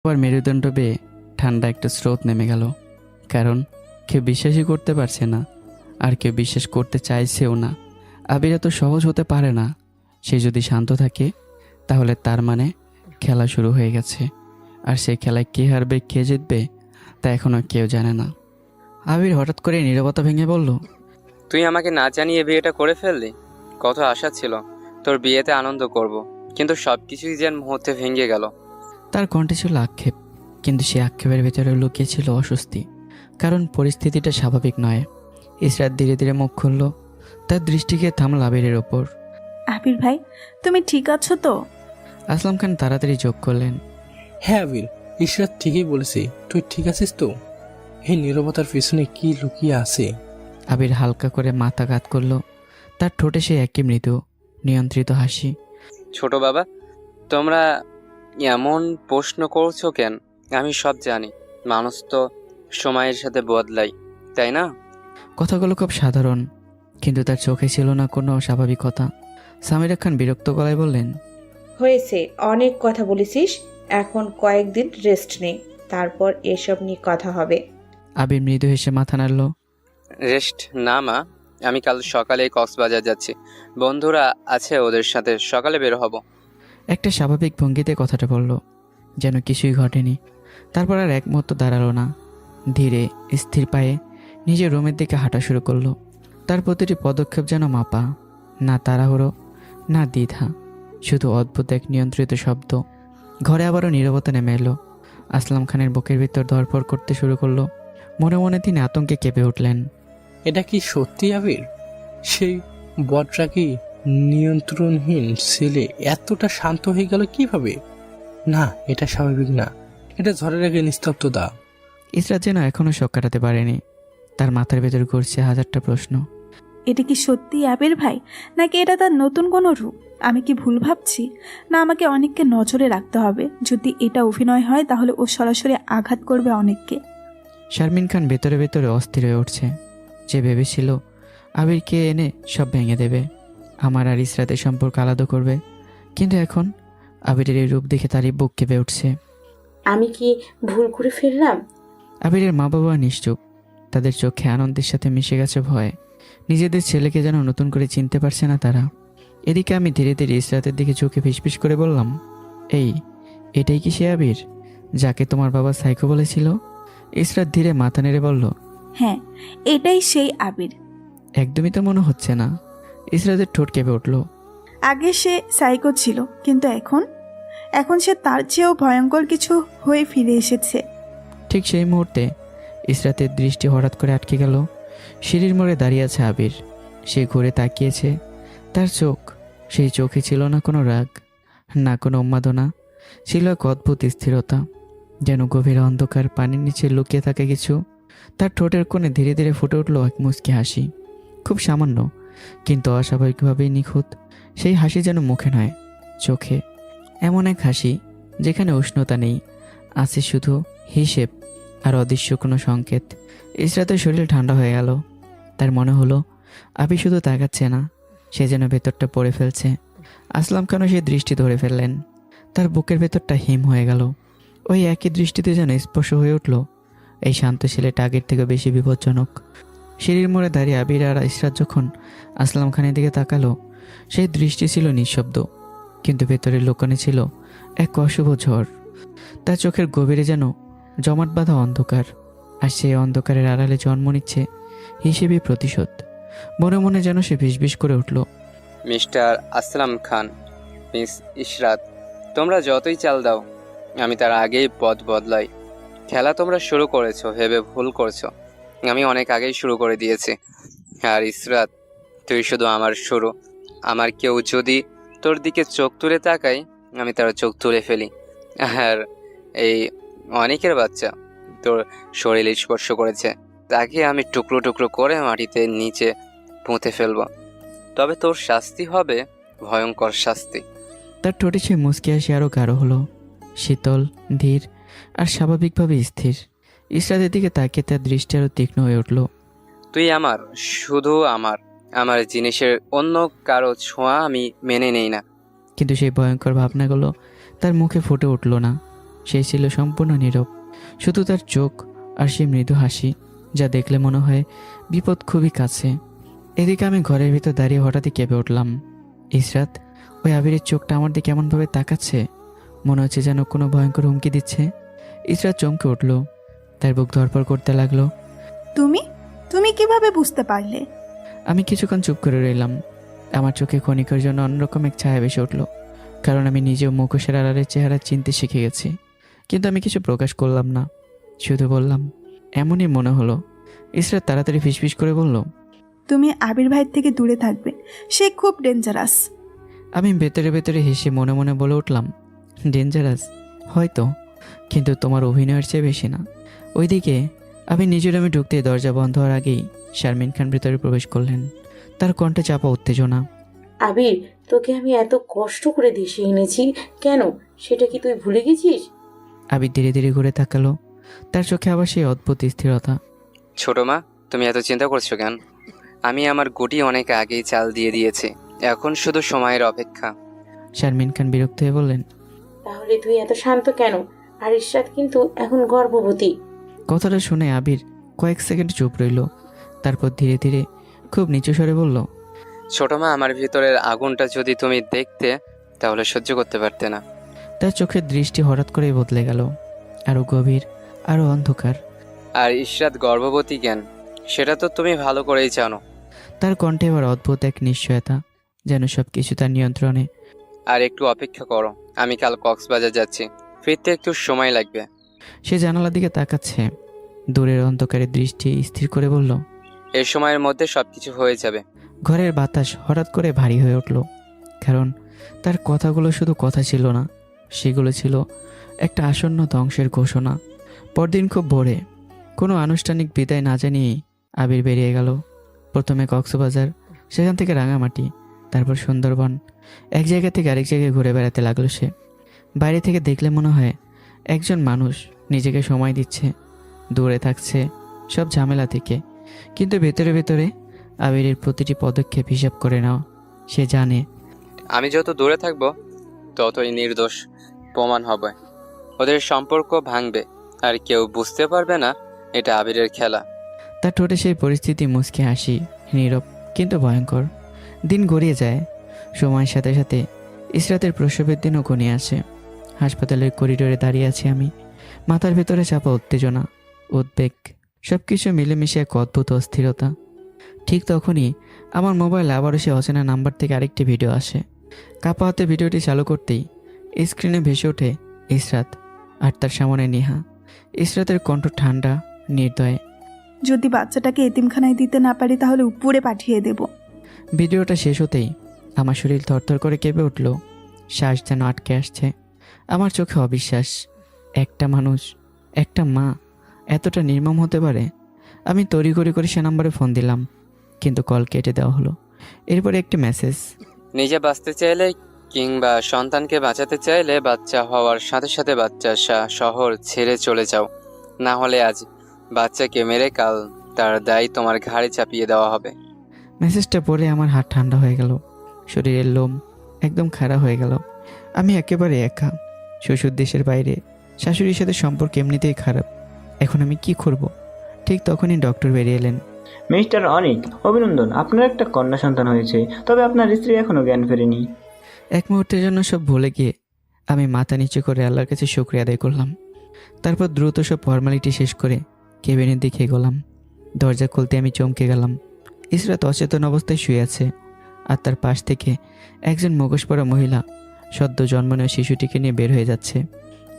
আবার মেরুদণ্ড বেয়ে ঠান্ডা একটা স্রোত নেমে গেল। কারণ কেউ বিশ্বাসই করতে পারছে না, আর কেউ বিশ্বাস করতে চাইছেও না। আবির এত সহজ হতে পারে না। সে যদি শান্ত থাকে তাহলে তার মানে খেলা শুরু হয়ে গেছে, আর সেই খেলায় কে হারবে কে জিতবে তা এখনও কেউ জানে না। আবির হঠাৎ করে নীরবতা ভেঙে বলল, তুই আমাকে না জানিয়ে বিয়েটা করে ফেললি। কত আশা ছিল তোর বিয়েতে আনন্দ করব, কিন্তু সব কিছুই যেন মুহূর্তে ভেঙে গেল। তার কণ্ঠে ছিল আক্ষেপ, কিন্তু সে আক্ষেপের ভেতরে লুকিয়ে ছিল অস্বস্তি। কারণ পরিস্থিতিটা স্বাভাবিক নয়। ইসরাত ধীরে ধীরে মুখ খুলল, তার দৃষ্টিকে থামল আবিরের ওপর। আবির ভাই, তুমি ঠিক আছো তো? আসলাম খান তাড়াতাড়ি যোগ করলেন, হ্যাঁ আবির, ইশরাত ঠিকই বলেছে। তুই ঠিক আছিস তো? এই নীরবতার পিছনে কি লুকিয়ে আছে? আবির হালকা করে মাথা কাত করল। তার ঠোঁটে সে একই মৃদু নিয়ন্ত্রিত হাসি। ছোট বাবা, তোমরা এমন প্রশ্ন করছো কেন? আমি সব জানি। মানুষ তো সময়ের সাথে বদলাই, তাই না? কথাগুলো খুব সাধারণ, কিন্তু তার চোখে ছিল না কোনো অস্বাভাবিকতা। সামিরা খান বিরক্ত গলায় বললেন, হয়েছে, অনেক কথা বলেছিস। এখন কয়েকদিন রেস্ট নে, তারপর এসব নিয়ে কথা হবে। আবির মৃদু হেসে মাথা নাড়ল। রেস্ট না মা, আমি কাল সকালে কক্সবাজার যাচ্ছি। বন্ধুরা আছে, ওদের সাথে সকালে বের হব। একটা স্বাভাবিক ভঙ্গিতে কথাটা বলল, যেন কিছুই ঘটেনি। তারপর আর এক মুহূর্ত দাঁড়ালো না। ধীরে স্থির পায়ে নিজের রুমের দিকে হাঁটা শুরু করলো। তার প্রতিটি পদক্ষেপ যেন মাপা, না তাড়াহুড়ো না দ্বিধা, শুধু অদ্ভুত এক নিয়ন্ত্রিত শব্দ। ঘরে আবারও নীরবতা নেমে এলো। আসলাম খানের বুকের ভিতর ধরপড় করতে শুরু করলো। মনে মনে তিনি আতঙ্কে কেঁপে উঠলেন। এটা কি সত্যি আবির? সেই বটরা কি নিয়ন্ত্রণহীন ছেলে এতটা শান্ত হয়ে গেল কিভাবে? না, এটা স্বাভাবিক না। এটা ঝড়ের আগে নিস্তব্ধতা। ইসরাত যেন এখনও শক কাটাতে পারেনি। তার মাথার ভেতর ঘুরছে হাজারটা প্রশ্ন। এটা কি সত্যি আবির ভাই, নাকি এটা তার নতুন কোনো রূপ? আমি কি ভুল ভাবছি? না আমাকে অনেককে নজরে রাখতে হবে? যদি এটা অভিনয় হয় তাহলে ও সরাসরি আঘাত করবে অনেককে। শারমিন খান ভেতরে ভেতরে অস্থির হয়ে উঠছে। যে ভেবেছিল আবিরকে এনে সব ভেঙে দেবে, আমার আর ইসরাতের সম্পর্ক আলাদা করবে, কিন্তু এখন আবিরের এই রূপ দেখে তারই বুক কেঁপে উঠছে। আমি কি ভুল করে ফেললাম? আবিরের মা বাবা নিশ্চুপ। তাদের চোখে আনন্দের সাথে মিশে গেছে ভয়। নিজেদের ছেলেকে যেন নতুন করে চিনতে পারছে না তারা। এদিকে আমি ধীরে ধীরে ইসরাতের দিকে চোখে ফিসফিস করে বললাম, এটাই কি সে আবির যাকে তোমার বাবা সাইকো বলেছিল? ইসরাত ধীরে মাথা নেড়ে বলল, হ্যাঁ, এটাই সেই আবির। একদমই তো মনে হচ্ছে না। ইসরাতের ঠোঁট কেঁপে উঠল। আগে সে সাইকো ছিল, কিন্তু এখন এখন সে তার চেয়েও ভয়ঙ্কর কিছু হয়ে ফিরে এসেছে। ঠিক সেই মুহূর্তে ইসরাতের দৃষ্টি হঠাৎ করে আটকে গেল। সিঁড়ির মোড়ে দাঁড়িয়ে আছে আবির। সে ঘুরে তাকিয়েছে। তার চোখ, সেই চোখে ছিল না কোনো রাগ, না কোনো উন্মাদনা, ছিল এক অদ্ভুত স্থিরতা, যেন গভীর অন্ধকার পানির নিচে লুকিয়ে থাকে কিছু। তার ঠোঁটের কোণে ধীরে ধীরে ফুটে উঠল এক মুচকি হাসি। খুব সামান্য, কিন্তু অস্বাভাবিকভাবেই নিখুঁত। সেই হাসি যেন মুখে নয়, চোখে। এমন এক হাসি যেখানে উষ্ণতা নেই, আছে শুধু হিসেব আর অদৃশ্য কোনো সংকেত। ইসরাতের শরীর ঠান্ডা হয়ে গেল। তার মনে হলো আবির শুধু তাকাচ্ছে না, সে যেন ভেতরটা পড়ে ফেলছে। আসলাম খানও সে দৃষ্টি ধরে ফেললেন। তার বুকের ভেতরটা হিম হয়ে গেল। ওই একই দৃষ্টিতে যেন স্পর্শ হয়ে উঠল, এই শান্ত ছেলেটা আগের থেকে বেশি বিপজ্জনক। সিঁড়ির মোড়ে দাঁড়িয়ে আবির আর ইসরাত যখন আসলাম খানের দিকে তাকালো, সেই দৃষ্টি ছিল নিঃশব্দ, কিন্তু ভেতরে লুকানো ছিল এক অশুভ ঝড়। তার চোখের গভীরে যেন জমাট বাঁধা অন্ধকার, আর সেই অন্ধকারের আড়ালে জন্ম নিচ্ছে হিসেবে প্রতিশোধ। মনে মনে যেন সে ভিসভিস করে উঠল, মিস্টার আসলাম খান, মিস ইশরাত, তোমরা যতই চাল দাও, আমি তার আগেই পথ বদলাই। খেলা তোমরা শুরু করেছো ভেবে ভুল করছো। আমি অনেক আগেই শুরু করে দিয়েছি। আর ইশরাত, তুই শুধু আমার শুরু। আমার কেউ যদি তোর দিকে চোখ তুলে তাকাই, আমি তার চোখ তুলে ফেলি। আর এই অনেকের বাচ্চা তোর শরীর স্পর্শ করেছে, তাকে আমি টুকরো টুকরো করে মাটিতে নিচে পুঁতে ফেলবো। তবে তোর শাস্তি হবে ভয়ঙ্কর শাস্তি। তার ঠোঁটে সে মুচকি হাসি আরও গাঢ় হলো, শীতল, ধীর আর স্বাভাবিকভাবে স্থির। ইসরাতের দিকে তাকিয়ে তার দৃষ্টি আরও তীক্ষ্ণ হয়ে উঠল। তুই আমার, শুধু আমার। আমার জিনিসের অন্য কারো ছোঁয়া আমি মেনে নেই না। কিন্তু সেই ভয়ঙ্কর ভাবনাগুলো তার মুখে ফুটে উঠল না। সে ছিল সম্পূর্ণ নীরব, শুধু তার চোখ আর সেই মৃদু হাসি, যা দেখলে মনে হয় বিপদ খুবই কাছে। এদিকে আমি ঘরের ভিতর দাঁড়িয়ে হঠাৎই কেঁপে উঠলাম। ইসরাত, ওই আবিরের চোখটা আমার দিকে এমনভাবে তাকাচ্ছে, মনে হচ্ছে যেন কোনো ভয়ঙ্কর হুমকি দিচ্ছে। ইসরাত চমকে উঠল, তার বুক ধরপড় করতে লাগলো। তুমি তুমি কিভাবে বুঝতে পারলে? আমি কিছুক্ষণ চুপ করে রইলাম। আমার চোখে ক্ষণিকের জন্য অন্যরকম এক ছায়া ভেসে উঠল, কারণ আমি নিজেও মুখোশের আড়ালের চেহারা চিনতে শিখে গেছি। কিন্তু আমি কিছু প্রকাশ করলাম না, শুধু বললাম, এমনই মনে হলো। ইসরাত তাড়াতাড়ি ফিসফিস করে বলল, তুমি আবির ভাইয়ের থেকে দূরে থাকবে, সে খুব ডেঞ্জারাস। আমি ভেতরে ভেতরে হেসে মনে মনে বলে উঠলাম, ডেঞ্জারাস হয়তো, কিন্তু তোমার অভিনয়ের চেয়ে বেশি না। ওইদিকে আমি নিজের রুমে ঢুকতেই দরজা বন্ধ হওয়ার আগেই শারমিন খান ভেতরে প্রবেশ করলেন। তার কণ্ঠে চাপা উত্তেজনা। আবির, তোকে আমি এত কষ্ট করে দেশে এনেছি কেন, সেটা কি তুই ভুলে গেছিস? আবির ধীরে ধীরে ঘুরে তাকালো, তার চোখে আবার সেই অদ্ভুত স্থিরতা। ছোট মা, তুমি এত চিন্তা করছো কেন? আমি আমার গুটি অনেক আগেই চাল দিয়ে দিয়েছি, এখন শুধু সময়ের অপেক্ষা। শারমিন খান বিরক্ত হয়ে বললেন, তাহলে তুই এত শান্ত কেন? আর ইশরাত কিন্তু এখন গর্ভবতী। কথাটা শুনে আবির কয়েক সেকেন্ড চুপ রইল, তারপর ধীরে ধীরে খুব নিচু স্বরে বলল, ছোট মা, আমার ভিতরের আগুনটা যদি তুমি দেখতে তাহলে সহ্য করতে পারতে না। তার চোখের দৃষ্টি হঠাৎ করেই বদলে গেল, আরো গভীর, আরো অন্ধকার। আর ইশরাত গর্ভবতী কেন সেটা তো তুমি ভালো করেই জানো। তার কণ্ঠে এবার অদ্ভুত এক নিশ্চয়তা, যেন সবকিছু তার নিয়ন্ত্রণে। আর একটু অপেক্ষা করো, আমি কাল কক্সবাজার যাচ্ছি, ফিরতে একটু সময় লাগবে। সে জানালার দিকে তাকাচ্ছে, দূরের অন্ধকারের দৃষ্টি স্থির করে বলল, এই সময়ের মধ্যে সবকিছু হয়ে যাবে। ঘরের বাতাস হঠাৎ করে ভারী হয়ে উঠল, কারণ তার কথাগুলো শুধু কথা ছিল না, সেগুলো ছিল একটা আসন্ন ধ্বংসের ঘোষণা। পরদিন খুব ভোরে, কোনো আনুষ্ঠানিক বিদায় না জানিয়েই আবির বেরিয়ে গেল। প্রথমে কক্সবাজার, সেখান থেকে রাঙামাটি, তারপর সুন্দরবন। এক জায়গা থেকে আরেক জায়গায় ঘুরে বেড়াতে লাগলো সে। বাইরে থেকে দেখলে মনে হয় একজন মানুষ নিজেকে সময় দিচ্ছে, দূরে থাকছে সব ঝামেলা থেকে, কিন্তু ভেতরে ভেতরে আবিরের প্রতিটি পদক্ষেপ হিসাব করে নাও। সে জানে আমি যত দূরে থাকবো ততই নির্দোষ প্রমাণ হবে, ওদের সম্পর্ক ভাঙবে, আর কেউ বুঝতে পারবে না এটা আবিরের খেলা। তার ঠোঁটে সেই পরিস্থিতি মুচকি হাসি, নীরব কিন্তু ভয়ঙ্কর। দিন গড়িয়ে যায়, সময়ের সাথে সাথে ইসরাতের প্রসবের দিনও ঘনিয়ে আসে। হাসপাতালের করিডোরে দাঁড়িয়ে আছি আমি, মাথার ভেতরে চাপা উত্তেজনা, উদ্বেগ, সব কিছু মিলেমিশে এক অদ্ভুত অস্থিরতা। ঠিক তখনই আমার মোবাইল আবারও সে অচেনা নাম্বার থেকে আরেকটি ভিডিও আসে। কাপা হাতে ভিডিওটি চালু করতেই স্ক্রিনে ভেসে ওঠে ইসরাত, আর তার সামনে নেহা। ইসরাতের কণ্ঠ ঠান্ডা, নির্দয়। যদি বাচ্চাটাকে এতিমখানায় দিতে না পারি তাহলে উপরে পাঠিয়ে দেব। ভিডিওটা শেষ হতেই আমার শরীর থরথর করে কেঁপে উঠল, শ্বাস যেন আটকে আসছে। আমার চোখে অবিশ্বাস, একটা মানুষ, একটা মা এতটা নির্মম হতে পারে। আমি তড়িঘড়ি করে সে নাম্বারে ফোন দিলাম, কিন্তু কল কেটে দেওয়া হলো। এরপরে একটি মেসেজ, নিজে বাঁচতে চাইলে কিংবা সন্তানকে বাঁচাতে চাইলে বাচ্চা হওয়ার সাথে সাথে বাচ্চা শহর ছেড়ে চলে যাও, না হলে আজ বাচ্চাকে মেরে কাল তার দায় তোমার ঘাড়ে চাপিয়ে দেওয়া হবে। মেসেজটা পড়ে আমার হাত ঠান্ডা হয়ে গেল, শরীরের লোম একদম খাড়া হয়ে গেল। আমি একেবারে একা, শ্বশুর দেশের বাইরে, শাশুড়ির সাথে সম্পর্ক এমনিতেই খারাপ। এখন আমি কি করব? ঠিক তখনই ডক্টর বেরিয়ে এলেন। মিস্টার অনিক, অভিনন্দন, আপনার একটা কন্যা সন্তান হয়েছে, তবে আপনার স্ত্রী এখনো জ্ঞান ফেরেনি। এক মুহূর্তের জন্য সব ভুলে গিয়ে আমি মাথা নিচু করে আল্লাহর কাছে শুকরিয়া আদায় করলাম। তারপর দ্রুত সব ফর্মালিটি শেষ করে কেবিনের দিকে এগোলাম। দরজা খুলতে আমি চমকে গেলাম। ইসরাত অচেতন অবস্থায় শুয়ে আছে, আর তার পাশ থেকে একজন মুখোশ পরা মহিলা সদ্য জন্মানো শিশুটিকে নিয়ে বের হয়ে যাচ্ছে।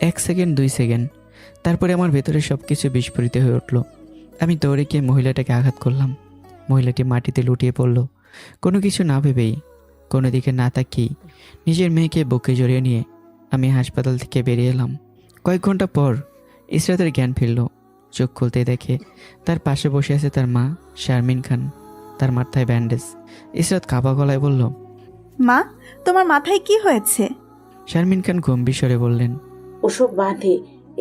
1 সেকেন্ড, 2 সেকেন্ড, তারপরে আমার ভেতরে সব কিছু বিস্ফোরিত হয়ে উঠল। আমি দৌড়ে গিয়ে মহিলাটাকে আঘাত করলাম। মহিলাটি মাটিতে লুটিয়ে পড়ল। কোনো কিছু না ভেবেই, কোনো দিকে না তাকিয়েই নিজের মেয়েকে বুকে জড়িয়ে নিয়ে আমি হাসপাতাল থেকে বেরিয়ে এলাম। কয়েক ঘন্টা পর ইসরাতের জ্ঞান ফিরল। চোখ খুলতে দেখে তার পাশে বসে আছে তার মা শারমিন খান, তার মাথায় ব্যান্ডেজ। ইসরাত কাঁপা গলায় বলল, মা, তোমার মাথায় কি হয়েছে? শারমিন খান গম্ভীর স্বরে বললেন, ওসব বাঁধে,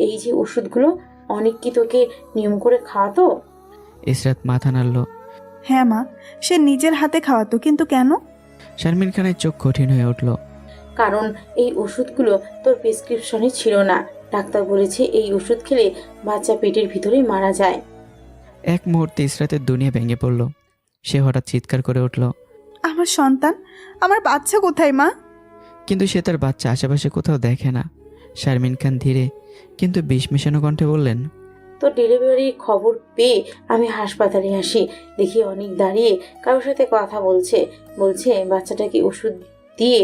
এই যে ওষুধগুলো অনেক কি তোকে নিয়ম করে খাওয়াতো? ইসরাত মাথা নাড়ল। হ্যাঁ মা, সে নিজের হাতে খাওয়াতো, কিন্তু কেন? শারমিন খানের চোখ কঠিন হয়ে উঠল। কারণ এই ওষুধগুলো তোর প্রেসক্রিপশনে ছিল না, ডাক্তার বলেছে এই ওষুধ খেলে বাচ্চা পেটের ভিতরেই মারা যায়। এক মুহূর্তে ইসরাতের দুনিয়া ভেঙে পড়ল। সে হঠাৎ চিৎকার করে উঠল। আমার সন্তান, আমার বাচ্চা কোথায় মা? কিন্তু সে তার বাচ্চা আশেপাশে কোথাও দেখে না। শারমিন খান ধীরে কিন্তু বিষ মেশানো কণ্ঠে বললেন, তো ডেলিভারির খবর পেয়ে আমি হাসপাতালে আসি, দেখি অনেক দাঁড়িয়ে কারোর সাথে কথা বলছে বাচ্চাটাকে ওষুধ দিয়ে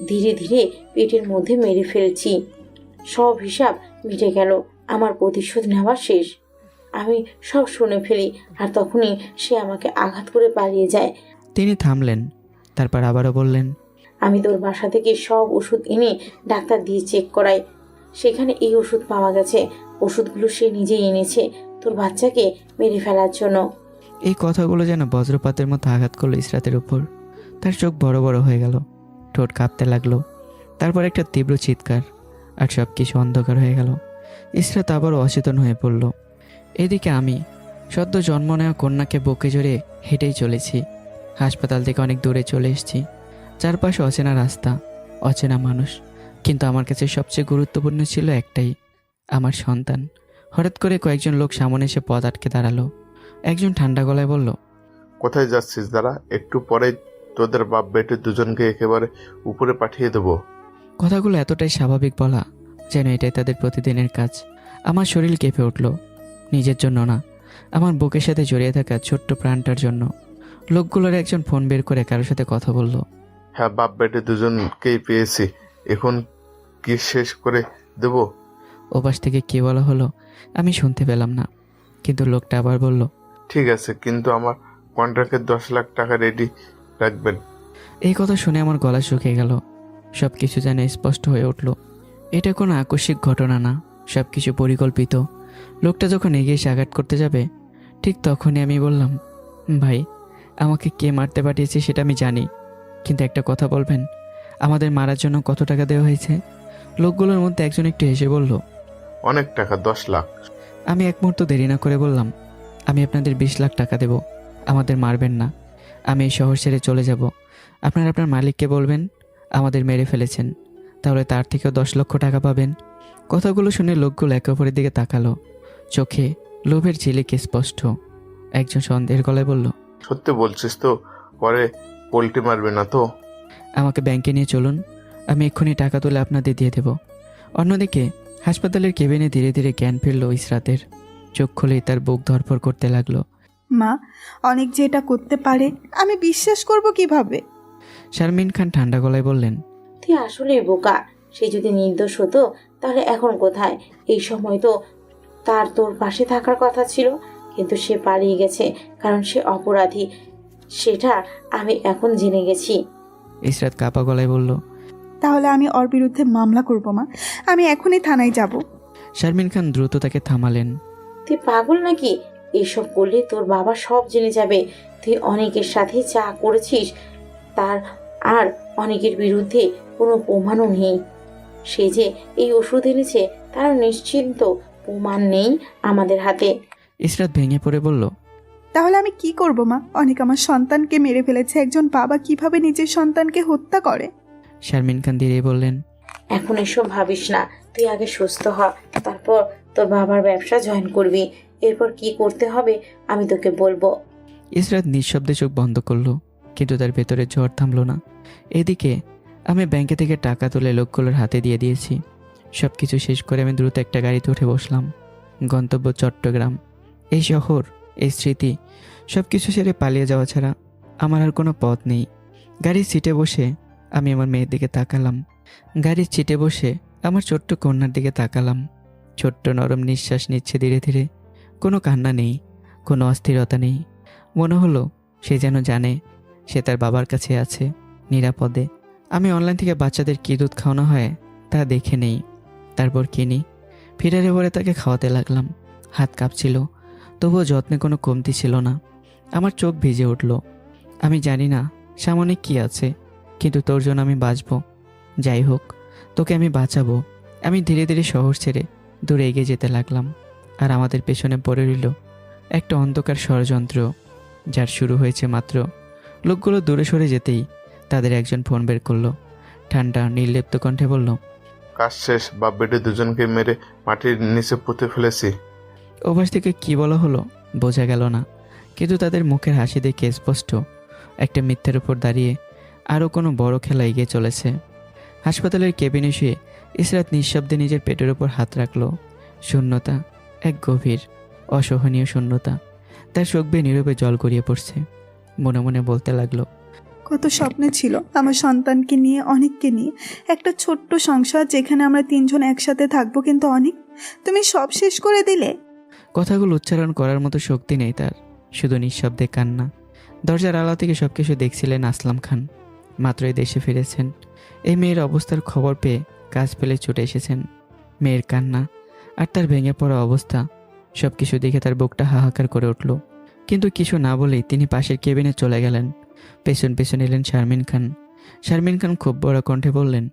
ধীরে ধীরে পেটের মধ্যে মেরে ফেলছি। সব হিসাব মিটে গেল, আমার প্রতিশোধ নেওয়া শেষ। আমি সব শুনে ফেলি, আর তখনই সে আমাকে আঘাত করে পালিয়ে যায়। তিনি থামলেন, তারপর আবারও বললেন, আমি তোর বাসা থেকে সব ওষুধ এনে ডাক্তার দিয়ে চেক করাই, সেখানে এই ওষুধ পাওয়া গেছে। ওষুধগুলো সে নিজেই এনেছে তোর বাচ্চাকে মেরে ফেলার জন্য। এই কথাগুলো যেন বজ্রপাতের মতো আঘাত করলো ইসরাতের উপর। তার চোখ বড় বড় হয়ে গেল, ঠোঁট কাঁপতে লাগলো। তারপর একটা তীব্র চিৎকার, আর সব কিছু অন্ধকার হয়ে গেল। ইসরাত আবারও অচেতন হয়ে পড়ল। এদিকে আমি সদ্য জন্ম নেওয়া কন্যাকে বুকে জড়িয়ে হেঁটেই চলেছি। হাসপাতাল থেকে অনেক দূরে চলে এসেছি। চারপাশে অচেনা রাস্তা, অচেনা মানুষ, কিন্তু আমার কাছে সবচেয়ে গুরুত্বপূর্ণ ছিল একটাই, আমার সন্তান। হঠাৎ করে কয়েকজন লোক সামনে এসে পথ আটকে দাঁড়ালো। একজন ঠান্ডা গলায় বলল, কোথায় যাচ্ছিস দাঁড়া, একটু পরে তোদের বাপ বেটে দুজনকে একেবারে উপরে পাঠিয়ে দেবো। কথাগুলো এতটাই স্বাভাবিক বলা যেন এটাই তাদের প্রতিদিনের কাজ। আমার শরীর কেঁপে উঠল, নিজের জন্য না, আমার বুকের সাথে জড়িয়ে থাকা ছোট্ট প্রাণটার জন্য। লোকগুলোর একজন ফোন বের করে কারোর সাথে কথা বলল। হ্যাঁ, বাপ বেটে দুজনকেই পেয়েছি, এখন কি শেষ করে দেবো? ওপাশ থেকে কে বলা হলো আমি শুনতে পেলাম না, কিন্তু লোকটা আবার বলল, ঠিক আছে, কিন্তু আমার কন্ট্রাক্টের 10 লাখ টাকা রেডি রাখবেন। এই কথা শুনে আমার গলা শুকিয়ে গেল। সব কিছু যেন স্পষ্ট হয়ে উঠল। এটা কোনো আকস্মিক ঘটনা না, সব কিছু পরিকল্পিত। লোকটা যখন এগিয়ে এসে আঘাত করতে যাবে, ঠিক তখনই আমি বললাম, ভাই, আমাকে কে মারতে পাঠিয়েছে সেটা আমি জানি, কিন্তু একটা কথা বলবেন, আমাদের মারার জন্য কত টাকা দেওয়া হয়েছে? লোকগুলোর মধ্যে একজন একটু হেসে বলল, অনেক টাকা, 10 লাখ। আমি এক মুহূর্ত দেরি না করে বললাম, আমি আপনাদের 20 লাখ টাকা দেব, আমাদের মারবেন না। আমি এই শহর ছেড়ে চলে যাব। আপনারা আপনার মালিককে বলবেন আমাদের মেরে ফেলেছেন, তাহলে তার থেকেও 10 লক্ষ টাকা পাবেন। কথাগুলো শুনে লোকগুলো একে অপরের দিকে তাকালো, চোখে লোভের ঝিলিক স্পষ্ট। একজন সন্দেহের গলায় বলল, সত্যি বলছিস তো? পরে পোল্টি মারবে না তো? আমাকে ব্যাংকে নিয়ে চলুন, আমি এক্ষুনি টাকা তুলে আপনাদের দিয়ে দেব। অন্যদিকে হাসপাতালের কেবিনে ধীরে ধীরে জ্ঞান ফিরল ইসরাতের। চোখ খুলেই তার বুক ধরফর করতে লাগলো। মা, অনেক যে এটা করতে পারে আমি বিশ্বাস করব কিভাবে? শারমিন খান ঠান্ডা গলায় বললেন, তুই আসলেই বোকা। সে যদি নির্দোষ হতো তাহলে এখন কোথায়? এই সময় তো তার তোর পাশে থাকার কথা ছিল, কিন্তু সে পালিয়ে গেছে কারণ সে অপরাধী, সেটা আমি এখন জেনে গেছি। ইসরাত কাপা গলায় বলল। তাহলে আমি ওর বিরুদ্ধে মামলা করব মা, আমি এখনই থানায় যাব। শারমিন খান দ্রুত তাকে থামালেন। তুই পাগল নাকি? এইসব করলে তোর বাবা সব জেনে যাবে। তুই অনেকের সাথে যা করেছিস তার আর অনেকের বিরুদ্ধে কোনো প্রমাণও নেই। সে যে এই ওষুধ এনেছে তার নিশ্চিন্ত প্রমাণ নেই আমাদের হাতে। ইসরাত ভেঙে পড়ে বলল, তাহলে আমি কি করব মা? অনেক আমার সন্তানকে মেরে ফেলেছে। একজন বাবা কিভাবে নিজের সন্তানকে হত্যা করে? শারমিন খান ধীরে বললেন, এখন এসব ভাবিস না, তুই আগে সুস্থ হ, তারপর তোর বাবার ব্যবসা জয়েন করবি। এরপর কি করতে হবে আমি তোকে বলবো। ইসরাত নিঃশব্দে চোখ বন্ধ করলো, কিন্তু তার ভেতরে ঝড় থামলো না। এদিকে আমি ব্যাংকে থেকে টাকা তুলে লোকগুলোর হাতে দিয়ে দিয়েছি। সব কিছু শেষ করে আমি দ্রুত একটা গাড়িতে উঠে বসলাম। গন্তব্য চট্টগ্রাম। এই শহর, এই স্মৃতি, সব কিছু ছেড়ে পালিয়ে যাওয়া ছাড়া আমার আর কোনো পথ নেই। গাড়ির সিটে বসে আমি আমার মেয়ের দিকে তাকালাম। গাড়ির সিটে বসে আমার ছোট্ট কন্যার দিকে তাকালাম। ছোট্ট নরম নিঃশ্বাস নিচ্ছে ধীরে ধীরে। কোনো কান্না নেই, কোনো অস্থিরতা নেই। মনে হলো সে যেন জানে সে তার বাবার কাছে আছে, নিরাপদে। আমি অনলাইন থেকে বাচ্চাদের কী দুধ খাওয়ানো হয় তা দেখে নেই, তারপর কিনি। ফিরারে ভরে তাকে খাওয়াতে লাগলাম। হাত কাঁপছিল, তবুও যত্নে কোনো কমতি ছিল না। আমার চোখ ভিজে উঠল। আমি জানি না সামনে কি আছে, কিন্তু তোর জন্য আমি বাঁচব। যাই হোক, তোকে আমি বাঁচাবো। আমি ধীরে ধীরে শহর ছেড়ে দূরে এগিয়ে যেতে লাগলাম। আর আমাদের পেছনে পড়ে রইল একটা অন্ধকার ষড়যন্ত্র, যার শুরু হয়েছে মাত্র। লোকগুলো দূরে সরে যেতেই তাদের একজন ফোন বের করলো। ঠান্ডা নির্লিপ্ত কণ্ঠে বলল, কাজ শেষ, বাপ বেটে দুজনকে মেরে মাটির নিচে পুঁতে ফেলেছি। ওপাশ থেকে কি বলা হলো বোঝা গেল না, কিন্তু তাদের মুখের হাসি দেখে স্পষ্ট একটা মিথ্যার উপর দাঁড়িয়ে আরও কোনো বড় খেলা এগিয়ে চলেছে। হাসপাতালের কেবিনে শুয়ে ইসরাত নিঃশব্দে নিজের পেটের উপর হাত রাখল। শূন্যতা, এক গভীর অসহনীয় শূন্যতা। তার চোখ বেয়ে নীরবে জল গড়িয়ে পড়ছে। মনে মনে বলতে লাগলো, কত স্বপ্ন ছিল আমার সন্তানকে নিয়ে, অনেককে নিয়ে, একটা ছোট্ট সংসার যেখানে আমরা তিনজন একসাথে থাকবো, কিন্তু অনেক তুমি সব শেষ করে দিলে। কথাগুলো উচ্চারণ করার মতো শক্তি নেই তার, শুধু নিঃশব্দে কান্না। দরজার আড়াল থেকে সবকিছু দেখছিলেন আসলাম খান। মাত্রই দেশে ফিরেছেন। এই মেয়ের অবস্থার খবর পেয়ে কাজ পেলে ছুটে এসেছেন। মেয়ের কান্না আর তার ভেঙে পড়া অবস্থা সবকিছু দেখে তার বুকটা হাহাকার করে উঠল। কিন্তু কিছু না বলেই তিনি পাশের কেবিনে চলে গেলেন। পেছন পেছন এলেন শারমিন খান। শারমিন খান খুব বড় কণ্ঠে বললেন,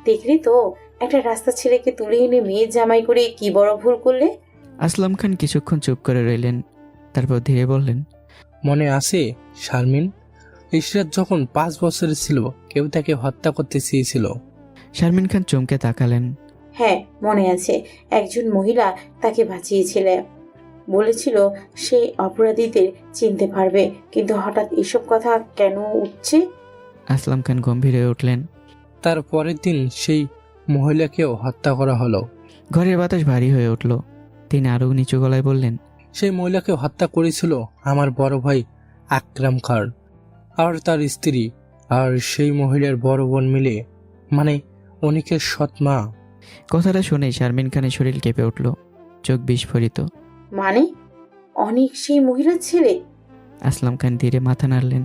দেখলি তো, একটা রাস্তা ছেলেকে তুলে এনে মেয়ের জামাই করে কি বড় ভুল করলে। আসলাম খান কিছুক্ষণ চুপ করে রইলেন, তারপর ধীরে বললেন, মনে আছে শারমিন, ইশরাত যখন 5 বছরের ছিল কেউ তাকে হত্যা করতে চেয়েছিল। শারমিন খান চমকে তাকালেন। হ্যাঁ মনে আছে, একজন মহিলা তাকে বাঁচিয়েছিল, বলেছিল সে অপরাধীদের চিনতে পারবে, কিন্তু হঠাৎ এসব কথা কেন উঠছে। আসলাম খান গম্ভীর হয়ে উঠলেন। তার পরের দিন সেই মহিলাকেও হত্যা করা হলো। ঘরের বাতাস ভারী হয়ে উঠল। তিনি আরও নিচু গলায় বললেন, সেই মহিলাকে হত্যা করেছিল আমার বড় ভাই আকরাম খান আর তার স্ত্রী আর সেই মহিলার বড় বোন মিলে, মানে অনিকের সৎ মা। কথাটা শুনেই শারমিন খানের শরীর কেঁপে উঠল, চোখ বিস্ফোরিত। মানে অনেক সেই মহিলার ছেলে? আসলাম খান ধীরে মাথা নাড়লেন।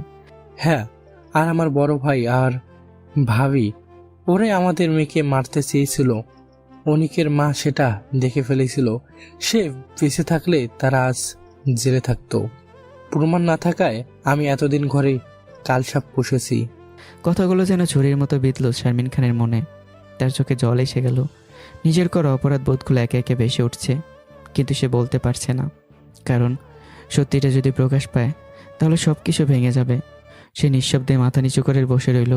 হ্যাঁ, আর আমার বড় ভাই আর ভাবি, ওরে আমাদের মেয়েকে মারতে চেয়েছিল। অনিকের মা সেটা দেখে ফেলেছিল। সে বেঁচে থাকলে তারা আজ জেলে থাকতো। প্রমাণ না থাকায় আমি এতদিন ঘরে কালসাপ পুষেছি। কথাগুলো যেন ছুরির মতো বিঁধল শারমিন খানের মনে। তার চোখে জল এসে গেল। নিজের করা অপরাধ বোধগুলো একে একে ভেসে উঠছে, কিন্তু সে বলতে পারছে না, কারণ সত্যিটা যদি প্রকাশ পায় তাহলে সব কিছু ভেঙে যাবে। সে নিঃশব্দে মাথা নিচু করে বসে রইল,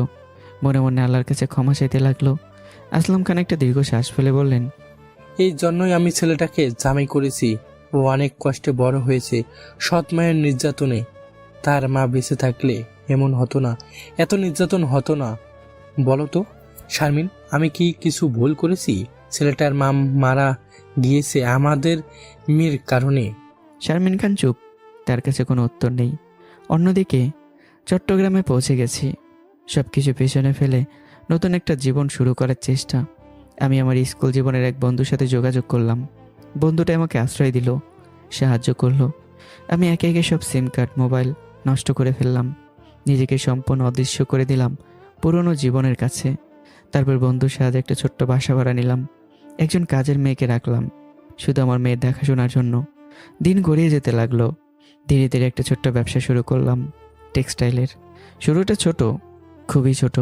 মনে মনে আল্লাহর কাছে ক্ষমা চাইতে লাগলো। আসলাম খান একটা দীর্ঘ শ্বাস ফেলে বললেন, এই জন্যই আমি ছেলেটাকে জামাই করেছি। ও অনেক কষ্টে বড় হয়েছে, সৎ মায়ের নির্যাতনে। তার মা বেঁচে থাকলে এমন হতো না, এত নির্যাতন হতো না। বলো তো শারমিন, আমি কি কিছু ভুল করেছি? ছেলেটার মা মারা গিয়েছে আমাদের মেয়ের কারণে। শারমিন খান চুপ, তার কাছে কোনো উত্তর নেই। অন্যদিকে চট্টগ্রামে পৌঁছে গেছি, সব কিছু পেছনে ফেলে নতুন একটা জীবন শুরু করার চেষ্টা। আমি আমার স্কুল জীবনের এক বন্ধুর সাথে যোগাযোগ করলাম। বন্ধুটা আমাকে আশ্রয় দিল, সাহায্য করলো। আমি একে একে সব সিম কার্ড, মোবাইল নষ্ট করে ফেললাম। নিজেকে সম্পূর্ণ অদৃশ্য করে দিলাম পুরনো জীবনের কাছে। তারপর বন্ধুর সাহায্যে একটা ছোট্ট বাসা ভাড়া নিলাম। একজন কাজের মেয়েকে রাখলাম, শুধু আমার মেয়ের দেখাশোনার জন্য। দিন গড়িয়ে যেতে লাগলো। ধীরে ধীরে একটা ছোট্ট ব্যবসা শুরু করলাম, টেক্সটাইলের। শুরুটা ছোট, খুবই ছোট,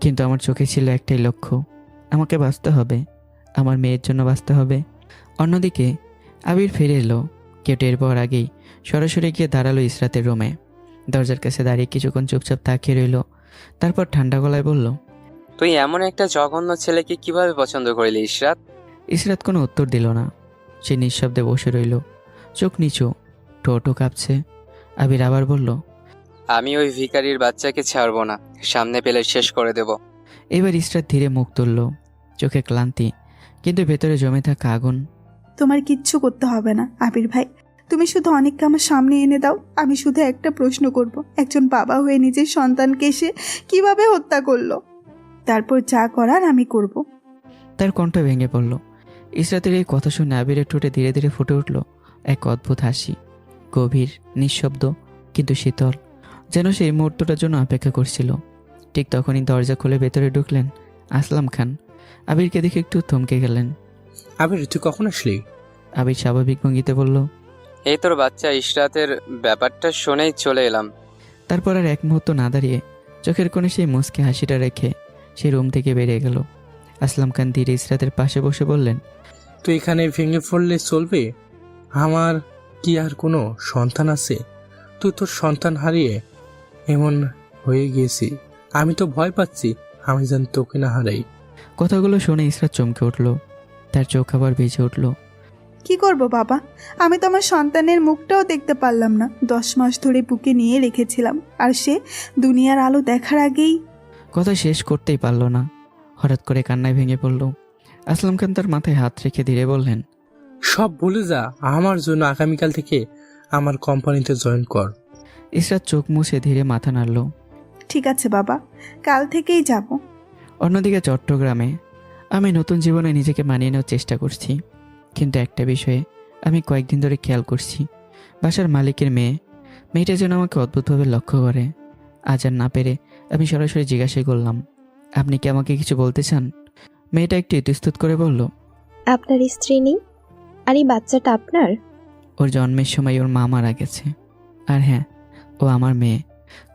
কিন্তু আমার চোখে ছিল একটাই লক্ষ্য, আমাকে বাঁচতে হবে, আমার মেয়ের জন্য বাঁচতে হবে। অন্যদিকে আবির ফিরে এলো। কেউ টের পাওয়ার আগেই সরাসরি গিয়ে দাঁড়ালো ইসরাতের রুমে। দরজার কাছে দাঁড়িয়ে কিছুক্ষণ চুপচাপ তাকিয়ে রইল, তারপর ঠান্ডা গলায় বলল, তুই এমন একটা জঘন্য ছেলেকে কিভাবে পছন্দ করলি ইশরাত? ইসরাত কোনো উত্তর দিল না। সে নিঃশব্দে বসে রইল, চোখ নিচু, ঠোঁটও কাঁপছে। আবির আবার বলল, আমি ওই ভিখারির বাচ্চাকে ছাড়বো না, সামনে পেলে শেষ করে দেব। এবার ইসরাত ধীরে মুখ তুলল, চোখে ক্লান্তি, কিন্তু ভেতরে জমে থাকা আগুন। তোমার কিচ্ছু করতে হবে না আবির ভাই, তুমি শুধু অনেককে আমার সামনে এনে দাও। আমি শুধু একটা প্রশ্ন করব, একজন বাবা হয়ে নিজের সন্তানকে সে কিভাবে হত্যা করলো? তারপর যা করার আমি করব। তার কণ্ঠ ভেঙে পড়ল। ইসরাতের এই কথা শুনে আবিরের ঠোঁটে ধীরে ধীরে ফুটে উঠল এক অদ্ভুত হাসি, গভীর, নিঃশব্দ, কিন্তু শীতল, যেন সেই মুহূর্তটার জন্য অপেক্ষা করছিল। ঠিক তখনই দরজা খুলে ভেতরে ঢুকলেন আসলাম খান। আবিরকে দেখে একটু থমকে গেলেন। আবির, তুই কখন আসলি? আবির স্বাভাবিক ভঙ্গিতে বলল, এই তোর বাচ্চা ইশরাতের ব্যাপারটা শুনেই চলে এলাম। তারপর আর এক মুহূর্ত না দাঁড়িয়ে চোখের কোণে সেই মুচকে হাসিটা রেখে সে রুম থেকে বেরিয়ে গেল। আসলাম খান ধীরে ইসরাতের পাশে বসে বললেন, তুই এখানে ভেঙে পড়লে চলবে? আমার কি আর কোনো সন্তান আছে? তুই তোর সন্তান হারিয়ে এমন হয়ে গিয়েছি। আমি তো ভয় পাচ্ছি, আমি যেন তোকে না হারাই। কথাগুলো শুনে ইসরাত চমকে উঠল। তার চোখ আবার ভিজে উঠল। কি করব বাবা, আমি তো আমার সন্তানের মুখটাও দেখতে পারলাম না। 10 মাস ধরে বুকে নিয়ে রেখেছিলাম, আর সে দুনিয়ার আলো দেখার আগেই। কথা শেষ করতেই পারল না, হঠাৎ করে কান্নায় ভেঙে পড়ল। আসলাম খান তার মাথায় হাত রেখে ধীরে বললেন, সব ভুলে যা, আমার জন্য আগামীকাল থেকে আমার কোম্পানিতে জয়েন কর। ইসরাত চোখ মুছে ধীরে মাথা নাড়ল। ঠিক আছে বাবা, কাল থেকেই যাব। অন্যদিকে চট্টগ্রামে আমি নতুন জীবনে নিজেকে মানিয়ে নেওয়ার চেষ্টা করছি, কিন্তু একটা বিষয়ে আমি কয়েকদিন ধরে খেয়াল করছি। বাসার মালিকের মেয়েটা যেন আমাকে অদ্ভুতভাবে লক্ষ্য করে। আজ আর না পেরে আমি সরাসরি জিজ্ঞাসা করলাম, আপনি কি আমাকে কিছু বলতে চান? মেয়েটা একটু ইতস্তত করে বলল, আপনার স্ত্রী নেই? আর এই বাচ্চাটা আপনার? ওর জন্মের সময় ওর মা মারা গেছে। আর হ্যাঁ, ও আমার মেয়ে।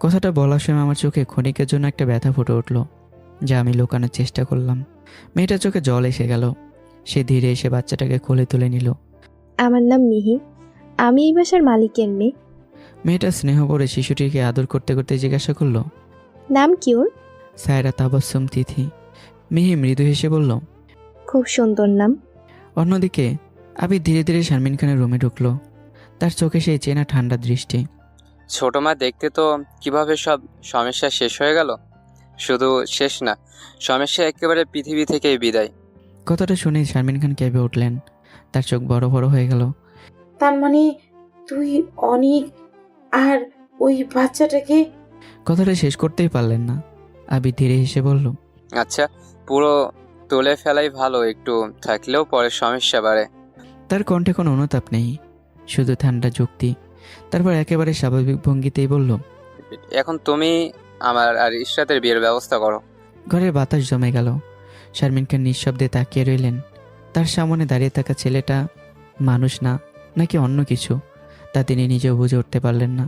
কথাটা বলার সময় আমার চোখে ক্ষণিকের জন্য একটা ব্যথা ফুটে উঠল, যা আমি লুকানোর চেষ্টা করলাম। মেয়েটার চোখে জল এসে গেল। সে ধীরে এসে বাচ্চাটাকে কোলে তুলে নিল। আমার নাম মিহি, আমি এই বাসার মালিকের মেয়ে। মেয়েটা স্নেহ করে শিশুটিকে আদর করতে করতে জিজ্ঞাসা করলো, নাম কি ওর? সায়রা তাবাসসুম তিথি। মিহি মৃদু হেসে বলল। খুব সুন্দর নাম। অন্যদিকে আবির ধীরে ধীরে শারমিন খানের রুমে ঢুকলো। তার চোখে সেই চেনা ঠান্ডা দৃষ্টি। ছোট মা, দেখতে তো কিভাবে সব সমস্যা শেষ হয়ে গেল। শুধু শেষ না, সমস্যা একেবারে পৃথিবী থেকেই বিদায়। কথাটা শুনে শারমিন খান কেঁপে উঠলেন। তার চোখ বড় বড় হয়ে গেল। তার মানে তুই অনেক আর ওই বাচ্চাটাকে? কথাটা শেষ করতেই পারলেন না। আবির ধীরে হেসে বলল, আচ্ছা, পুরো তুলে ফেলাই ভালো, একটু থাকলেও পরে সমস্যা বাড়ে। তার কণ্ঠে কোনো অনুতাপ নেই, শুধু ঠান্ডা যুক্তি। তারপর একেবারে স্বাভাবিক ভঙ্গিতেই বলল, এখন তুমি আমার আর ইশরাতের বিয়ের ব্যবস্থা করো। ঘরের বাতাস জমে গেল। শারমিন খান নিঃশব্দে তাকিয়ে রইলেন। তার সামনে দাঁড়িয়ে থাকা ছেলেটা মানুষ না, নাকি অন্য কিছু, তা তিনি নিজেও বুঝে উঠতে পারলেন না।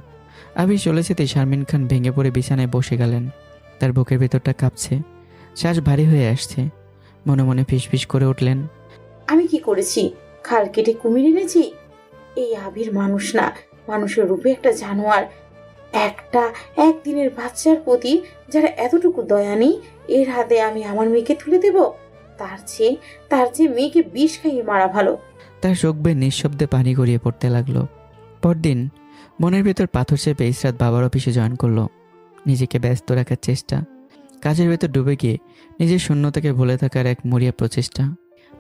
আবির চলে যেতেই শারমিন খান ভেঙে পড়ে বিছানায় বসে গেলেন। তার বুকের ভেতরটা কাঁপছে, শ্বাস ভারী হয়ে আসছে। মনে মনে ফিসফিস করে উঠলেন, আমি কি করেছি? খাল কেটে কুমির এনেছি? এই আবির মানুষ না, মানুষের রূপে একটা জানোয়ার। একদিনের বাচ্চার প্রতি যারা এতটুকু দয়া নেই, এর হাতে আমি আমার মেয়েকে তুলে দেব? তার চেয়ে মেয়েকে বিষ খাইয়ে মারা ভালো। তার চোখ বেয়ে নিঃশব্দে পানি গড়িয়ে পড়তে লাগলো। পরদিন মনের ভেতর পাথর চেপে ইসরাত বাবার অফিসে জয়েন করলো। নিজেকে ব্যস্ত রাখার চেষ্টা, কাজের ভেতর ডুবে গিয়ে নিজের শূন্যতাকে ভুলে থাকার এক মরিয়া প্রচেষ্টা।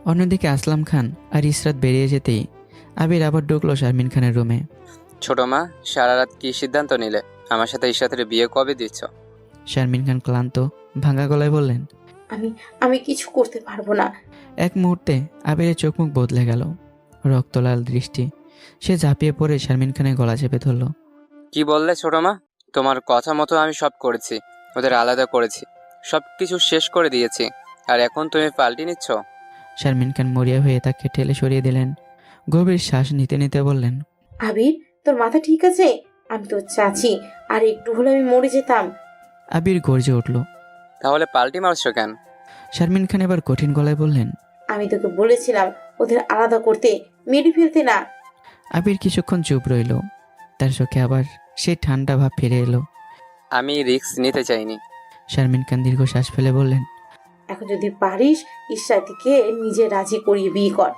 অন্যদিকে আসলাম খান আর ইসরাত বেরিয়ে যেতেই আবির আবার ঢুকলো শারমিন খানের রুমে। ছোট মা, সারা রাত কি সিদ্ধান্ত নিলে? আমার সাথে ইশরাতের বিয়ে কবে দিচ্ছ? শারমিন খান ক্লান্ত ভাঙা গলায় বললেন, আমি কিছু করতে পারবো না। এক মুহূর্তে আবিরের চোখ মুখ বদলে গেল। রক্তলাল দৃষ্টি। সে ঝাঁপিয়ে পড়ে শারমিন খানের গলা চেপে ধরল। কি বললে ছোট মা? তোমার কথা মতো আমি সব করেছি, ওদের আলাদা করেছি, সব কিছু শেষ করে দিয়েছি, আর এখন তুমি পাল্টি নিচ্ছ? শারমিন খান মরিয়া হয়ে তাকে ঠেলে সরিয়ে দিলেন। গভীর শ্বাস নিতে নিতে বললেন, আবির, তোর মাথা ঠিক আছে? আমি তোর চাচি, আর একটু হলে আমি মরে যেতাম। আবির গর্জে উঠল। তাহলে পাল্টি মারছো কেন? শারমিন খান এবার কঠিন গলায় বললেন, আমি তোকে বলেছিলাম ওদের আলাদা করতে, মেরে ফেলতে না। আবির কিছুক্ষণ চুপ রইল। তার চোখে আবার সেই ঠান্ডা ভাব ফিরে এলো। আমি রিস্ক নিতে চাইনি। শারমিন খান দীর্ঘ শ্বাস ফেলে বললেন, এখন যদি পারিস ঈশ্বরকে নিজে রাজি করিয়ে বিয়ে কর,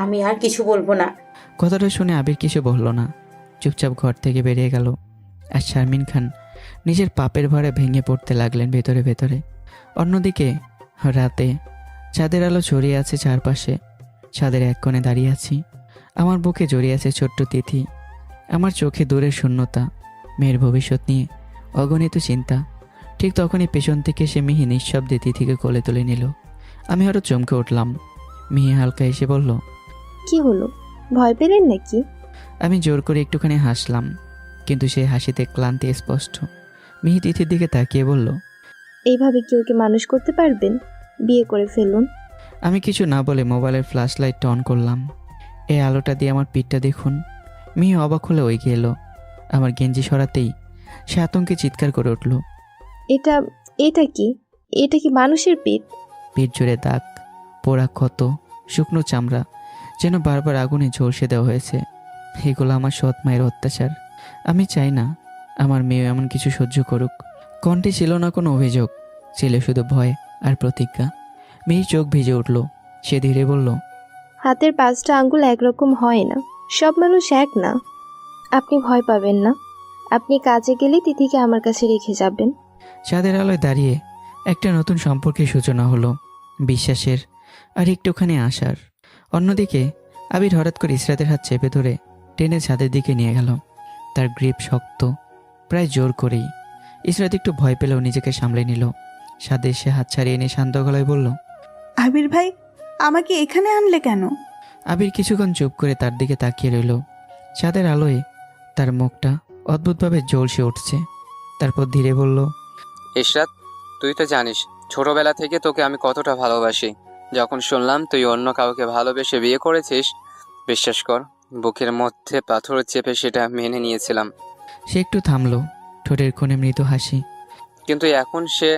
আমি আর কিছু বলবো না। কথাটা শুনে আবির কিছু বলল না, চুপচাপ ঘর থেকে বেরিয়ে গেল। আর শারমিন খান নিজের পাপের ভারে ভেঙে পড়তে লাগলেন ভেতরে ভেতরে। অন্যদিকে রাতে চাঁদের আলো ছড়িয়ে আছে চারপাশে। ছাদের এক কোণে দাঁড়িয়ে আছি। আমার বুকে জড়িয়ে আছে ছোট্ট তিথি। আমার চোখে দূরের শূন্যতা, মেয়ের ভবিষ্যৎ নিয়ে অগণিত চিন্তা। ঠিক তখনই পেছন থেকে সে মিহি নিঃশব্দে তিথিকে কোলে তুলে নিল। আমি আরও চমকে উঠলাম। মিহি হালকা এসে বলল, কি হলো, ভয় পেলেন নাকি? আমি জোর করে একটুখানি হাসলাম, কিন্তু সেই হাসিতে ক্লান্তি স্পষ্ট। মিহি তিথির দিকে তাকিয়ে বলল, এইভাবে কি ওকে মানুষ করতে পারবেন? বিয়ে করে ফেলুন। আমি কিছু না বলে মোবাইলের ফ্ল্যাশ লাইটটা অন করলাম। এই আলোটা দিয়ে আমার পিঠটা দেখুন। মিহি অবাক হলে এগিয়ে এলো। আমার গেঞ্জি সরাতেই সে আতঙ্কে চিৎকার করে উঠল। এটা এটা কি এটা কি মানুষের পিঠ? পিঠ জুড়ে দাগ, পোড়া ক্ষত, শুকনো চামড়া, যেন বারবার আগুনে ঝলসে দেওয়া হয়েছে। এগুলো আমার সৎ মায়ের অত্যাচার। আমি চাই না আমার মেয়ে এমন কিছু সহ্য করুক। কণ্ঠে ছিল না কোনো অভিযোগ, ছিল শুধু ভয় আর প্রতিজ্ঞা। মিহি চোখ ভিজে উঠল। সে ধীরে বলল, হাতের 5টা আঙ্গুল একরকম হয় না, সব মানুষ এক না। আপনি ভয় পাবেন না, আপনি কাজে গেলে তিথিকে আমার কাছে রেখে যাবেন। চাঁদের আলোয় দাঁড়িয়ে একটা নতুন সম্পর্কের সূচনা হলো, বিশ্বাসের আর একটুখানি আশার। অন্যদিকে আবির হঠাৎ করে ইসরাতের হাত চেপে ধরে টেনে ছাদের দিকে নিয়ে গেল। তার গ্রিপ শক্ত, প্রায় জোর করেই। ইসরাত একটু ভয় পেলেও নিজেকে সামলে নিল। ছাদে সে হাত ছাড়িয়ে এনে শান্ত গলায় বলল, আবির ভাই, আমাকে এখানে আনলে কেন? আবির কিছুক্ষণ চুপ করে তার দিকে তাকিয়ে রইল। চাঁদের আলোয় তার মুখটা অদ্ভুতভাবে জ্বলসে উঠছে। তারপর ধীরে বলল, ইশরাত, তুই তো জানিস ছোটবেলা থেকে তোকে আমি কতটা ভালোবাসি। যখন শুনলাম তুই অন্য কাউকে ভালোবেসে বিয়ে করেছিস, বিশ্বাস কর বুকের মধ্যে পাথর চেপে সেটা মেনে নিয়েছিলাম। সে একটু থামলো, ঠোঁটের কোণে মৃদু হাসি। কিন্তু এখন সে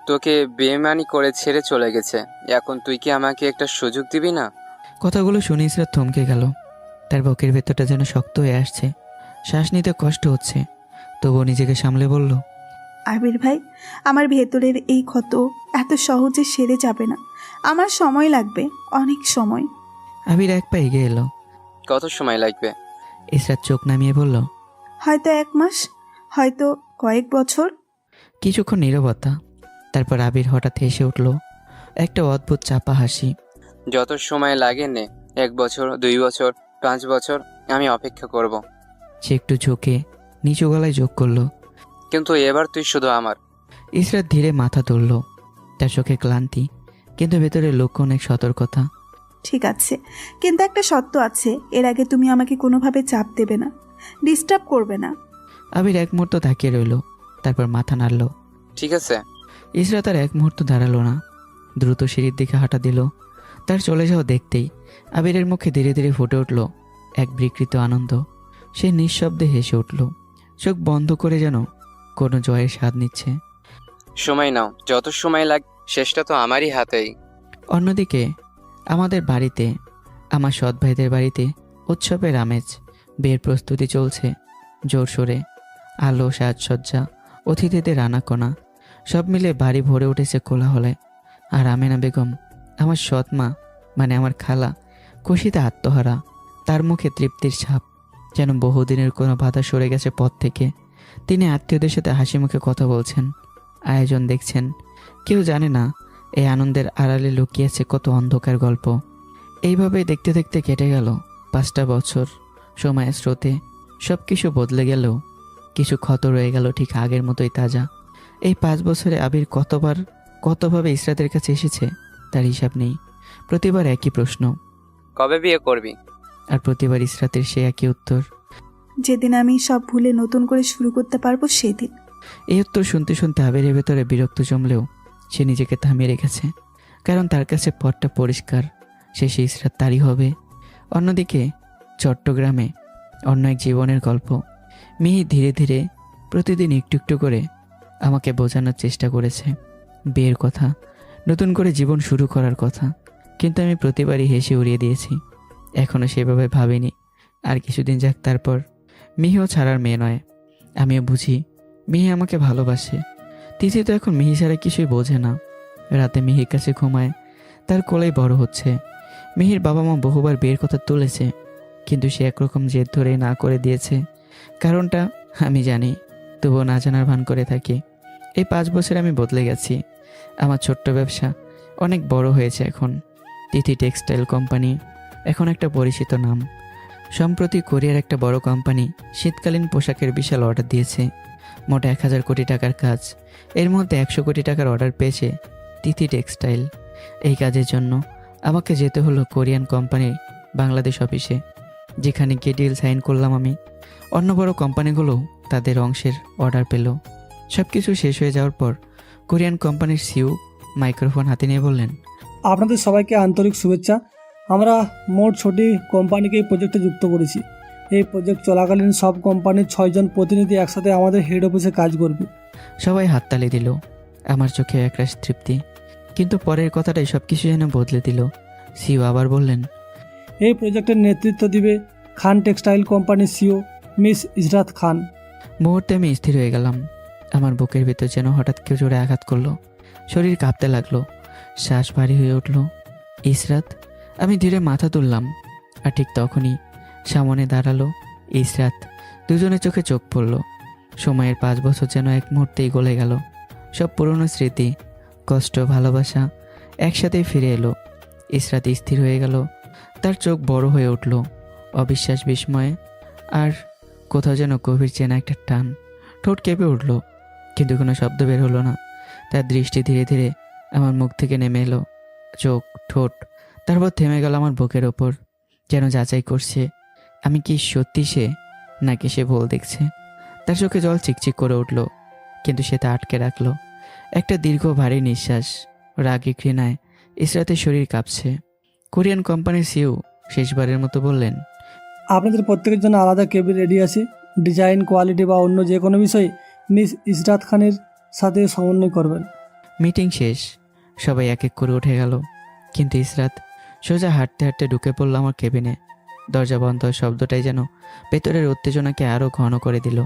তোকে বেইমানি করে ছেড়ে চলে গেছে। এখন তুই কি আমাকে একটা সুযোগ দিবি না? কথাগুলো শুনে ইসরাত থমকে গেল। তার বুকের ভেতরটা যেন শক্ত হয়ে আসছে, শ্বাস নিতে কষ্ট হচ্ছে। তবুও নিজেকে সামলে বলল, আবির ভাই, আমার ভেতরের এই ক্ষত এত সহজে সেরে যাবে না, আমার সময় লাগবে, অনেক সময়। আবির এক পা এগিয়ে এলো। কত সময় লাগবে? ইসরাত চোখ নামিয়ে বলল, হয়তো 1 মাস, হয়তো কয়েক বছর। কিছুক্ষণ নীরবতা। তারপর আবির হঠাৎ হেসে উঠল, একটা অদ্ভুত চাপা হাসি। যত সময় লাগে নে, 1 বছর, 2 বছর, 5 বছর, আমি অপেক্ষা করব। সে একটু ঝুঁকে নিচু গলায় যোগ করলো, কিন্তু এবার তুই শুধু আমার। ইসরাত ধীরে মাথা তুলল। তার চোখে ক্লান্তি, কিন্তু ভেতরে লক্ষ্য অনেক সতর্কতা। ঠিক আছে, কিন্তু একটা শর্ত আছে, এর আগে তুমি আমাকে কোনোভাবে চাপ দেবে না, ডিস্টার্ব করবে না। আবির এক মুহূর্ত তাকিয়ে রইল, তারপর মাথা নাড়ল। ঠিক আছে? ইসরাত আর এক মুহূর্ত দাঁড়ালো না, দ্রুত সিঁড়ির দিকে হাঁটা দিল। তার চলে যাওয়া দেখতেই আবিরের মুখে ধীরে ধীরে ফুটে উঠল এক বিকৃত আনন্দ। সে নিঃশব্দে হেসে উঠল, চোখ বন্ধ করে যেন কোনো জয়ের স্বাদ নিচ্ছে। সময় নাও, যত সময় লাগ, শেষটা তো আমারই হাতেই। অন্যদিকে আমাদের বাড়িতে, আমার সৎ ভাইদের বাড়িতে উৎসবের আমেজ। বিয়ের প্রস্তুতি চলছে জোরসোরে। আলো, সাজসজ্জা, অতিথিদের আনাকোনা, সব মিলে বাড়ি ভরে উঠেছে কোলাহলে। আর আমেনা বেগম, আমার সৎ মা, মানে আমার খালা, খুশিতে আত্মহারা। তার মুখে তৃপ্তির ছাপ, যেন বহুদিনের কোনো বাধা সরে গেছে পথ থেকে। তিনি আত্মীয়দের সাথে হাসি মুখে কথা বলছেন, আয়োজন দেখছেন। কেউ জানে না এই আনন্দের আড়ালে লুকিয়েছে কত অন্ধকার গল্প। এইভাবেই দেখতে দেখতে কেটে গেল 5টা বছর। সময়ের স্রোতে সব কিছু বদলে গেলেও কিছু ক্ষত রয়ে গেল ঠিক আগের মতোই তাজা। এই 5 বছরে আবির কতভাবে ইসরাতের কাছে এসেছে তার হিসাব নেই। প্রতিবার একই প্রশ্ন, কবে বিয়ে করবি? আর প্রতিবার ইসরাতের সে একই উত্তর, যেদিন আমি সব ভুলে নতুন করে শুরু করতে পারবো সেদিন। এই উত্তর শুনতে শুনতে আবিরের ভেতরে বিরক্ত জমলেও সে নিজেকে থামিয়ে রেখেছে, কারণ তার কাছে পথটা পরিষ্কার, শেষে ইসরাত তারই হবে। অন্যদিকে চট্টগ্রামে অন্য এক জীবনের গল্প। মিহি ধীরে ধীরে প্রতিদিন একটু একটু করে আমাকে বোঝানোর চেষ্টা করেছে বিয়ের কথা, নতুন করে জীবন শুরু করার কথা। কিন্তু আমি প্রতিবারই হেসে উড়িয়ে দিয়েছি। এখনও সেভাবে ভাবিনি। আর কিছুদিন যাক, তারপর। মিহিও ছাড়ার মেয়ে নয়, আমিও বুঝি মিহি আমাকে ভালোবাসে। তিথি তো এখন মিহি ছাড়া কিছুই বোঝে না। রাতে মিহির কাছে ঘুমায়, তার কোলেই বড় হচ্ছে। মিহির বাবা মা বহুবার বিয়ের কথা তুলেছে, কিন্তু সে একরকম জেদ ধরে না করে দিয়েছে। কারণটা আমি জানি, তবুও না জানার ভান করে থাকি। এই 5 বছরে আমি বদলে গেছি। আমার ছোট্ট ব্যবসা অনেক বড় হয়েছে এখন। তিথি টেক্সটাইল কোম্পানি এখন একটা পরিচিত নাম। সম্প্রতি কোরিয়ার একটা বড় কোম্পানি শীতকালীন পোশাকের বিশাল অর্ডার দিয়েছে, মোট 1000 কোটি টাকার কাজ। এর মধ্যে 100 কোটি টাকার অর্ডার পেয়েছে তিথি টেক্সটাইল। এই কাজের জন্য আমাকে যেতে হলো কোরিয়ান কোম্পানির বাংলাদেশ অফিসে, যেখানে গিয়ে ডিল সাইন করলাম আমি। অন্য বড় কোম্পানিগুলোও তাদের অংশের অর্ডার পেল। সব কিছু শেষ হয়ে যাওয়ার পর কোরিয়ান কোম্পানির সিইও মাইক্রোফোন হাতে নিয়ে বললেন, আপনাদের সবাইকে আন্তরিক শুভেচ্ছা। আমরা মোট 6টি কোম্পানিকে এই প্রজেক্টে যুক্ত করেছি। এই প্রজেক্ট চলাকালীন সব কোম্পানির 6 জন প্রতিনিধি একসাথে আমাদের হেড অফিসে কাজ করবে। সবাই হাততালি দিল। আমার চোখে একরাশ তৃপ্তি। কিন্তু পরের কথাটাই সব কিছু যেন বদলে দিল। সিইও আবার বললেন, এই প্রজেক্টের নেতৃত্ব দিবে খান টেক্সটাইল কোম্পানির সিইও মিস ইসরাত খান। মুহূর্তে আমি স্থির হয়ে গেলাম। আমার বুকের ভিতর যেন হঠাৎ কেউ জোরে আঘাত করলো। শরীর কাঁপতে লাগলো। শ্বাস ভারী হয়ে উঠল। ইসরাত। আমি ধীরে মাথা তুললাম, আর ঠিক তখনই সামনে দাঁড়ালো ইসরাত। দুজনের চোখে চোখ পড়ল। সময়ের 5 বছর যেন এক মুহূর্তেই গলে গেল। সব পুরনো স্মৃতি, কষ্ট, ভালোবাসা একসাথেই ফিরে এলো। ইসরাত স্থির হয়ে গেল, তার চোখ বড় হয়ে উঠল, অবিশ্বাস, বিস্ময়ে, আর কোথাও যেন গভীর চেনা একটা টান। ঠোঁট কেঁপে উঠল, কিন্তু কোনো শব্দ বের হলো না। তার দৃষ্টি ধীরে ধীরে আমার মুখ থেকে নেমে এলো, চোখ, ঠোঁট, তারপর থেমে গেল আমার বুকের ওপর, যেন যাচাই করছে আমি কি সত্যি সে, নাকি সে ভুল দেখছে। তার চোখে জল চিকচিক করে উঠল, কিন্তু সে তা আটকে রাখলো। একটা দীর্ঘ ভারী নিঃশ্বাস। রাগে ঘৃণায় ইসরাতের শরীর কাঁপছে। কোরিয়ান কোম্পানির সিইও শেষবারের মতো বললেন, আপনাদের প্রত্যেকের জন্য আলাদা কেবিন রেডি আছে। ডিজাইন, কোয়ালিটি বা অন্য যে কোনো বিষয়ে মিস ইসরাত খানের সাথে সমন্বয় করবেন। মিটিং শেষ, সবাই এক এক করে উঠে গেল, কিন্তু ইসরাত সোজা হাঁটতে হাঁটতে ঢুকে পড়ল আমার কেবিনে। দরজা বন্ধ হওয়ার শব্দটাই যেন ভেতরের উত্তেজনাকে আরও ঘন করে দিল।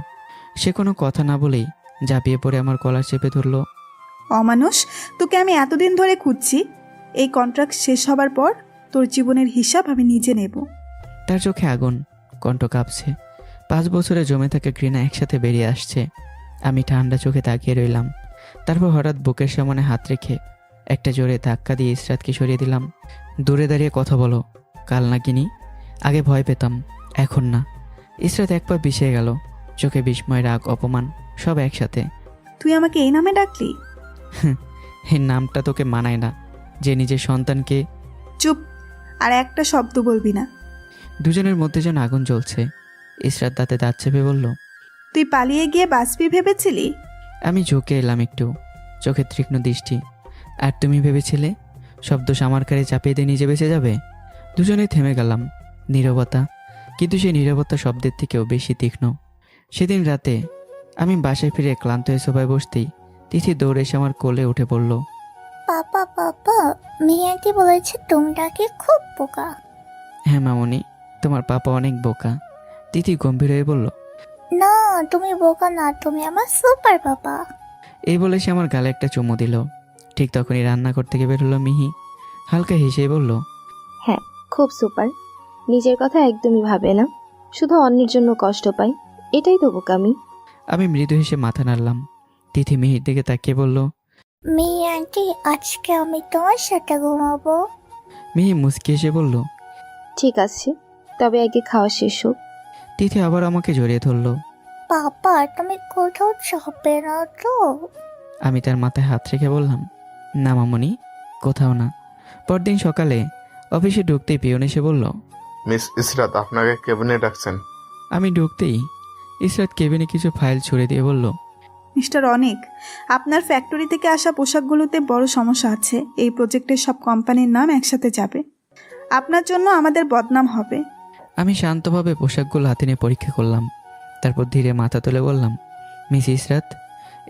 সে কোনো কথা না বলেই ঝাঁপিয়ে পড়ে আমার কলার চেপে ধরল। অমানুষ, তোকে আমি এতদিন ধরে খুঁজছি। এই কন্ট্রাক্ট শেষ হবার পর তোর জীবনের হিসাব আমি নিজে নেব। তার চোখে আগুন, কণ্ঠ কাঁপছে। 5 বছরে জমে থাকা ঘৃণা একসাথে বেরিয়ে আসছে। আমি ঠান্ডা চোখে তাকিয়ে রইলাম। তারপর হঠাৎ বুকের সামনে হাত রেখে একটা জোরে ধাক্কা দিয়ে ইসরাতকে সরিয়ে দিলাম। দূরে দাঁড়িয়ে কথা বলো, কাল না কিনি আগে ভয় পেতাম, এখন না। ইসরাত এক পা পিছিয়ে গেল, চোখে বিস্ময়, রাগ, অপমান সব একসাথে। তুই আমাকে এই নামে ডাকলি? এই নামটা তোকে মানায় না, যে নিজের সন্তানকে। চুপ, আর একটা শব্দ বলবি না। দুজনের মধ্যে যেন আগুন জ্বলছে। ইসরাত দাঁতে দাঁত চেপে বলল, তুই পালিয়ে গিয়ে বাঁচবি ভেবেছিলি? আমি ঝুঁকে এলাম একটু, চোখে তীক্ষ্ণ দৃষ্টি। আর তুমি ভেবেছিলে সব দোষ আমার কারে চাপিয়ে দিয়ে নিজে বেঁচে যাবে? দুজনে থেমে গেলাম। নীরবতা, কিন্তু সেই নীরবতা শব্দের থেকেও বেশি তীক্ষ্ণ। সেদিন রাতে আমি বাসায় ফিরে ক্লান্ত হয়ে সোফায় বসতেই তিথি দৌড়ে এসে আমার কোলে উঠে পড়ল। পাপা পাপা, মিয়াকে বলেছে তোমরা কি খুব বোকা। হ্যাঁ মামনি, তোমার পাপা অনেক বোকা। তিথি গম্ভীর হয়ে বলল, না তুমি বোকা না, তুমি আমার সুপার পাপা। এই বলে সে আমার গালে একটা চুমু দিল। ঠিক তখনই রান্নাঘর থেকে বের হলো মিহি। হালকা হেসেই বলল, হ্যাঁ, খুব সুপার। নিজের কথা একদমই ভাবে না, শুধু অন্যের জন্য কষ্ট পায়, এটাই তো বোকামি। আমি মৃদু হেসে মাথা নাড়লাম। তিথি মিহির দিকে তাকিয়ে বলল, মিয়াকে আজকে আমি তোমার সাথে ঘুমাবো। মিহি মুচকি এসে বলল, ঠিক আছে, তবে আগে খাওয়া শেষ হোক। তিথি আবার আমাকে জড়িয়ে ধরল। পাপা তুমি কোথাও যাবে না তো? আমি তার মাথায় হাত রেখে বললাম, না মামনি, কোথাও না। পরদিন সকালে অফিসে ঢুকতেই পিয়ন এসে বলল, মিস ইসরাত আপনাকে কেবিনে ডাকছেন। আমি ঢুকতেই ইসরাত কেবিনে কিছু ফাইল ছুড়ে দিয়ে বলল, মিস্টার অনেক, আপনার ফ্যাক্টরি থেকে আসা পোশাকগুলোতে বড় সমস্যা আছে। এই প্রজেক্টের সব কোম্পানির নাম একসাথে যাবে। আপনার জন্য আমাদের বদনাম হবে। আমি শান্তভাবে পোশাকগুলো হাতে নিয়ে পরীক্ষা করলাম। তারপর ধীরে মাথা তুলে বললাম, মিস ইসরাত,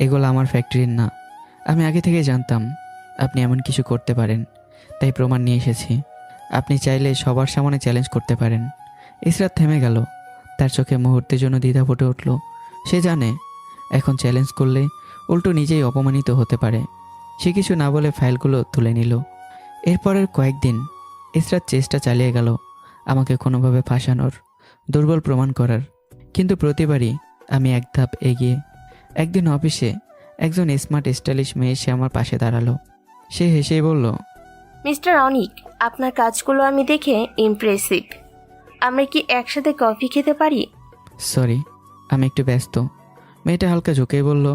এগুলো আমার ফ্যাক্টরির না। আমি আগে থেকে জানতাম আপনি এমন কিছু করতে পারেন, তাই প্রমাণ নিয়ে এসেছি। আপনি চাইলে সবার সামনে চ্যালেঞ্জ করতে পারেন। ইসরাত থেমে গেল, তার চোখে মুহূর্তের জন্য দ্বিধা ফুটে উঠল। সে জানে এখন চ্যালেঞ্জ করলে উল্টো নিজেই অপমানিত হতে পারে। সে কিছু না বলে ফাইলগুলো তুলে নিল। এরপরের কয়েকদিন ইসরাত চেষ্টা চালিয়ে গেল আমাকে কোনোভাবে ফাঁসানোর, দুর্বল প্রমাণ করার। কিন্তু প্রতিবারই আমি এক ধাপ এগিয়ে। একদিন অফিসে একজন স্মার্ট স্টাইলিশ মেয়ে এসে আমার পাশে দাঁড়ালো। সে হেসেই বলল, মিস্টার অনিক, আপনার কাজগুলো আমি দেখে ইমপ্রেসিভ। আমরা কি একসাথে কফি খেতে পারি? সরি, আমি একটু ব্যস্ত। মেয়েটা হালকা ঝুঁকেই বলল,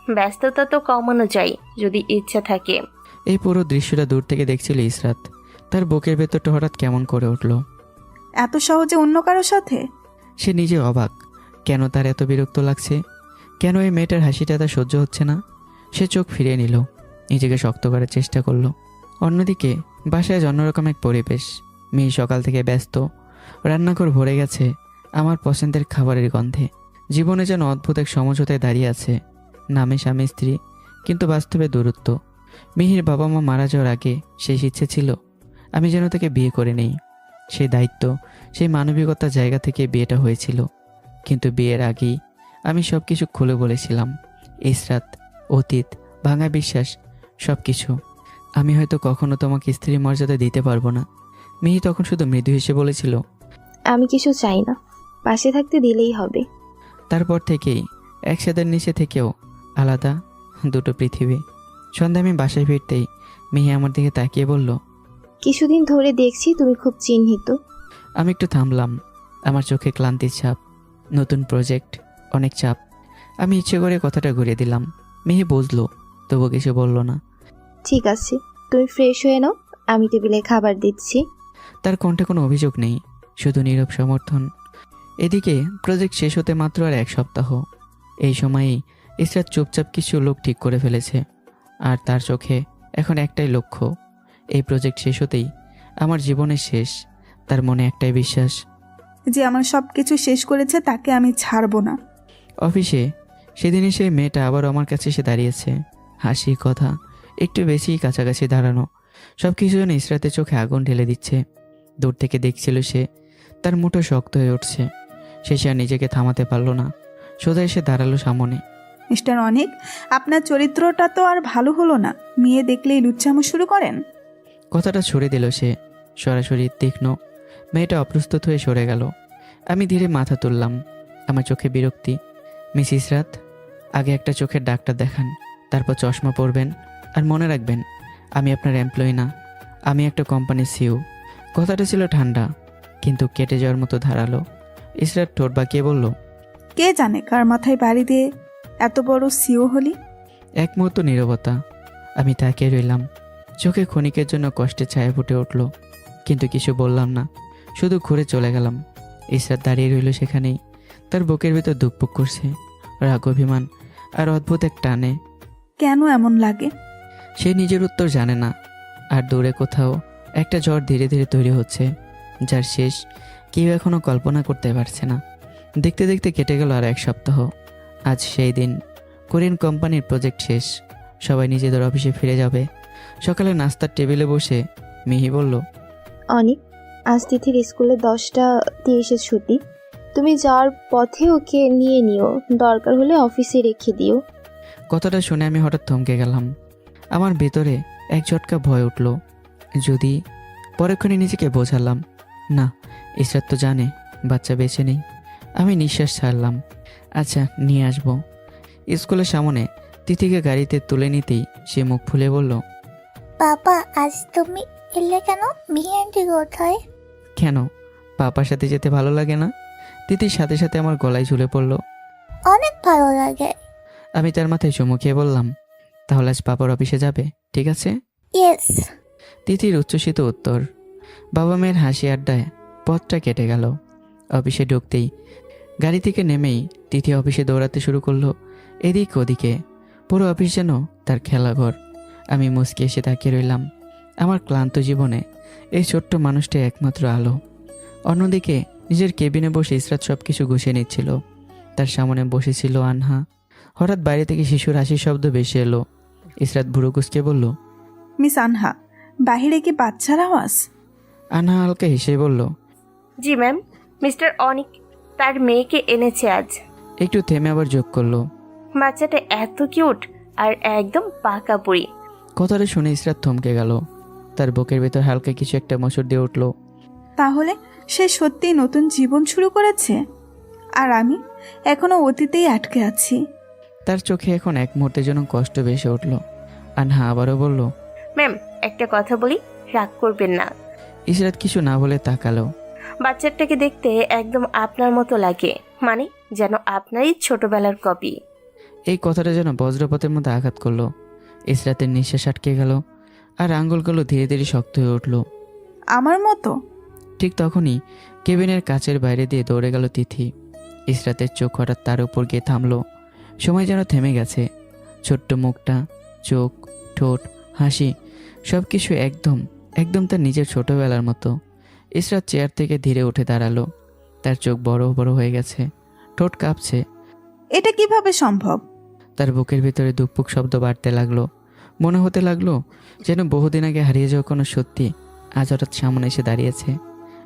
ব্যস্ততা তো কমানো যায় যদি ইচ্ছা থাকে। এই পুরো দৃশ্যটা দূর থেকে দেখছিল ইসরাত। তার বুকের ভেতরটা হঠাৎ কেমন করে উঠল। এত সহজে অন্য কারোর সাথে? সে নিজে অবাক, কেন তার এত বিরক্ত লাগছে, কেন এই মেয়েটার হাসিটা তার সহ্য হচ্ছে না। সে চোখ ফিরিয়ে নিল, নিজেকে শক্ত করার চেষ্টা করলো। অন্যদিকে বাসায় অন্যরকম এক পরিবেশ। মেয়ে সকাল থেকে ব্যস্ত, রান্নাঘর ভরে গেছে আমার পছন্দের খাবারের গন্ধে। জীবনে যেন অদ্ভুত এক সমঝোতায় দাঁড়িয়ে আছে। নামে স্বামী স্ত্রী, কিন্তু বাস্তবে দূরত্ব। মিহির বাবা মা মারা যাওয়ার আগে শেষ ইচ্ছে ছিল আমি যেন তাকে বিয়ে করে নেই। সেই দায়িত্ব, সেই মানবিকতার জায়গা থেকে বিয়েটা হয়েছিল। কিন্তু বিয়ের আগেই আমি সব কিছু খুলে বলেছিলাম। ইসরাত, অতীত, ভাঙা বিশ্বাস, সব কিছু। আমি হয়তো কখনো তোমাকে স্ত্রীর মর্যাদা দিতে পারবো না। মিহি তখন শুধু মৃদু হেসে বলেছিল, আমি কিছু চাই না, পাশে থাকতে দিলেই হবে। তারপর থেকেই একসাথে নিচে থেকেও আলাদা দুটো পৃথিবী। সন্ধ্যা আমি বাসায় ফিরতেই মিহি আমার দিকে তাকিয়ে বলল, কিছুদিন ধরে দেখছি তুমি খুব চিহ্নিত। আমি একটু থামলাম। আমার চোখে ক্লান্তির ছাপ, নতুন প্রজেক্ট, অনেক চাপ। আমি ইচ্ছে করে কথাটা ঘুরিয়ে দিলাম। মিহি বুঝলো, তবু কিছু বলল না। ঠিক আছে, তুমি ফ্রেশ হয়ে নাও, আমি টেবিলে খাবার দিচ্ছি। তার কণ্ঠে কোনো অভিযোগ নেই, শুধু নীরব সমর্থন। এদিকে প্রজেক্ট শেষ হতে মাত্র আর 1 সপ্তাহ। এই সময়েই ইসরাত চুপচাপ কিছু লোক ঠিক করে ফেলেছে, আর তার চোখে এখন একটাই লক্ষ্য, এই প্রজেক্ট শেষ হতেই আমার জীবনের শেষ। তার মনে একটাই বিশ্বাস, যে আমার সব কিছু শেষ করেছে তাকে আমি ছাড়বো না। অফিসে সেদিনই সেই মেয়েটা আবার আমার কাছে এসে দাঁড়িয়েছে। হাসি, কথা একটু বেশিই কাছাকাছি দাঁড়ানো, সব কিছু যেন ইসরাতের চোখে আগুন ঢেলে দিচ্ছে। দূর থেকে দেখছিল সে, তার মুঠো শক্ত হয়ে উঠছে। সে আর নিজেকে থামাতে পারল না, সোজা এসে দাঁড়ালো সামনে। মিস্টার অনিক, আপনার চরিত্রটা তো আর ভালো হলো না, মেয়ে দেখলেই লুচ্চামো শুরু করেন। কথাটা ছড়ে দিল সে, সরাসরি তীক্ষ্ণ। মেয়েটা অপ্রস্তুত হয়ে সরে গেল। আমি ধীরে মাথা তুললাম, আমার চোখে বিরক্তি। মিস ইসরাত, আগে একটা চোখের ডাক্তার দেখান, তারপর চশমা পরবেন। আর মনে রাখবেন, আমি আপনার এমপ্লয়ি না, আমি একটা কোম্পানির সিইও। কথাটা ছিল ঠান্ডা, কিন্তু কেটে যাওয়ার মতো ধারালো। ইসরাত ঠোঁট বাঁকিয়ে বলল, কে জানে কার মাথায় বাড়ি দিয়ে এত বড় সিও হলি। এক মুহূর্ত নীরবতা। আমি তাকিয়ে রইলাম, চোখে ক্ষণিকের জন্য কষ্টে ছায়া ফুটে উঠল, কিন্তু কিছু বললাম না, শুধু ঘুরে চলে গেলাম। ইসরাত দাঁড়িয়ে রইল সেখানেই, তার বুকের ভিতর ধুকপুক করছে রাগ, অভিমান আর অদ্ভুত এক টানে। কেন এমন লাগে? সে নিজের উত্তর জানে না। আর দূরে কোথাও একটা ঝড় ধীরে ধীরে তৈরি হচ্ছে, যার শেষ কেউ এখনো কল্পনা করতে পারছে না। দেখতে দেখতে কেটে গেল আর 1 সপ্তাহ। আজ সেই দিন, কোরিয়ান কোম্পানির প্রজেক্ট শেষ, সবাই নিজেদের অফিসে ফিরে যাবে। সকালে নাস্তার টেবিলে বসে মিহি বলল, অনিক, আজ তিথির স্কুলে 10:30 ছুটি। তুমি যাওয়ার পথে ওকে নিয়ে নিও, দরকার হলে অফিসে রেখে দিও। কথাটা শুনে আমি হঠাৎ থমকে গেলাম। আমার ভেতরে এক ঝটকা ভয় উঠল। যদি, পরক্ষণে নিজেকে বোঝালাম, না, ইসরাত তো জানে বাচ্চা বেঁচে নেই। আমি নিঃশ্বাস ছাড়লাম। আচ্ছা, নিয়ে আসবো। স্কুলের সামনে তিথিকে গাড়িতে তুলে নিতেই সে মুখ ফুলে বলল, বাবা, আজ তুমি এলে কেন? মিহি আন্টি কোথায়? কেন, পাপার সাথে যেতে ভালো লাগে না? তিথির সাথে সাথে আমার গলায় ঝুলে পড়ল। অনেক ভালো লাগে। আমি তার মাথায় চুমু খেয়ে বললাম, তাহলে আজ পাপার অফিসে যাবে, ঠিক আছে? ইয়েস। তিথির উচ্ছ্বসিত উত্তর। বাবা মেয়ের হাসি আড্ডায় পথটা কেটে গেল। অফিসে ঢুকতেই, গাড়ি থেকে নেমেই তিথি অফিসে দৌড়াতে শুরু করলো, এদিক ওদিকে। পুরো অফিস যেন তার খেলাঘর। আমি মুচকি এসে তাকিয়ে রইলাম। আমার ক্লান্ত জীবনে এই ছোট্ট মানুষটাই একমাত্র আলো। অন্যদিকে নিজের কেবিনে বসে ইসরাত সব কিছু গুছিয়ে নিচ্ছিল। তার সামনে বসেছিল আনহা। হঠাৎ বাইরে থেকে শিশুর হাসির শব্দ ভেসে এলো। ইসরাত ভুরু কুঁচকে বলল, মিস আনহা, বাহিরে কি বাচ্চার আওয়াজ? আনহা হালকা হেসে বলল, জি ম্যাম, মিস্টার অনিক তার মেয়েকে এনেছে আজ। একটু থেমে আবার যোগ করলো, বাচ্চাটা এত কিউট আর একদম পাকা পুরি। কথাটা শুনে ইসরাত থমকে গেল। তার বুকের ভেতর হালকা কিছু একটা মোচড় দিয়ে উঠল। তাহলে সে সত্যিই নতুন জীবন শুরু করেছে, আর আমি এখনো অতীতেই আটকে আছি। তার চোখে এখন এক মুহূর্তের জন্য কষ্ট ভেসে উঠল। আনহা আবারও বলল, ম্যাম, একটা কথা বলি, রাগ করবেন না। ইসরাত কিছু না বলে তাকালো। বাচ্চাটাকে দেখতে একদম আপনার মতো লাগে, মানে যেন আপনারই ছোটবেলার কপি। এই কথাটা যেন বজ্রপাতের মধ্যে আঘাত করলো। ইসরাতের নিঃশ্বাস আটকে গেল, আর আঙ্গুলগুলো ধীরে ধীরে শক্ত হয়ে উঠল। আমার মতো? ঠিক তখনই কেবিনের কাচের বাইরে দিয়ে দৌড়ে গেল তিথি। ইসরাতের চোখ হঠাৎ তার উপর গিয়ে থামলো। সময় যেন থেমে গেছে। ছোট্ট মুখটা, চোখ, ঠোঁট, হাসি, সব কিছু একদম একদম তার নিজের ছোটবেলার মতো। ইসরাত চেয়ার থেকে ধীরে উঠে দাঁড়ালো। তার চোখ বড় বড় হয়ে গেছে, ঠোঁট কাঁপছে। এটা কিভাবে সম্ভব? তার বুকের ভিতরে দুপুক শব্দ বাড়তে লাগলো। মনে হতে লাগলো যেন বহুদিন আগে হারিয়ে যাওয়া কোনো সত্যি আজ হঠাৎ সামনে এসে দাঁড়িয়েছে,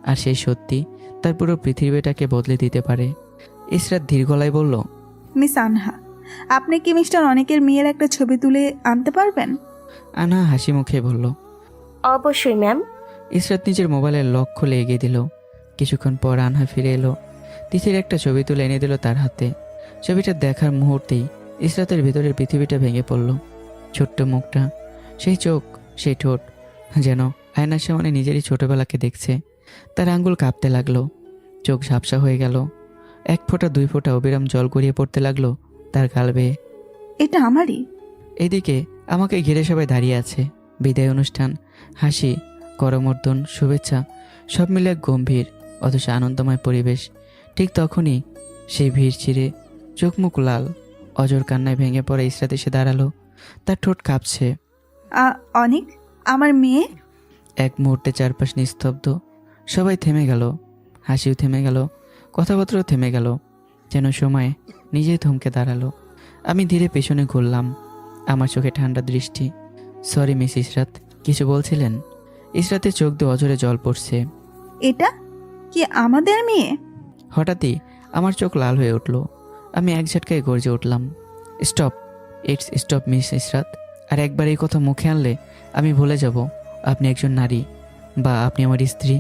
আর সেই সত্যি তার পুরো পৃথিবীটাকে বদলে দিতে পারে। ইসরাত ধীর গলায় বলল, মিস আনহা, আপনি কি মিস্টার অনেকের মেয়ের একটা ছবি তুলে আনতে পারবেন? আনহা হাসি মুখে বলল, অবশ্যই ম্যাম। ইসরাত নিজের মোবাইলের লক খুলে এগিয়ে দিল। কিছুক্ষণ পর আনহা ফিরে এলো। তিথির একটা ছবি তুলে এনে দিল তার হাতে। ছবিটা দেখার মুহূর্তেই ইসরাতের ভিতরের পৃথিবীটা ভেঙে পড়ল। ছোট্ট মুখটা, সেই চোখ, সেই ঠোঁট, যেন আয়নার সামনে নিজেরই ছোটবেলাকে দেখছে। তার আঙ্গুল কাঁপতে লাগলো, চোখ ঝাপসা হয়ে গেল। এক ফোঁটা দুই ফোঁটা অবিরাম জল গড়িয়ে পড়তে লাগলো তার গাল বেয়ে। এটা আমারই। এইদিকে আমাকে ঘিরে সবাই দাঁড়িয়ে আছে। বিদায় অনুষ্ঠান, হাসি, করমর্দন, শুভেচ্ছা সব মিলে এক গম্ভীর অথচ আনন্দময় পরিবেশ। ঠিক তখনই সেই ভিড় চিরে চোখ মুখ লাল, অজর কান্নায় ভেঙে পড়ে ইসরাত এসে দাঁড়ালো। তার ঠোঁট কাঁপছে। অনেক, আমার মেয়ে। এক মুহূর্তে চারপাশ নিস্তব্ধ। সবাই থেমে গেল, হাসিও থেমে গেল, কথাবার্তাও থেমে গেল, যেন সময় নিজেই থমকে দাঁড়ালো। আমি ধীরে পেছনে ঘুরলাম, আমার চোখে ঠান্ডা দৃষ্টি। সরি মিস ইসরাত, কিছু বলছিলেন? ইসরাতের চোখ দিয়ে অজরে জল পড়ছে। এটা কি আমাদের মেয়ে? হঠাৎই আমার চোখ লাল হয়ে উঠল। আমি এক ঝটকায় গর্জে উঠলাম, stop, it's stop Miss Israt. আর একবার এই কথা মুখে আনলে আমি ভুলে যাব আপনি একজন নারী, বা আপনি আমার স্ত্রী।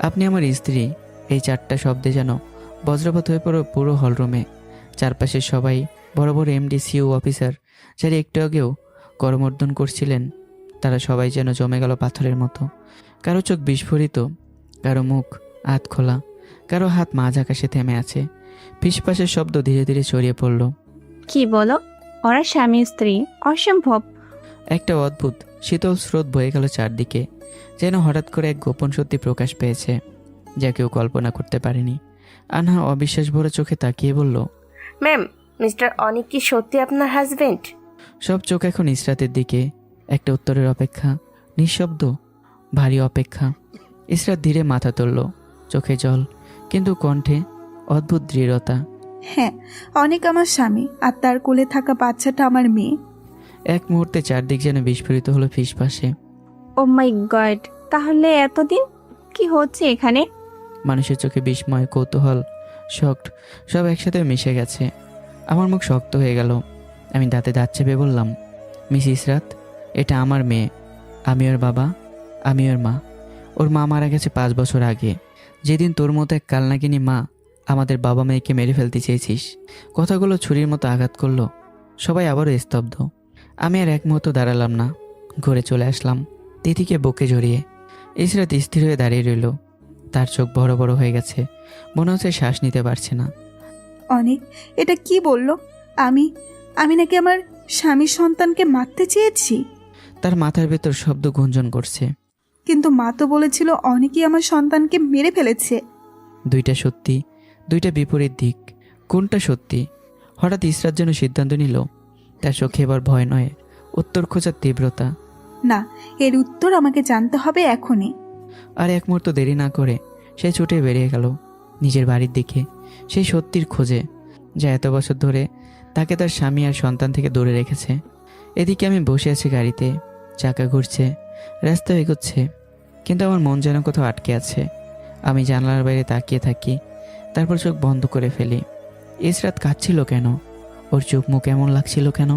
আপনি আমার স্ত্রী, এই চারটা শব্দে যেন বজ্রপাত হয়ে পড়ো পুরো হলরুমে। চারপাশের সবাই, বড় বড় এমডি, সিইও, অফিসার যারা একটু আগেও করমর্দন করছিলেন, তারা সবাই যেন জমে গেল পাথরের মতো। কারো চোখ বিস্ফোরিত, কারো মুখ হাত খোলা, কারো হাত মাঝ আকাশে থেমে আছে। ফিসফাসের শব্দ ধীরে ধীরে ছড়িয়ে পড়ল। কি বলো? ওরা স্বামী স্ত্রী? অসম্ভব। একটা অদ্ভুত শীতল স্রোত বয়ে গেল চারদিকে, যেন হঠাৎ করে এক গোপন সত্যি প্রকাশ পেয়েছে, যা কেউ কল্পনা করতে পারেনি। আনহা অবিশ্বাস ভরা চোখে তাকিয়ে বলল, ম্যাম, মিস্টার অনিক কি সত্যি আপনার হাজবেন্ড? সব চোখ এখন ইসরাতের দিকে, একটা উত্তরের অপেক্ষা, নিঃশব্দ, ভারী অপেক্ষা। ইসরাত ধীরে মাথা তুলল, চোখে জল, কিন্তু কণ্ঠে অদ্ভুত দৃঢ়তা। হ্যাঁ, অনেক আমার স্বামী, আর তার কোলে থাকা বাচ্চাটা আমার মেয়ে। এক মুহূর্তে চারদিক যেন বিস্ফোরিত হলো ফিসফাসে। ও মাই গড, তাহলে এতদিন কি হচ্ছে এখানে? মানুষের চোখে বিস্ময়, কৌতূহল, শক্ট সব একসাথে মিশে গেছে। আমার মুখ শক্ত হয়ে গেল। আমি দাঁতে দাঁত চেপে বললাম, মিস ইসরাত, এটা আমার মেয়ে। আমি ওর বাবা, আমি ওর মা। ওর মা মারা গেছে 5 বছর আগে, যেদিন তোর মতো এক কালনাগিনী মা আমাদের বাবা মেয়েকে মেরে ফেলতে চেয়েছিস। কথাগুলো ছুরির মতো আঘাত করলো। সবাই আবারও স্তব্ধ। আমি আর এক মুহূর্ত দাঁড়ালাম না, ঘুরে চলে আসলাম তিথিকে বুকে জড়িয়ে। ইসরাত স্থির হয়ে দাঁড়িয়ে রইল। তার চোখ বড় বড় হয়ে গেছে, মনে হচ্ছে শ্বাস নিতে পারছে না। অনেক, এটা কি বললো? আমি নাকি আমার স্বামীর সন্তানকে মারতে চেয়েছি? তার মাথার ভেতর শব্দ গুঞ্জন করছে। কিন্তু মা তো বলেছিল অনেকই আমার সন্তানকে মেরে ফেলেছে। দুইটা সত্যি, দুইটা বিপরীত দিক। কোনটা সত্যি? হঠাৎ ইসরাত যেন সিদ্ধান্ত নিল। তার চোখে এবার ভয় নয়, উত্তর খোঁজার তীব্রতা। না, এর উত্তর আমাকে জানতে হবে এখনই। আর এক মুহূর্ত দেরি না করে সে ছুটে বেরিয়ে গেল নিজের বাড়ির দিকে, সেই সত্যির খোঁজে, যা এত বছর ধরে তাকে তার স্বামী আর সন্তান থেকে দূরে রেখেছে। এদিকে আমি বসে আছি গাড়িতে, চাকা ঘুরছে, রাস্তা এগোচ্ছে, কিন্তু আমার মন যেন কোথাও আটকে আছে। আমি জানলার বাইরে তাকিয়ে থাকি, তারপর চোখ বন্ধ করে ফেলি। ইসরাত কাঁদছিল কেন? ওর চোখ মুখ এমন লাগছিল কেন?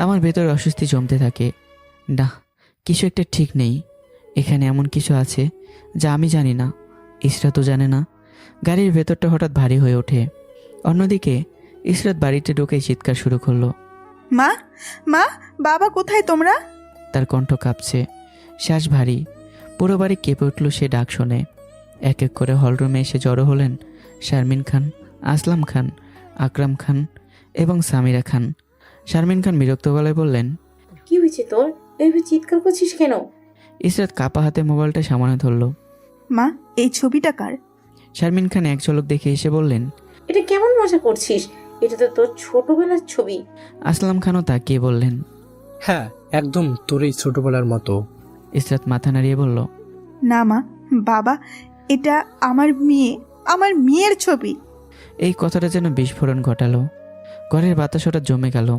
আমার ভেতর অস্বস্তি জমতে থাকে। না, কিছু একটা ঠিক নেই। এখানে এমন কিছু আছে যা আমি জানি না, ইসরাতও জানে না। গাড়ির ভেতরটা হঠাৎ ভারী হয়ে ওঠে। অন্যদিকে ইসরাত বাড়িতে ঢুকে চিৎকার শুরু করলো, মা, মা, বাবা কোথায় তোমরা? তার কণ্ঠ কাঁপছে, শ্বাস ভারী। পুরো বাড়ি কেঁপে উঠল সে ডাক শুনে। এক এক করে হলরুমে এসে জড়ো হলেন শারমিন খান, আসলাম খান, আকরাম খান এবং সামিরা খান। শারমিন খান বিরক্ত গলায় বললেন, কি হয়েছে তোর? এভাবে চিৎকার করছিস কেন? ইসরাত কাপা হাতে মোবাইলটা সামনে ধরল। মা, এই ছবিটা কার? শারমিন খান এক ঝলক দেখে এসে বললেন, এটা কেমন মজা করছিস? এটা তো তোর ছোটবেলার ছবি। আসলাম খানও তাকিয়ে বললেন, হ্যাঁ, একদম তোর এই ছোটবেলার মতো। ইসরাত মাথা নাড়িয়ে বলল, না মা, বাবা, এটা আমার মেয়ে, আমার মেয়ের ছবি। এই কথাটা যেন বিস্ফোরণ ঘটালো। ঘরের বাতাস হঠাৎ জমে গেল।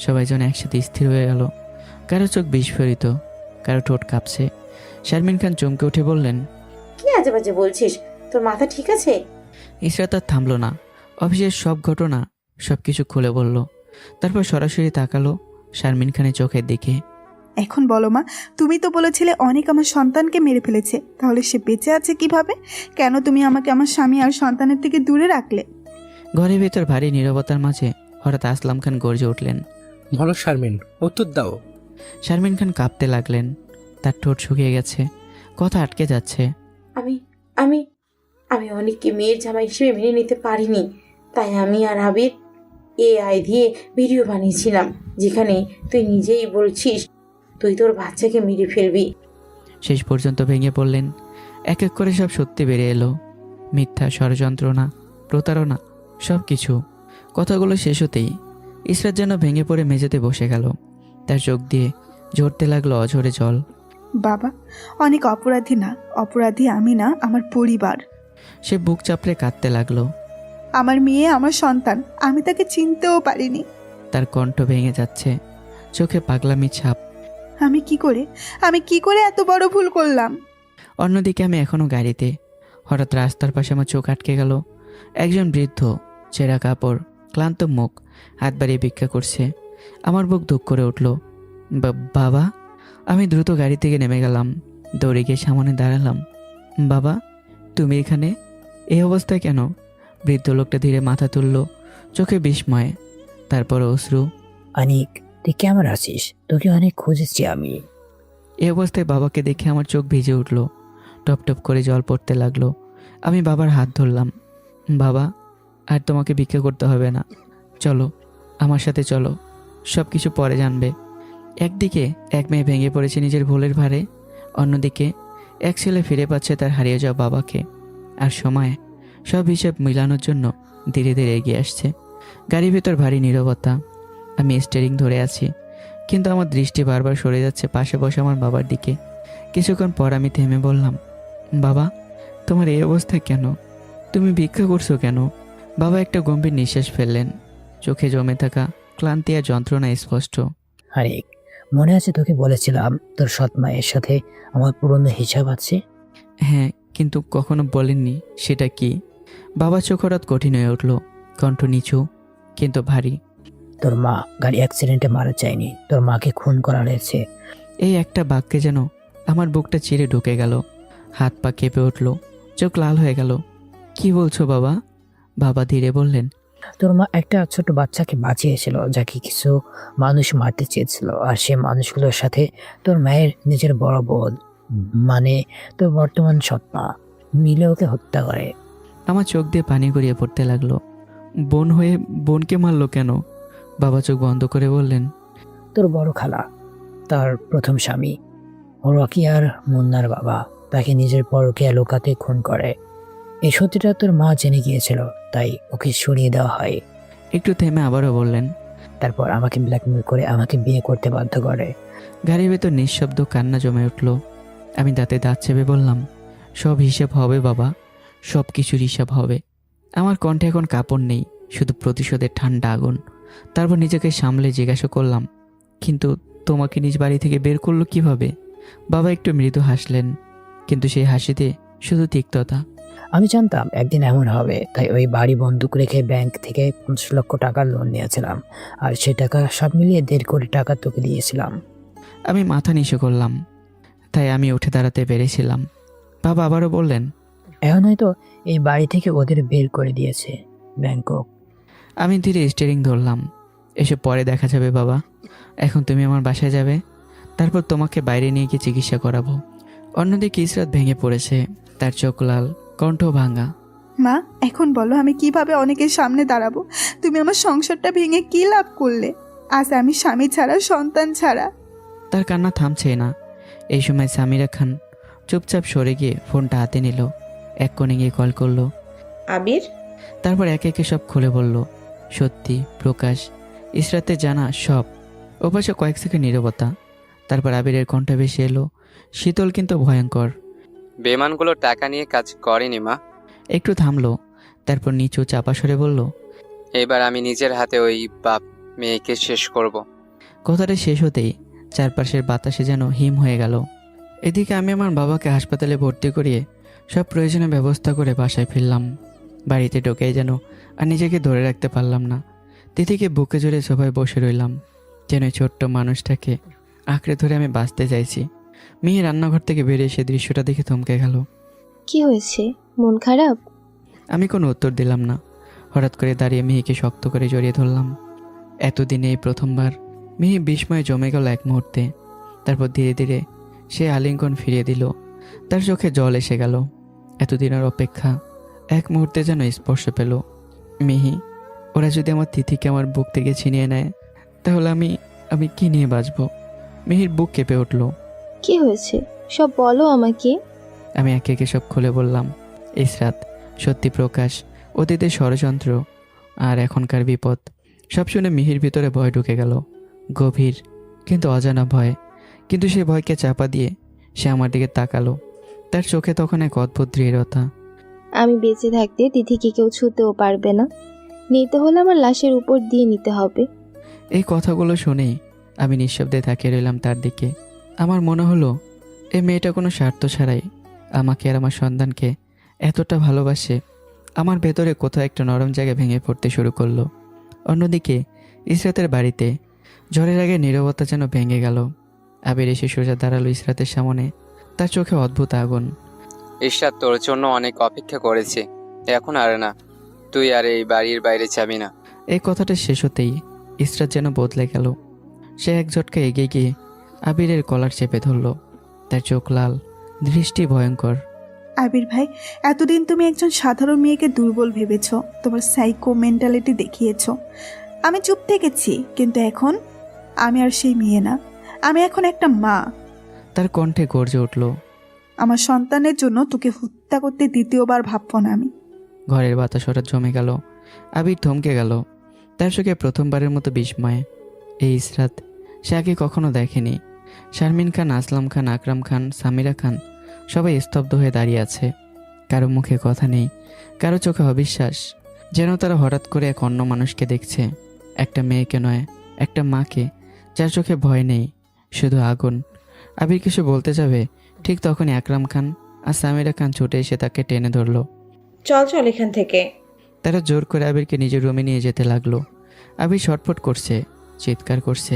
সবাই যেন একসাথে স্থির হয়ে গেল। কারো চোখ বিস্ফোরিত, কারো ঠোঁট কাঁপছে। শারমিন খান চমকে উঠে বললেন, কি আজে বাজে বলছিস? তোর মাথা ঠিক আছে? ইসরাত আর থামল না। অফিসের সব ঘটনা সব কিছু খুলে বলল। তারপর সরাসরি তাকালো শারমিন খানের চোখের দিকে। এখন বলো মা, তুমি তো বলেছিলে অনেক আমার সন্তানকে মেরে ফেলেছে, তাহলে সে বেঁচে আছে কিভাবে? কেন তুমি আমাকে আমার স্বামী আর সন্তানের থেকে দূরে রাখলে? ঘরের ভেতর ভারী নীরবতার মাঝে হঠাৎ আসলাম খান গর্জে উঠলেন। বলো শারমিন, উত্তর দাও। শারমিন খান কাঁপতে লাগলেন। তার ঠোঁট শুকিয়ে গেছে, কথা আটকে যাচ্ছে। আমি আমি আমি অনেককে মেয়ের জামাই হিসেবে মেনে নিতে পারিনি, তাই আমি আর আবির AI দিয়ে ভিডিও বানিয়েছিলাম, যেখানে তুই নিজেই বলছিস তুই তোর বাচ্চাকে মেরে ফেলবি। শেষ পর্যন্ত ভেঙে পড়লেন। এক এক করে সব সত্যি বেরিয়ে এলো। মিথ্যা, ষড়যন্ত্রণা, প্রতারণা, সব কিছু। কথাগুলো শেষ হতেই ইসরাত যেন ভেঙে পড়ে মেঝেতে বসে গেল। তার চোখ দিয়ে ঝরতে লাগলো অঝরে জল। বাবা, অনেক অপরাধী না, অপরাধী আমি না, আমার পরিবার। সে বুক চাপড়ে কাঁদতে লাগলো। আমার মেয়ে, আমার সন্তান, আমি তাকে চিনতেও পারিনি। তার কণ্ঠ ভেঙে যাচ্ছে, চোখে পাগলামি ছাপ। আমি কি করে এত বড় ভুল করলাম? অন্যদিকে আমি এখনো গাড়িতে। হঠাৎ রাস্তার পাশে আমার চোখ আটকে গেল। একজন বৃদ্ধ, ছেঁড়া কাপড়, ক্লান্ত মুখ, হাত বাড়িয়ে ভিক্ষা করছে। আমার বুক ধুক করে উঠল। বাবা! আমি দ্রুত গাড়ি থেকে নেমে গেলাম, দৌড়ে গিয়ে সামনে দাঁড়ালাম। বাবা, তুমি এখানে? এই অবস্থায় কেন? বৃদ্ধ লোকটা ধীরে মাথা তুলল, চোখে বিস্ময়, তারপর অশ্রু। অনিক, তুই কেমন আছিস? তোকে অনেক খুঁজেছি আমি। এই অবস্থায় বাবাকে দেখে আমার চোখ ভিজে উঠল, টপ টপ করে জল পড়তে লাগলো। আমি বাবার হাত ধরলাম। বাবা, আর তোমাকে ভিক্ষা করতে হবে না, চলো আমার সাথে চলো, সব কিছু পরে জানবে। একদিকে এক মেয়ে ভেঙে পড়েছে নিজের ভুলের ভারে, অন্যদিকে এক ছেলে ফিরে পাচ্ছে তার হারিয়ে যাওয়া বাবাকে। আর সময় সব হিসাব মিলানোর জন্য ধীরে ধীরে এগিয়ে আসছে। গাড়ির ভেতর ভারী নীরবতা। আমি স্টিয়ারিং ধরে আছি, কিন্তু আমার দৃষ্টি বারবার সরে যাচ্ছে পাশে বসে আমার বাবার দিকে। কিছুক্ষণ পর আমি থেমে বললাম, বাবা, তোমার এই অবস্থা কেন? তুমি ভিক্ষা করছো কেন? বাবা একটা গম্ভীর নিঃশ্বাস ফেললেন, চোখে জমে থাকা ক্লান্তি আর যন্ত্রণা স্পষ্ট। আরেক, মনে আছে তোকে বলেছিলাম তোর সৎ মায়ের সাথে আমার পুরনো হিসাব আছে? হ্যাঁ, কিন্তু কখনো বলেননি সেটা কি। বাবা চোখ হঠাৎ কঠিন হয়ে উঠল, কণ্ঠ নিচু কিন্তু ভারী। তোর মা গাড়ি অ্যাক্সিডেন্টে মারা যায়নি, তোর মাকে খুন করা হয়েছে। এই একটা বাক্যে যেন আমার বুকটা চিরে ঢুকে গেল। হাত পা কেঁপে উঠল, চোখ লাল হয়ে গেল। কি বলছো বাবা? বাবা ধীরে বললেন, তোর মা একটা ছোট বাচ্চাকে বাঁচিয়েছিল, যাকে কিছু মানুষ মারতে চেয়েছিল, আর সে মানুষগুলোর সাথে তোর মায়ের নিজের বড় বোন, মানে তোর বর্তমান সৎ মা, মিলে ওকে হত্যা করে। আমার চোখ দিয়ে পানি গড়িয়ে পড়তে লাগলো। বোন হয়ে বোনকে মারলো কেন? বাবা চোখ বন্ধ করে বললেন, তোর বড় খালা, তার প্রথম স্বামী রকি আর মুন্নার বাবা, তাকে নিজের পরকে লুকাতে খুন করে। এই সত্যিটা তোর মা জেনে গিয়েছিল, তাই ওকে সরিয়ে দেওয়া হয়। একটু থেমে আবারও বললেন, তারপর আমাকে ব্ল্যাকমেল করে আমাকে বিয়ে করতে বাধ্য করে। গাড়ির ভেতর নিঃশব্দ কান্না জমে উঠল। আমি দাঁতে দাঁত চেপে বললাম, সব হিসেব হবে বাবা, সব কিছুর হিসাব হবে। আমার কণ্ঠে এখন কাপড় নেই, শুধু প্রতিশোধের ঠান্ডা আগুন। তারপর নিজেকে সামলে জিজ্ঞাসা করলাম, কিন্তু তোমাকে নিজ বাড়ি থেকে বের করলো কিভাবে? বাবা একটু মৃদু হাসলেন, কিন্তু সেই হাসিতে শুধু তিক্ততা। আমি জানতাম একদিন এমন হবে, তাই ওই বাড়ি বন্দুক রেখে ব্যাংক থেকে 50 লক্ষ টাকা লোন নিয়েছিলাম, আর সে টাকা সব মিলিয়ে 1.5 কোটি টাকা তোকে দিয়েছিলাম। আমি মাথা নিচু করলাম, তাই আমি উঠে দাঁড়াতে পেরেছিলাম। বাবা আবারও বললেন, এখন হয়তো এই বাড়ি থেকে ওদের বের করে দিয়েছে ব্যাংকক। আমি ধীরে স্টিয়ারিং ধরলাম। এসব পরে দেখা যাবে বাবা, এখন তুমি আমার বাসায় যাবে, তারপর তোমাকে বাইরে নিয়ে গিয়ে চিকিৎসা করাবো। অন্যদিকে ইসরাত ভেঙে পড়েছে, তার চোখ লাল, কণ্ঠ ভাঙা। মা, এখন বলো আমি কিভাবে অনেকের সামনে দাঁড়াবো? তুমি আমার সংসারটা ভেঙে কি লাভ করলে? আজ আমি স্বামী ছাড়া, সন্তান ছাড়া। তার কান্না থামছে না। এই সময় সামিরা খান চুপচাপ সরে গিয়ে ফোনটা হাতে নিল, এক কোণে গিয়ে কল করলো। আবির? তারপর একে একে সব খুলে বলল, সত্যি, প্রকাশ, ইসরাতের জানা সব। ওপাশে কয়েক সেকেন্ড নীরবতা, তারপর আবিরের কণ্ঠ ভেসে এলো, শীতল কিন্তু ভয়ঙ্কর। বেমানগুলো টাকা নিয়ে কাজ করেনি মা। একটু থামলো, তারপর নিচু চাপা সরে বলল, এবার আমি নিজের হাতে ওই বাপ মেয়েকে শেষ করব। কথাটা শেষ হতেই চারপাশের বাতাসে যেন হিম হয়ে গেল। এদিকে আমি আমার বাবাকে হাসপাতালে ভর্তি করিয়ে সব প্রয়োজনীয় ব্যবস্থা করে বাসায় ফিরলাম। বাড়িতে ঢোকেই যেন আর নিজেকে ধরে রাখতে পারলাম না। তিথিকে বুকে জড়িয়ে সবাই বসে রইলাম, যেন ছোট্ট মানুষটাকে আঁকড়ে ধরে আমি বাঁচতে চাইছি। মিহি রান্নাঘর থেকে বেরিয়ে সে দৃশ্যটা দেখে থমকে গেল। কি হয়েছে? মন খারাপ? আমি কোনো উত্তর দিলাম না। হঠাৎ করে দাঁড়িয়ে মিহিকে শক্ত করে জড়িয়ে ধরলাম। এতদিনে এই প্রথমবার। মিহি বিস্ময়ে জমে গেল এক মুহূর্তে। তারপর ধীরে ধীরে সে আলিঙ্গন ফিরিয়ে দিল। তার চোখে জল এসে গেল। এতদিনের অপেক্ষা এক মুহূর্তে যেন স্পর্শ পেল। মিহি, ওরা যদি আমার তিথিকে আমার বুক থেকে ছিনিয়ে নেয়, তাহলে আমি কি নিয়ে বাঁচব? মিহির বুক কেঁপে উঠল। কি হয়েছে সব বলো আমাকে। আমি একে একে সব খুলে বললাম। ইসরাত, সত্যি প্রকাশ, অতীতের ষড়যন্ত্র আর এখনকার বিপদ। সব শুনে মিহির ভিতরে ভয় ঢুকে গেল। গভীর কিন্তু অজানা ভয়। কিন্তু সে ভয়কে চাপা দিয়ে সে আমার দিকে তাকালো। তার চোখে তখন এক অদ্ভুত দৃঢ়তা। আমি বেঁচে থাকতে তিথিকে কেউ ছুঁতেও পারবে না। নিতে হলে আমার লাশের উপর দিয়ে নিতে হবে। এই কথাগুলো শুনেই আমি নিঃশব্দে তাকিয়ে রইলাম তার দিকে। আমার মনে হলো এই মেয়েটা কোনো স্বার্থ ছাড়াই আমাকে আর আমার সন্তানকে এতটা ভালোবাসে। আমার ভেতরে কোথাও একটা নরম জায়গায় ভেঙে পড়তে শুরু করলো। অন্যদিকে ইসরাতের বাড়িতে ঝড়ের আগে নীরবতা যেন ভেঙে গেল। আবির এসে সোজা দাঁড়ালো ইসরাতের সামনে। তার চোখে অদ্ভুত আগুন। ইশরাত, তোর জন্য অনেক অপেক্ষা করেছি, এখন আর না। তুই আর এই বাড়ির বাইরে যাবি না। এই কথাটা শেষ হতেই ইসরাত যেন বদলে গেল। সে এক ঝটকা এগিয়ে গিয়ে আবিরের কলার চেপে ধরল। তার চোখ লাল, দৃষ্টি ভয়ঙ্কর। আবির ভাই, এতদিন তুমি একজন সাধারণ মেয়েকে দুর্বল ভেবেছ, তোমার সাইকো মেন্টালিটি দেখিয়েছ। আমি চুপ থেকেছি, কিন্তু এখন আমি আর সেই মেয়ে না। আমি এখন একটা মা। তার কণ্ঠে গর্জে উঠল। আমার সন্তানের জন্য তোকে হত্যা করতে দ্বিতীয়বার ভাববো না আমি। ঘরের বাতাস হঠাৎ জমে গেল। আবির থমকে গেল। তার চোখে প্রথমবারের মতো বিস্ময়। এই ইসরাত সে আগে কখনো দেখেনি। শারমিন খান, আসলাম খান, আকরাম খান, সামিরা খান সবাই স্তব্ধ হয়ে দাঁড়িয়ে আছে। কারো মুখে কথা নেই, কারো চোখে অবিশ্বাস। যেন তারা হঠাৎ করে এক অন্য মানুষকে দেখছে। একটা মেয়েকে নয়, একটা মাকে, যার চোখে ভয় নেই, শুধু আগুন। আবির কিছু বলতে যাবে, ঠিক তখনই আকরাম খান আর সামিরা খান ছুটে এসে তাকে টেনে ধরলো। চল চল এখান থেকে। তারা জোর করে আবিরকে নিজের রুমে নিয়ে যেতে লাগলো। আবির ছটফট করছে, চিৎকার করছে।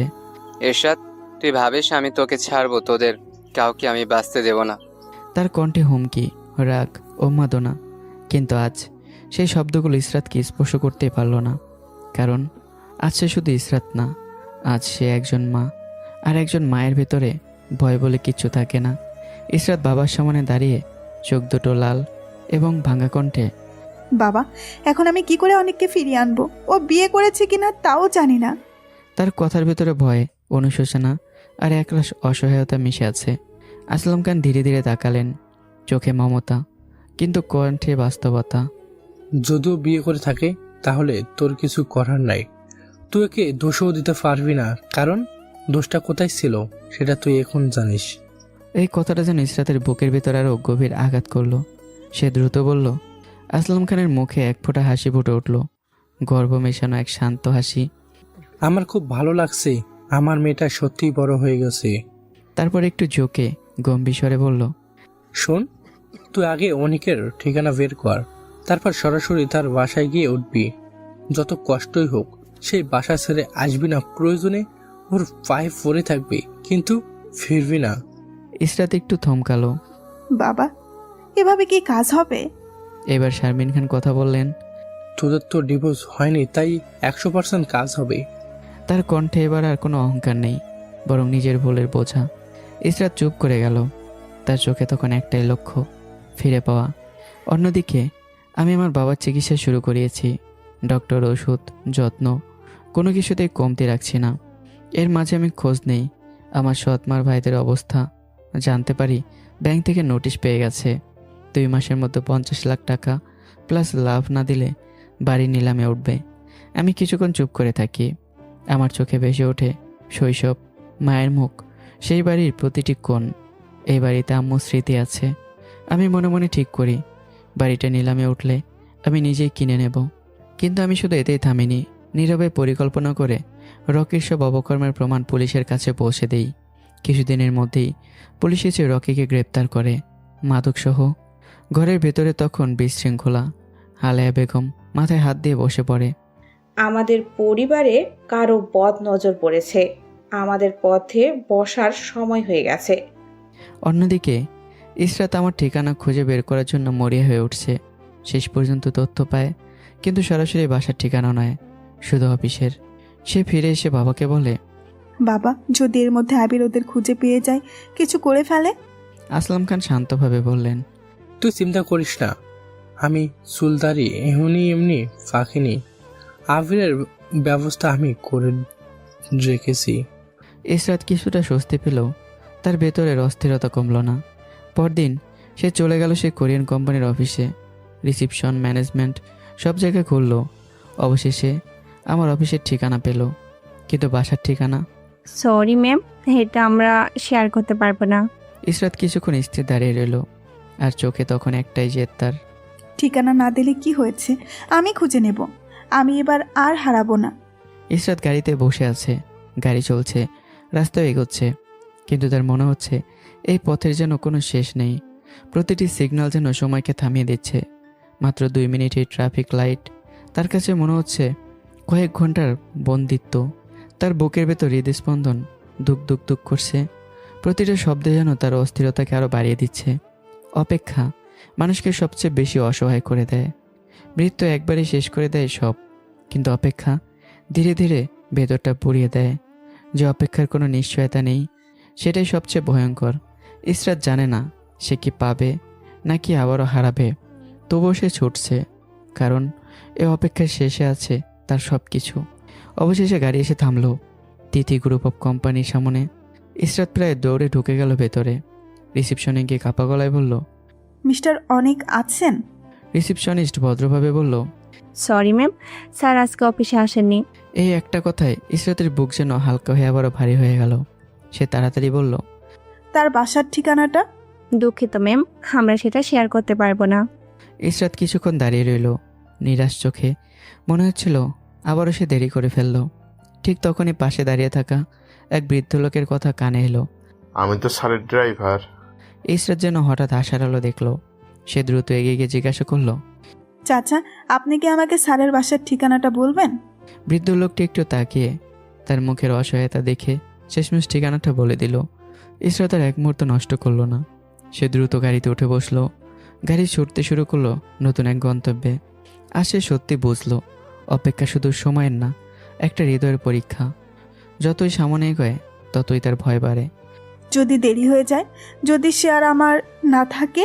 ইশরাত, তুই ভাবিস আমি তোকে ছাড়বো? তোদের কাউকে আমি বাঁচতে দেব না। তার কণ্ঠে হুমকি, রাগ, উন্মাদনা। কিন্তু আজ সেই শব্দগুলো ইসরাতকে স্পর্শ করতেই পারল না। কারণ আজ সে শুধু ইসরাত না, আজ সে একজন মা। আর একজন মায়ের ভেতরে ভয় বলে কিচ্ছু থাকে না। ইসরাত বাবার সামনে দাঁড়িয়ে, চোখ দুটো লাল এবং ভাঙা কণ্ঠে, বাবা, এখন আমি কি করে অনেককে ফিরিয়ে আনবো? ও বিয়ে করেছে কিনা তাও জানি না। তার কথার ভেতরে ভয়, অনুশোচনা আর একরাশ অসহায়তা মিশে আছে। আসলাম খান ধীরে ধীরে তাকালেন, চোখে মমতা কিন্তু কণ্ঠে বাস্তবতা। যদিও বিয়ে করে থাকে তাহলে তোর কিছু করার নাই। তুই একে দোষও দিতে পারবি না, কারণ দোষটা কোথায় ছিল সেটা তুই এখন জানিস। এই কথাটা যেন ইসরাতের বুকের ভেতর আরও গভীর আঘাত করলো। সে দ্রুত বলল। আসলাম খানের মুখে এক ফোঁটা হাসি ফুটে উঠল, গর্ব মেশানো এক শান্ত হাসি। আমার খুব ভালো লাগছে, আমার মেয়েটা সত্যিই বড় হয়ে গেছে। তারপর একটু ঝোঁকে গম্ভীর স্বরে বলল, শোন, তুই আগে অনিকের ঠিকানা বের কর, তারপর সরাসরি তার বাসায় গিয়ে উঠবি। যত কষ্টই হোক সেই বাসা ছেড়ে আসবি না। প্রয়োজনে ওর পায়ে পড়ে থাকবি, কিন্তু ফিরবি না। ইসরাত একটু থমকালো। বাবা, এভাবে কি কাজ হবে? এবার শারমিন খান কথা বললেন। তোদের তো ডিভোর্স হয়নি, তাই 100% কাজ হবে। তার কণ্ঠে এবার আর কোনো অহংকার নেই, বরং নিজের ভুলের বোঝা। ইসরাত চুপ করে গেল। তার চোখে তখন একটাই লক্ষ্য, ফিরে পাওয়া। অন্যদিকে আমি আমার বাবার চিকিৎসা শুরু করিয়েছি। ডক্টর, ওষুধ, যত্ন কোনো কিছুতেই কমতি রাখছি না। এর মাঝে আমি খোঁজ নেই আমার সৎমার ভাইদের অবস্থা। জানতে পারি ব্যাংক থেকে নোটিশ পেয়ে গেছে। 2 মাসের মধ্যে 50 লাখ টাকা প্লাস লাভ না দিলে বাড়ি নিলামে উঠবে। আমি কিছুক্ষণ চুপ করে থাকি। আমার চোখে ভেসে ওঠে শৈশব, মায়ের মুখ, সেই বাড়ির প্রতিটি কোণ। এই বাড়িতে আম্মুর স্মৃতি আছে। আমি মনে মনে ঠিক করি বাড়িটা নিলামে উঠলে আমি নিজেই কিনে নেব। কিন্তু আমি শুধু এতেই থামিনি। নীরবে পরিকল্পনা করে রকির সব অবকর্মের প্রমাণ পুলিশের কাছে পৌঁছে দেই। কিছুদিনের মধ্যেই পুলিশ এসে রকিকে গ্রেপ্তার করে, মাদকসহ। ঘরের ভেতরে তখন বিশৃঙ্খলা। আলেয়া বেগম মাথায় হাত দিয়ে বসে পড়ে। আমাদের পরিবারে কারো বদ নজর পড়েছে। আমাদের পথে বসার সময় হয়ে গেছে। অন্যদিকে ইসরাত আমার ঠিকানা খুঁজে বের করার জন্য মরিয়া হয়ে উঠছে। শেষ পর্যন্ত তথ্য পায়, কিন্তু সরাসরি বাসার ঠিকানা নয়, শুধু অফিসের। সে ফিরে এসে বাবাকে বলে, বাবা, যদি এর মধ্যে আবির ওদের খুঁজে পেয়ে যায়, কিছু করে ফেলে? আসলাম খান শান্তভাবে বললেন, তুই চিন্তা করিস না, আমি চুলদারি এমনি ফাঁকিনি। আবিরের ব্যবস্থা আমি করে রেখেছি। ইসরাত কিছুটা স্বস্তি পেল, তার ভেতরের অস্থিরতা কমল না। পরদিন সে চলে গেল সে কোরিয়ান কোম্পানির অফিসে। রিসিপশন, ম্যানেজমেন্ট সব জায়গায় খুলল। অবশেষে আমার অফিসের ঠিকানা পেল, কিন্তু বাসার ঠিকানা। সরি ম্যাম, এটা আমরা শেয়ার করতে পারবো না। ইসরাত কিছুক্ষণ স্থির দাঁড়িয়ে রইল, আর চোখে তখন একটাই জেদ তার। ঠিকানা না দিলে কি হয়েছে? আমি খুঁজে নেব। আমি এবার আর হারাবো না। ইসরাত গাড়িতে বসে আছে, গাড়ি চলছে, রাস্তায় এগোচ্ছে, কিন্তু তার মনে হচ্ছে এই পথের যেন কোনো শেষ নেই। প্রতিটি সিগন্যাল যেন সময়কে থামিয়ে দিচ্ছে। মাত্র 2 মিনিটের ট্রাফিক লাইট তার কাছে মনে হচ্ছে কয়েক ঘন্টার বন্দিত্ব। তার বুকের ভেতর হৃদস্পন্দন দুক দুক দুক করছে। প্রতিটা শব্দে যেন তার অস্থিরতাকে আরও বাড়িয়ে দিচ্ছে। অপেক্ষা মানুষকে সবচেয়ে বেশি অসহায় করে দেয়। মৃত্যু একবারই শেষ করে দেয় সব, কিন্তু অপেক্ষা ধীরে ধীরে ভেতরটা পুড়িয়ে দেয়। যে অপেক্ষার কোনো নিশ্চয়তা নেই, সেটাই সবচেয়ে ভয়ঙ্কর। ইসরাত জানে না সে কি পাবে নাকি আবারও হারাবে, তবুও সে ছুটছে, কারণ এ অপেক্ষার শেষে আছে তার সব কিছু। অবশেষে গাড়ি এসে থামল তিথি গ্রুপ অফ কোম্পানির সামনে। ইসরাত প্রায় দৌড়ে ঢুকে গেল ভেতরে। রিসিপশনে গিয়ে কাপা গলায় বলল, মিস্টার অনেক আছেন? রিসিপশনিস্ট ভদ্রভাবে বলল, সরি ম্যাম, স্যার আজকে অফিসে আসেননি। এই একটা কথায় ইসরাতের বুক যেন হালকা হয়ে আবারও ভারী হয়ে গেল। সে তাড়াতাড়ি বলল, তার বাসার ঠিকানাটা? দুঃখিত ম্যাম, আমরা সেটা শেয়ার করতে পারবো না। ইসরাত কিছুক্ষণ দাঁড়িয়ে রইল নিরাশ চোখে। মনে হচ্ছিল আবারও সে দেরি করে ফেলল। ঠিক তখনই পাশে দাঁড়িয়ে থাকা এক বৃদ্ধ লোকের কথা কানে এলো। আমি তো স্যারের ড্রাইভার। ইসরাত যেন হঠাৎ আশার আলো দেখল। সে দ্রুত এগিয়ে গিয়ে জিজ্ঞাসা করলো, চাচা, আপনি কি আমাকে স্যারের বাসার ঠিকানাটা বলবেন? বৃদ্ধ লোকটি একটু তাকিয়ে তার মুখের অসহায়তা দেখে শেষমেশ ঠিকানাটা বলে দিল। ইসরাত আর এক মুহূর্ত নষ্ট করলো না। সে দ্রুত গাড়িতে উঠে বসলো। গাড়ি ছুটতে শুরু করলো নতুন এক গন্তব্যে। আর সে সত্যি বুঝলো অপেক্ষা শুধু সময়ের না, একটা হৃদয়ের পরীক্ষা। যতই সামনে এগোয় ততই তার ভয় বাড়ে। যদি দেরি হয়ে যায়, যদি সে আর আমার না থাকে?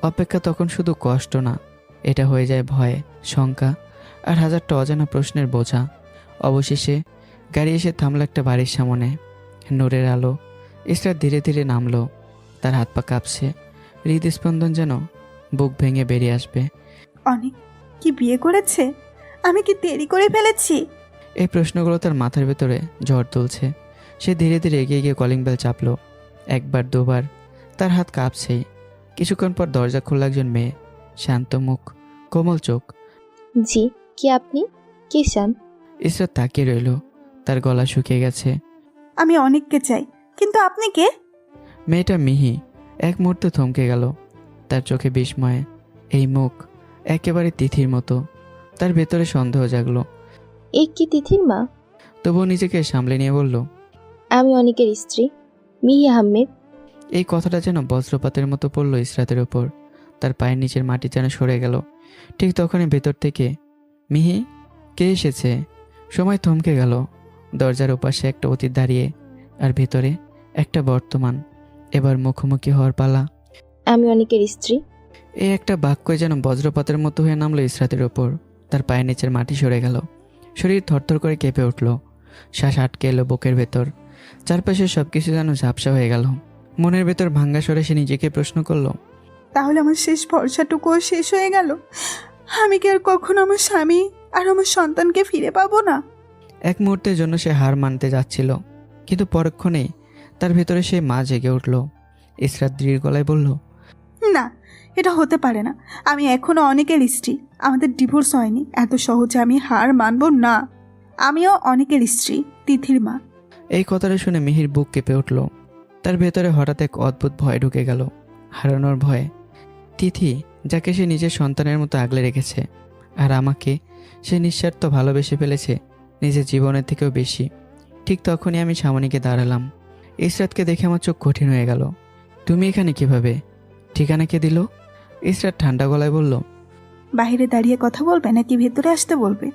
অপেক্ষা তখন শুধু কষ্ট না, এটা হয়ে যায় ভয়, শঙ্কা আর হাজারটা অজানা প্রশ্নের বোঝা। অবশেষে গাড়ি এসে থামলো একটা বাড়ির সামনে। নূরের আলো। ইসরাত ধীরে ধীরে নামলো। তার হাত পা কাঁপছে, হৃদস্পন্দন যেন বুক ভেঙে বেরিয়ে আসবে। অনেক কি বিয়ে করেছে? আমি কি দেরি করে ফেলেছি? এই প্রশ্নগুলো তার মাথার ভেতরে ঝড় তুলছে। সে ধীরে ধীরে এগিয়ে গিয়ে কলিং বেল চাপলো। একবার দুবার, তার হাত কাঁপছেই। কিছুক্ষণ পর দরজা খুলল একজন মেয়ে, শান্ত মুখ, কোমল চোখ। জি, কি আপনি? কি চান? ইসরাত তাকিয়ে রইল। তার গলা শুকিয়ে গেছে। আমি অনেককে চাই, কিন্তু আপনি কে? মেয়েটা মিহি এক মুহূর্তে থমকে গেল। তার চোখে বিস্ময়ে। এই মুখ একেবারে তিথির মতো। তার ভেতরে সন্দেহ জাগলো। এই কি তিথির মা? তবুও নিজেকে সামলে নিয়ে বলল, আমি অনেকের স্ত্রী, মিহি আহমেদ। এই কথাটা যেন বজ্রপাতের মতো পড়ল ইসরাতের ওপর। তার পায়ের নিচের মাটি যেন সরে গেল। ঠিক তখনই ভেতর থেকে, মিহি, কে এসেছে? সময় থমকে গেল। দরজার ওপাশে একটা অতীত দাঁড়িয়ে, আর ভেতরে একটা বর্তমান। এবার মুখোমুখি হওয়ার পালা। আমি অনেকের স্ত্রী। এই একটা বাক্য যেন বজ্রপাতের মতো হয়ে নামলো ইসরাতের ওপর। তার পায়ের নিচের মাটি সরে গেল। শরীর থরথর করে কেঁপে উঠল। শ্বাস আটকে এলো বুকের ভেতর। চারপাশে সবকিছু যেন ঝাপসা হয়ে গেল। মনের ভেতর ভাঙ্গা স্বরে সে নিজেকে প্রশ্ন করলো, তাহলে আমার শেষ ভরসাটুকুও শেষ হয়ে গেল? আমি কি আর কখনো আমার স্বামী আর আমার সন্তানকে ফিরে পাবো না? এক মুহূর্তের জন্য সে হার মানতে যাচ্ছিল, কিন্তু পরক্ষণেই তার ভেতরে সেই মা জেগে উঠল। ইসরাত দৃঢ় গলায় বলল, না, এটা হতে পারে না। আমি এখনো অনেকের স্ত্রী, আমাদের ডিভোর্স হয়নি। এত সহজে আমি হার মানব না। আমিও অনেকের স্ত্রী, তিথির মা। এই কথাটা শুনে মিহির বুক কেঁপে উঠল। তার ভেতরে হঠাৎ এক অদ্ভুত ভয় ঢুকে গেল, হারানোর ভয়। তিথি, যাকে সে নিজের সন্তানের মতো আগলে রেখেছে, আর আমাকে সে নিঃস্বার্থ ভালোবেসে ফেলেছে নিজের জীবনের থেকেও বেশি। ঠিক তখনই আমি সামনে গিয়ে দাঁড়ালাম। ইসরাতকে দেখে আমার চোখ কঠিন হয়ে গেল। তুমি এখানে কিভাবে? ঠিকানা কে দিল? ইসরাত ঠান্ডা গলায় বলল, বাইরে দাঁড়িয়ে কথা বলবে নাকি ভেতরে আসতে বলবে?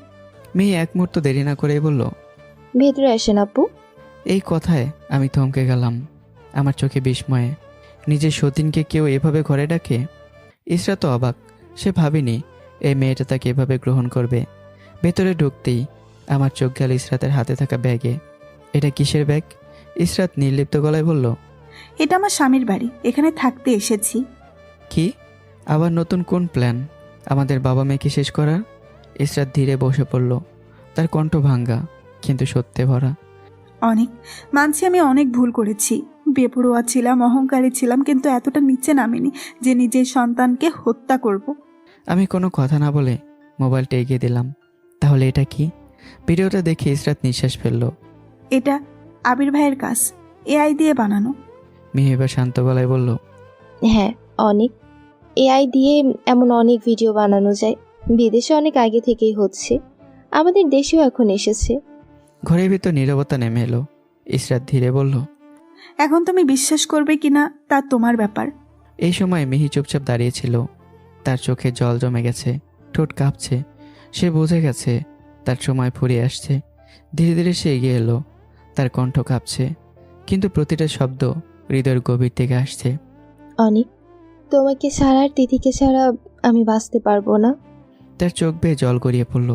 মেয়ে এক মুহূর্ত দেরি না করেই বলল, ভেতরে আসেন আপু। এই কথায় আমি থমকে গেলাম। আমার চোখে বিস্ময়ে। নিজের সতীনকে কেউ এভাবে ঘরে ডাকে? ইসরা তো অবাক। সে ভাবেনি এই মেয়েটা তাকে এভাবে গ্রহণ করবে। ভেতরে ঢুকতেই আমার চোখ গেল ইসরাতের হাতে থাকা ব্যাগে। এটা কিসের ব্যাগ? ইসরাত নির্লিপ্ত গলায় বলল, এটা আমার স্বামীর বাড়ি, এখানে থাকতে এসেছি। কি? আবার নতুন কোন প্ল্যান আমাদের বাবা মেয়েকে শেষ করার? ইসরাত ধীরে বসে পড়ল। তার কণ্ঠ ভাঙ্গা কিন্তু সত্যে ভরা। অনেক মানছি আমি অনেক ভুল করেছি, বেপরোয়া ছিলাম, অহংকারী ছিলাম, কিন্তু এতটা নিচে নামিনি যে নিজের সন্তানকে হত্যা করব। আমি কোনো কথা না বলে মোবাইলটা এগিয়ে দিলাম। তাহলে এটা কি? ভিডিওটা দেখে ইসরাত নিঃশ্বাস ফেলল। এটা আবির ভাইয়ের কাজ, এআই দিয়ে বানানো। মিহিবা শান্ত গলায় বলল, হ্যাঁ অনেক, এআই দিয়ে এমন অনেক ভিডিও বানানো যায়। বিদেশে অনেক আগে থেকেই হচ্ছে, আমাদের দেশেও এখন এসেছে। ঘরের ভিতর নীরবতা নেমে এলো। ইসরাত ধীরে বলল, এখন তুমি বিশ্বাস করবে কিনা তা তোমার ব্যাপার। এই সময় মিহি চুপচাপ দাঁড়িয়েছিল। তার চোখে জল জমে গেছে, ঠোঁট কাঁপছে। সে বুঝে গেছে তার সময় ফুরিয়ে আসছে। ধীরে ধীরে সে এগিয়ে এলো। তার কণ্ঠ কাঁপছে, কিন্তু প্রতিটা শব্দ হৃদয়ের গভীর থেকে আসছে। অনেক, তোমাকে ছাড়া আর তিথিকে ছাড়া আমি বাঁচতে পারবো না। তার চোখ বেয়ে জল গড়িয়ে পড়ল।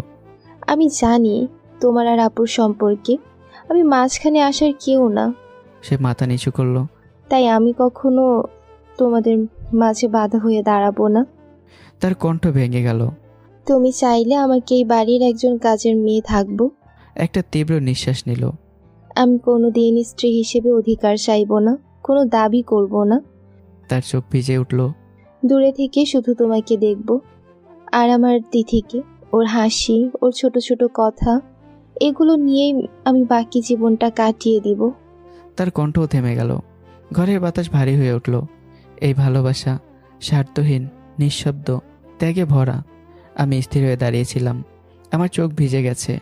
আমি জানি তোমার আর আপুর সম্পর্কে আমি মাঝখানে আসার কেউ না, সে মাথা নিচু করলো। তাই আমি কখনো তোমাদের মাঝে বাধা হয়ে দাঁড়াবো না। তার কণ্ঠ ভেঙে গেল। তুমি চাইলে আমাকে এই বাড়ির একজন কাজের মেয়ে থাকবো। একটা তীব্র নিঃশ্বাস নিল। আমি কোনো দিন স্ত্রী হিসেবে অধিকার চাইব না, কোনো দাবি করব না। তার চোখ ভিজে উঠল। দূরে থেকে শুধু তোমাকে দেখব, আর আমার তিথিকে, ওর হাসি, ওর ছোট ছোট কথা, এগুলো নিয়েই আমি বাকি জীবনটা কাটিয়ে দিব। তার কণ্ঠও থেমে গেল। ঘরের বাতাস ভারী হয়ে উঠল। এই ভালোবাসা স্বার্থহীন, নিঃশব্দ, ত্যাগে ভরা। আমি স্থির হয়ে দাঁড়িয়েছিলাম। আমার চোখ ভিজে গেছে।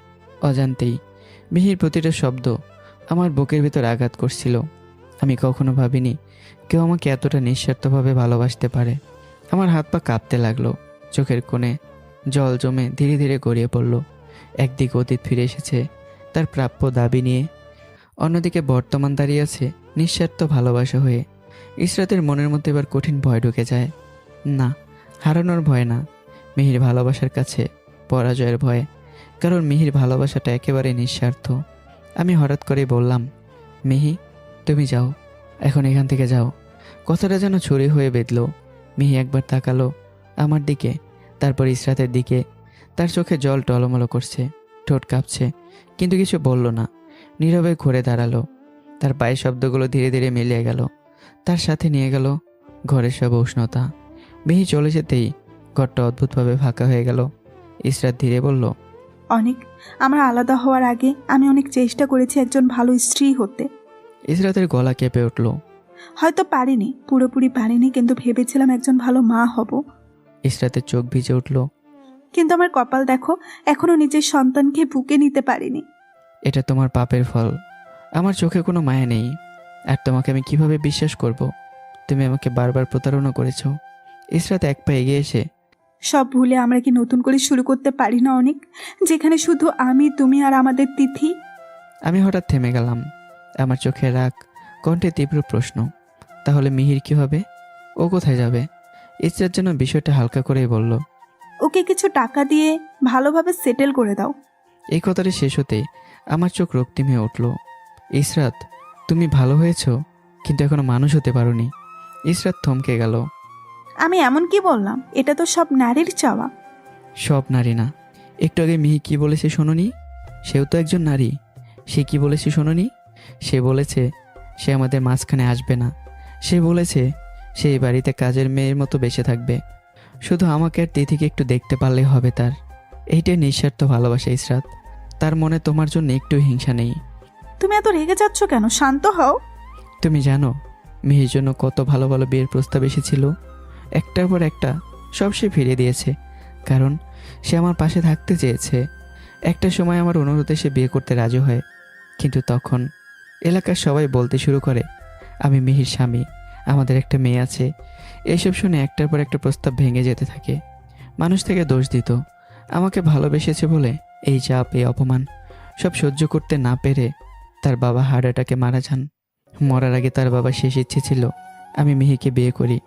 অজান্তেই মিহির প্রতিটা শব্দ আমার বুকের ভিতর আঘাত করছিল। আমি কখনো ভাবিনি কেউ আমাকে এতটা নিঃস্বার্থভাবে ভালোবাসতে পারে। আমার হাত পা কাঁপতে লাগলো। চোখের কোণে জল জমে ধীরে ধীরে গড়িয়ে পড়ল। একদিক অতীত ফিরে এসেছে তার প্রাপ্য দাবি নিয়ে, অন্যদিকে বর্তমান দাঁড়িয়ে আছে নিঃস্বার্থ ভালোবাসা হয়ে। ইসরাতের মনের মধ্যে এবার কঠিন ভয় ঢুকে যায়। না, হারানোর ভয় না, মিহির ভালোবাসার কাছে পরাজয়ের ভয়। কারণ মিহির ভালোবাসাটা একেবারে নিঃস্বার্থ। আমি হঠাৎ করেই বললাম, মিহি তুমি যাও, এখন এখান থেকে যাও। কথাটা যেন ছুরি হয়ে বেঁধল। মিহি একবার তাকালো আমার দিকে, তারপর ইসরাতের দিকে। তার চোখে জল টলমলো করছে, ঠোঁট কাঁপছে, কিন্তু কিছু বলল না। নীরবে ঘুরে দাঁড়ালো। তার পায়ের শব্দগুলো ধীরে ধীরে মিলিয়ে গেল। তার সাথে নিয়ে গেল ঘরের সব উষ্ণতা। মিহি চলে যেতেই ঘরটা অদ্ভুতভাবে ফাঁকা হয়ে গেল। ইসরাত ধীরে বলল, অনেক, আমার আলাদা হওয়ার আগে আমি অনেক চেষ্টা করেছি একজন ভালো স্ত্রী হতে। ইসরাতের গলা কেঁপে উঠল। হয়তো পারিনি, পুরোপুরি পারিনি, কিন্তু ভেবেছিলাম একজন ভালো মা হব। ইসরাতের চোখ ভিজে উঠল। কিন্তু আমার কপাল দেখো, এখনো নিজের সন্তানকে বুকে নিতে পারিনি। এটা তোমার পাপের ফল। আমার চোখে কোনো মায়া নেই। আর তোমাকে আমি কিভাবে বিশ্বাস করব? তুমি আমাকে বারবার প্রতারণা করেছো। ইসরাত এক পা এগিয়ে এসে, সব ভুলে আমরা কি নতুন করে শুরু করতে পারি না অনেক, যেখানে শুধু আমি, তুমি আর আমাদের তিথি? আমি হঠাৎ থেমে গেলাম। আমার চোখে রাগ, কণ্ঠে তীব্র প্রশ্ন। তাহলে মিহির কি হবে? ও কোথায় যাবে? ইসরাত যেন বিষয়টা হালকা করেই বলল, ওকে কিছু টাকা দিয়ে ভালোভাবে সেটেল করে দাও। এই কথাটা শেষ হতেই আমার চোখ রক্তিম হয়ে উঠল। ইসরাত, তুমি ভালো হয়েছো, কিন্তু এখনো মানুষ হতে পারোনি। ইসরাত থমকে গেল। আমি এমন কি বললাম? এটা তো সব নারীর চাওয়া। সব নারী না। একটু আগে মিহি কি বলেছে শোনোনি? সেও তো একজন নারী। সে কি বলেছে শোনোনি? সে বলেছে সে আমাদের মাঝখানে আসবে না। সে বলেছে সে এই বাড়িতে কাজের মেয়ের মতো বেঁচে থাকবে। শুধু আমাকে আর তিথিকে একটু দেখতে পারলেই হবে তার। এইটাই নিঃস্বার্থ ভালোবাসা ইসরাত। তার মনে তোমার জন্য একটু হিংসা নেই। তুমি এত রেগে যাচ্ছ কেন? শান্ত হও। তুমি জানো মিহির জন্য কত ভালো ভালো বিয়ের প্রস্তাব এসেছিল। একটার পর একটা সব সে ফিরিয়ে দিয়েছে, কারণ সে আমার পাশে থাকতে চেয়েছে। একটা সময় আমার অনুরোধে সে বিয়ে করতে রাজি হয়। কিন্তু তখন এলাকার সবাই বলতে শুরু করে আমি মিহির স্বামী, আমাদের একটা মেয়ে আছে। এসব শুনে একটার পর একটা প্রস্তাব ভেঙে যেতে থাকে। মানুষ থেকে দোষ দিত, আমাকে ভালোবেসেছে বলে এই চাপ, এই অপমান সব সহ্য করতে না পেরে তার বাবা হার্ট অ্যাটাকে মারা যান। মরার আগে তার বাবার শেষ ইচ্ছে ছিল আমি মিহিকে বিয়ে করি।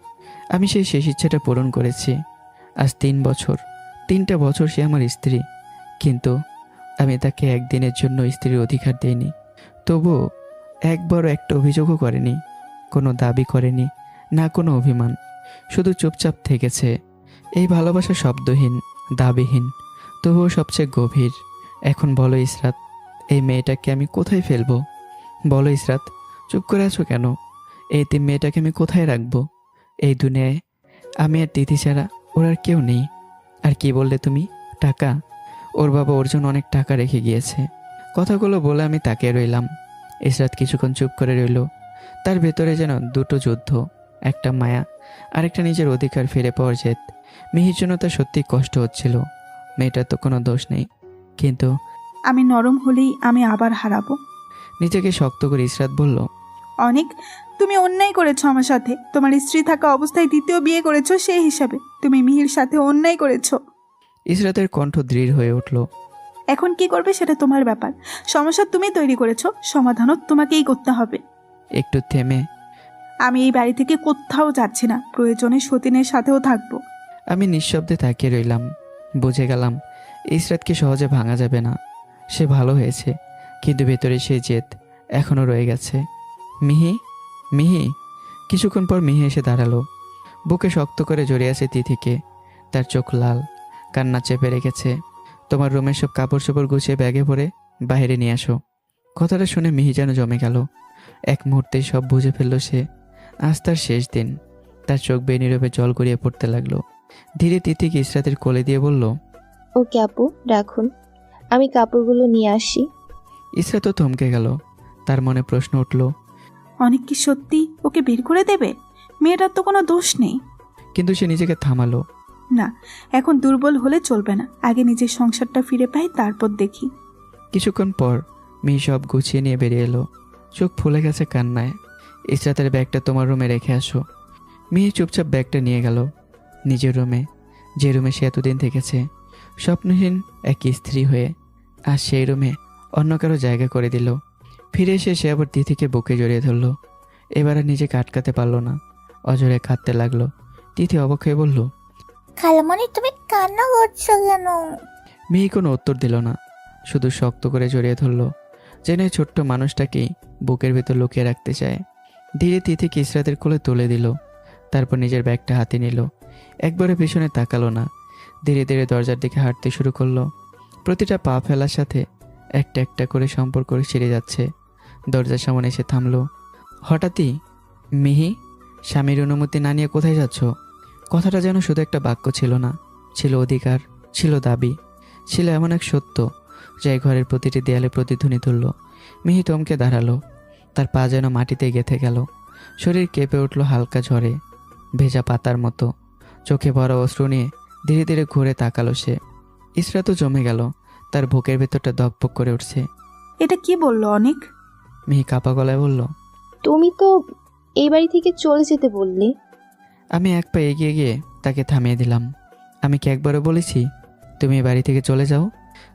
আমি সেই শেষ ইচ্ছেটা পূরণ করেছি। আজ 3 বছর সে আমার স্ত্রী, কিন্তু আমি তাকে একদিনের জন্য স্ত্রীর অধিকার দেইনি। তবুও একবারও একটা অভিযোগও করেনি, কোনো দাবি করেনি, না কোনো অভিমান, শুধু চুপচাপ থেকেছে। এই ভালোবাসা শব্দহীন, দাবিহীন, তবুও সবচেয়ে গভীর। এখন বলো ইসরাত, এই মেয়েটাকে আমি কোথায় ফেলবো? বলো ইসরাত, চুপ করে আছো কেন? এই মেয়েটাকে আমি কোথায় রাখবো? এই দুনিয়ায় আমি আর তিথি ছাড়া ওর আর কেউ নেই। আর কি বললে তুমি? টাকা? ওর বাবা ওর জন্য অনেক টাকা রেখে গিয়েছে। কথাগুলো বলে আমি তাকিয়ে রইলাম। ইসরাত কিছুক্ষণ চুপ করে রইল। তার ভেতরে যেন দুটো যুদ্ধ, একটা মায়া, আরেকটা নিজের অধিকার ফিরে পাওয়ার জেদ। মিহির জন্য তার সত্যি কষ্ট হচ্ছিল। মেয়েটার তো কোনো দোষ নেই, কিন্তু আমি নরম হলেই আমি আবার হারাবো। নিজেকে শক্ত করে ইসরাত বলল, অনেক, তুমি অন্যায় করেছো আমার সাথে। তোমার স্ত্রী থাকা অবস্থায় দ্বিতীয় বিয়ে করেছো, সেই হিসাবে তুমি মিহির সাথে অন্যায় করেছো। ইসরাতের কণ্ঠ দৃঢ় হয়ে উঠল। এখন কি করবে সেটা তোমার ব্যাপার। সমস্যা তুমি তৈরি করেছো, সমাধানও তোমাকেই করতে হবে। একটু থেমে, আমি এই বাড়ি থেকে কোথাও যাচ্ছি না, প্রয়োজনে সতীনের সাথেও থাকবো। আমি নিঃশব্দে তাকিয়ে রইলাম। বুঝে গেলাম ইসরাতকে সহজে ভাঙা যাবে না। সে ভালো হয়েছে, কিন্তু ভেতরে সেই জেদ এখনও রয়ে গেছে। মিহি, মিহি। কিছুক্ষণ পর মিহি এসে দাঁড়ালো। বুকে শক্ত করে জড়িয়ে আছে তিথিকে। তার চোখ লাল, কান্না চেপে রেখেছে। তোমার রুমের সব কাপড় চোপড় গুছিয়ে ব্যাগে ভরে বাইরে নিয়ে আসো। কথাটা শুনে মিহি যেন জমে গেল। এক মুহূর্তেই সব বুঝে ফেলল সে। আজ তার শেষ দিন। তার চোখ বেয়ে নীরবে জল গড়িয়ে পড়তে লাগলো। ধীরে তিথিকে ইসরাতের কোলে দিয়ে বলল, ওকে আপু, রাখুন, আমি কাপড়গুলো নিয়ে আসি। ইসরাতও থমকে গেল। তার মনে প্রশ্ন উঠল, অনেক কি সত্যি ওকে বের করে দেবে? মেয়েটার তো কোনো দোষ নেই। কিন্তু সে নিজেকে থামালো। না, এখন দুর্বল হলে চলবে না। আগে নিজের সংসারটা ফিরে পাই, তারপর দেখি। কিছুক্ষণ পর মিহি সব গুছিয়ে নিয়ে বেরিয়ে এলো। চোখ ফুলে গেছে কান্নায়। ইসরাতের ব্যাগটা তোমার রুমে রেখে আসো। মিহি চুপচাপ ব্যাগটা নিয়ে গেল নিজের রুমে, যে রুমে সে এতদিন থেকেছে স্বপ্নহীন এক স্ত্রী হয়ে। আর সেই রুমে অন্য কারো জায়গা করে দিল। ফিরে এসে সে আবার তিথিকে বুকে জড়িয়ে ধরল। এবার আর নিজেকে আটকাতে পারল না, অজরে কাঁদতে লাগলো। তিথি অবাক হয়ে বলল, খালামণি তুমি কান্না করছো কেন? মিহি কোনো উত্তর দিল না, শুধু শক্ত করে জড়িয়ে ধরল, যেন এই ছোট্ট মানুষটাকেই বুকের ভেতর লুকিয়ে রাখতে চায়। ধীরে তিথিকে ইসরাতের কোলে তুলে দিল। তারপর নিজের ব্যাগটা হাতে নিল। একবারে পিছনে তাকালো না। ধীরে ধীরে দরজার দিকে হাঁটতে শুরু করলো। প্রতিটা পা ফেলার সাথে একটা একটা করে সম্পর্ক ছিঁড়ে যাচ্ছে। দরজার সামনে এসে থামলো। হঠাৎই, মিহি, স্বামীর অনুমতি না নিয়ে কোথায় যাচ্ছ? কথাটা যেন শুধু একটা বাক্য ছিল না, ছিল অধিকার, ছিল দাবি, ছিল এমন এক সত্য যা ঘরের প্রতিটি দেয়ালে প্রতিধ্বনি তুলল। মিহি থমকে দাঁড়ালো। তার পা যেন মাটিতে গেঁথে গেল। শরীর কেঁপে উঠল হালকা ঝড়ে, ভেজা পাতার মতো। চোখে ভরা অশ্রু নিয়ে ধীরে ধীরে ঘুরে তাকালো সে। ইসরাতও জমে গেল। তার বুকের ভেতরটা দকপক করে উঠছে। এটা কি বললো অনেক? মিহি কাপা গলায় বলল, তুমি তো এই বাড়ি থেকে চলে যেতে বললে। আমি এক পা এগিয়ে গিয়ে তাকে থামিয়ে দিলাম। আমি কি একবারও বলেছি তুমি এই বাড়ি থেকে চলে যাও?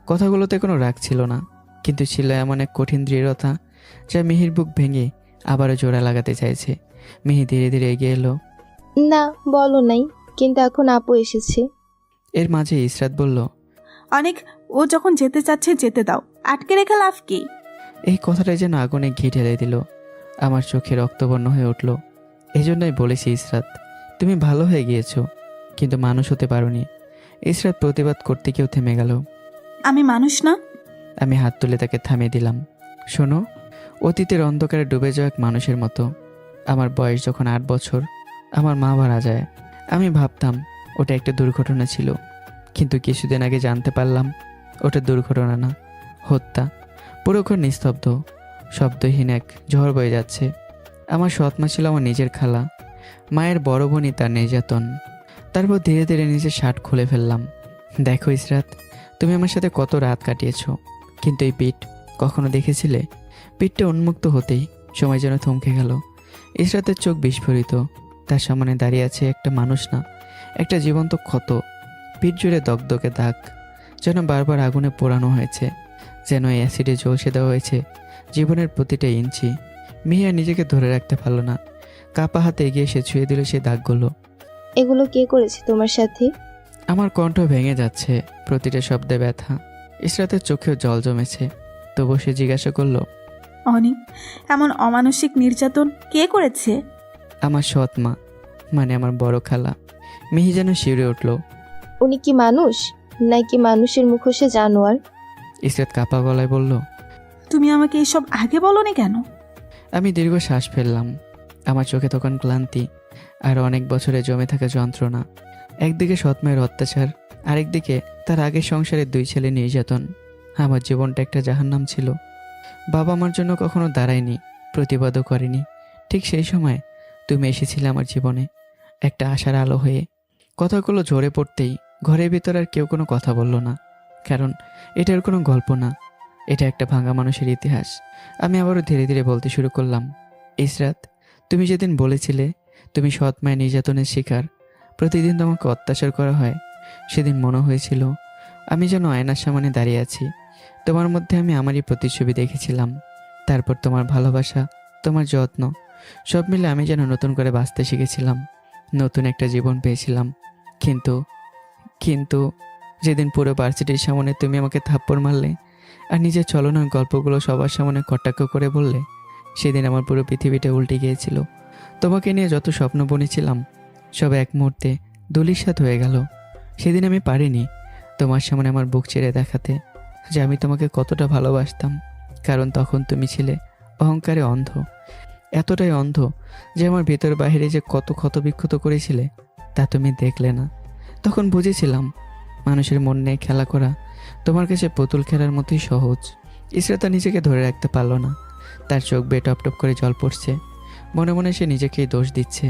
কথাগুলোতে কোনো রাগ ছিল না, কিন্তু ছিল এমন এক কঠিন দৃঢ়তা যা মিহির বুক ভেঙে আবারও জোড়া লাগাতে চাইছে। মিহি ধীরে ধীরে এগিয়ে এলো। না, বলো নাই, কিন্তু এখন আপু এসেছে। এর মাঝে ইসরাত বলল, অনেক, ও যখন যেতে চাচ্ছে যেতে দাও, আটকে রেখে লাভ কি? এই কথাটাই যেন আগুনে ঘি ঢেলে দিল। আমার চোখে রক্তবর্ণ হয়ে উঠল। এই জন্যই বলেছি ইসরাত, তুমি ভালো হয়ে গিয়েছো, কিন্তু মানুষ হতে পারোনি। ইসরাত প্রতিবাদ করতে কেউ থেমে গেল। আমি মানুষ না? আমি হাত তুলে তাকে থামিয়ে দিলাম। শোনো, অতীতের অন্ধকারে ডুবে যাওয়া এক মানুষের মতো। আমার বয়স যখন 8 বছর, আমার মা মারা যায়। আমি ভাবতাম ওটা একটা দুর্ঘটনা ছিল, কিন্তু কিছুদিন আগে জানতে পারলাম ওটা দুর্ঘটনা না, হত্যা। পুরো ঘর নিস্তব্ধ, শব্দহীন এক ঝড় বয়ে যাচ্ছে। আমার সৎমা ছিল আমার নিজের খালা, মায়ের বড় বোনই তার নির্যাতন। তারপর ধীরে ধীরে নিজের শার্ট খুলে ফেললাম। দেখো ইসরাত, তুমি আমার সাথে কত রাত কাটিয়েছো, কিন্তু এই পিঠ কখনো দেখেছিলে? পিঠটা উন্মুক্ত হতেই সময় যেন থমকে গেল। ইসরাতের চোখ বিস্ফোরিত। তার সামনে দাঁড়িয়ে আছে একটা মানুষ না, একটা জীবন্ত ক্ষত। পিঠ জুড়ে দগদগে দাগ, যেন বারবার আগুনে পোড়ানো হয়েছে, যেন অ্যাসিডে ঝলসে দেওয়া হয়েছে জীবনের প্রতিটা ইঞ্চি। মিহিয়া নিজেকে ধরে রাখতে পারল না। কাপা হাতে এগিয়ে সে ছুঁয়ে দিল সেই দাগগুলো। এগুলো কে করেছে তোমার সাথে? আমার কণ্ঠ ভেঙে যাচ্ছে, প্রতিটা শব্দে ব্যথা। ইসরাতের চোখেও জল জমেছে। তবু সে জিজ্ঞাসা করলো, অনিক, এমন অমানসিক নির্যাতন কে করেছে? আমার সৎ মা, মানে আমার বড় খালা। মিহি যেন শিউরে উঠল। উনি কি মানুষ নাকি মানুষের মুখোশে জানোয়ার? ইসরাত কাপা গলায় বলল, তুমি আমাকে এসব আগে বলনি কেন? আমি দীর্ঘ শ্বাস ফেললাম। আমার চোখে তখন ক্লান্তি আর অনেক বছরে জমে থাকা যন্ত্রণা। একদিকে সৎমায়ের অত্যাচার, আরেকদিকে তার আগের সংসারের 2 ছেলে নির্যাতন। আমার জীবনটা একটা জাহান্নাম ছিল। বাবা আমার জন্য কখনো দাঁড়ায়নি, প্রতিবাদও করেনি। ঠিক সেই সময় তুমি এসেছিলে আমার জীবনে, একটা আশার আলো হয়ে। কথাগুলো ঝরে পড়তেই ঘরের ভিতর আর কেউ কোনো কথা বলল না, কারণ এটার কোনো গল্প না, এটা একটা ভাঙা মানুষের ইতিহাস। আমি আবারও ধীরে ধীরে বলতে শুরু করলাম, ইসরাত, তুমি যেদিন বলেছিলে তুমি সৎ মায়ের নির্যাতনের শিকার, প্রতিদিন তোমাকে অত্যাচার করা হয়, সেদিন মনে হয়েছিল আমি যেন আয়নার সামনে দাঁড়িয়ে আছি। তোমার মধ্যে আমি আমারই প্রতিচ্ছবি দেখেছিলাম। তারপর তোমার ভালোবাসা, তোমার যত্ন, সব মিলে আমি যেন নতুন করে বাঁচতে শিখেছিলাম, নতুন একটা জীবন পেয়েছিলাম। কিন্তু কিন্তু যেদিন পুরো ভার্সিটির সামনে তুমি আমাকে থাপ্পড় মারলে আর নিজের ছলনার গল্পগুলো সবার সামনে কটাক্ষ করে বললে, সেদিন আমার পুরো পৃথিবীটা উল্টে গিয়েছিল। তোমাকে নিয়ে যত স্বপ্ন বুনেছিলাম সব এক মুহূর্তে ধূলিসাৎ হয়ে গেল। সেদিন আমি পারিনি তোমার সামনে আমার বুক ছেড়ে দেখাতে যে আমি তোমাকে কতটা ভালোবাসতাম, কারণ তখন তুমি ছিলে অহংকারে অন্ধ, এতটাই অন্ধ যে আমার ভেতর বাইরে যে কত ক্ষতবিক্ষত করেছিলে তা তুমি দেখলে না। তখন বুঝেছিলাম মানুষের মন নিয়ে খেলা করা তোমার কাছে পুতুল খেলার মতোই সহজ। ইসরাতা নিজেকে ধরে রাখতে পারল না। তার চোখ বেয়ে টপ টপ করে জল পড়ছে। মনে মনে সে নিজেকেই দোষ দিচ্ছে।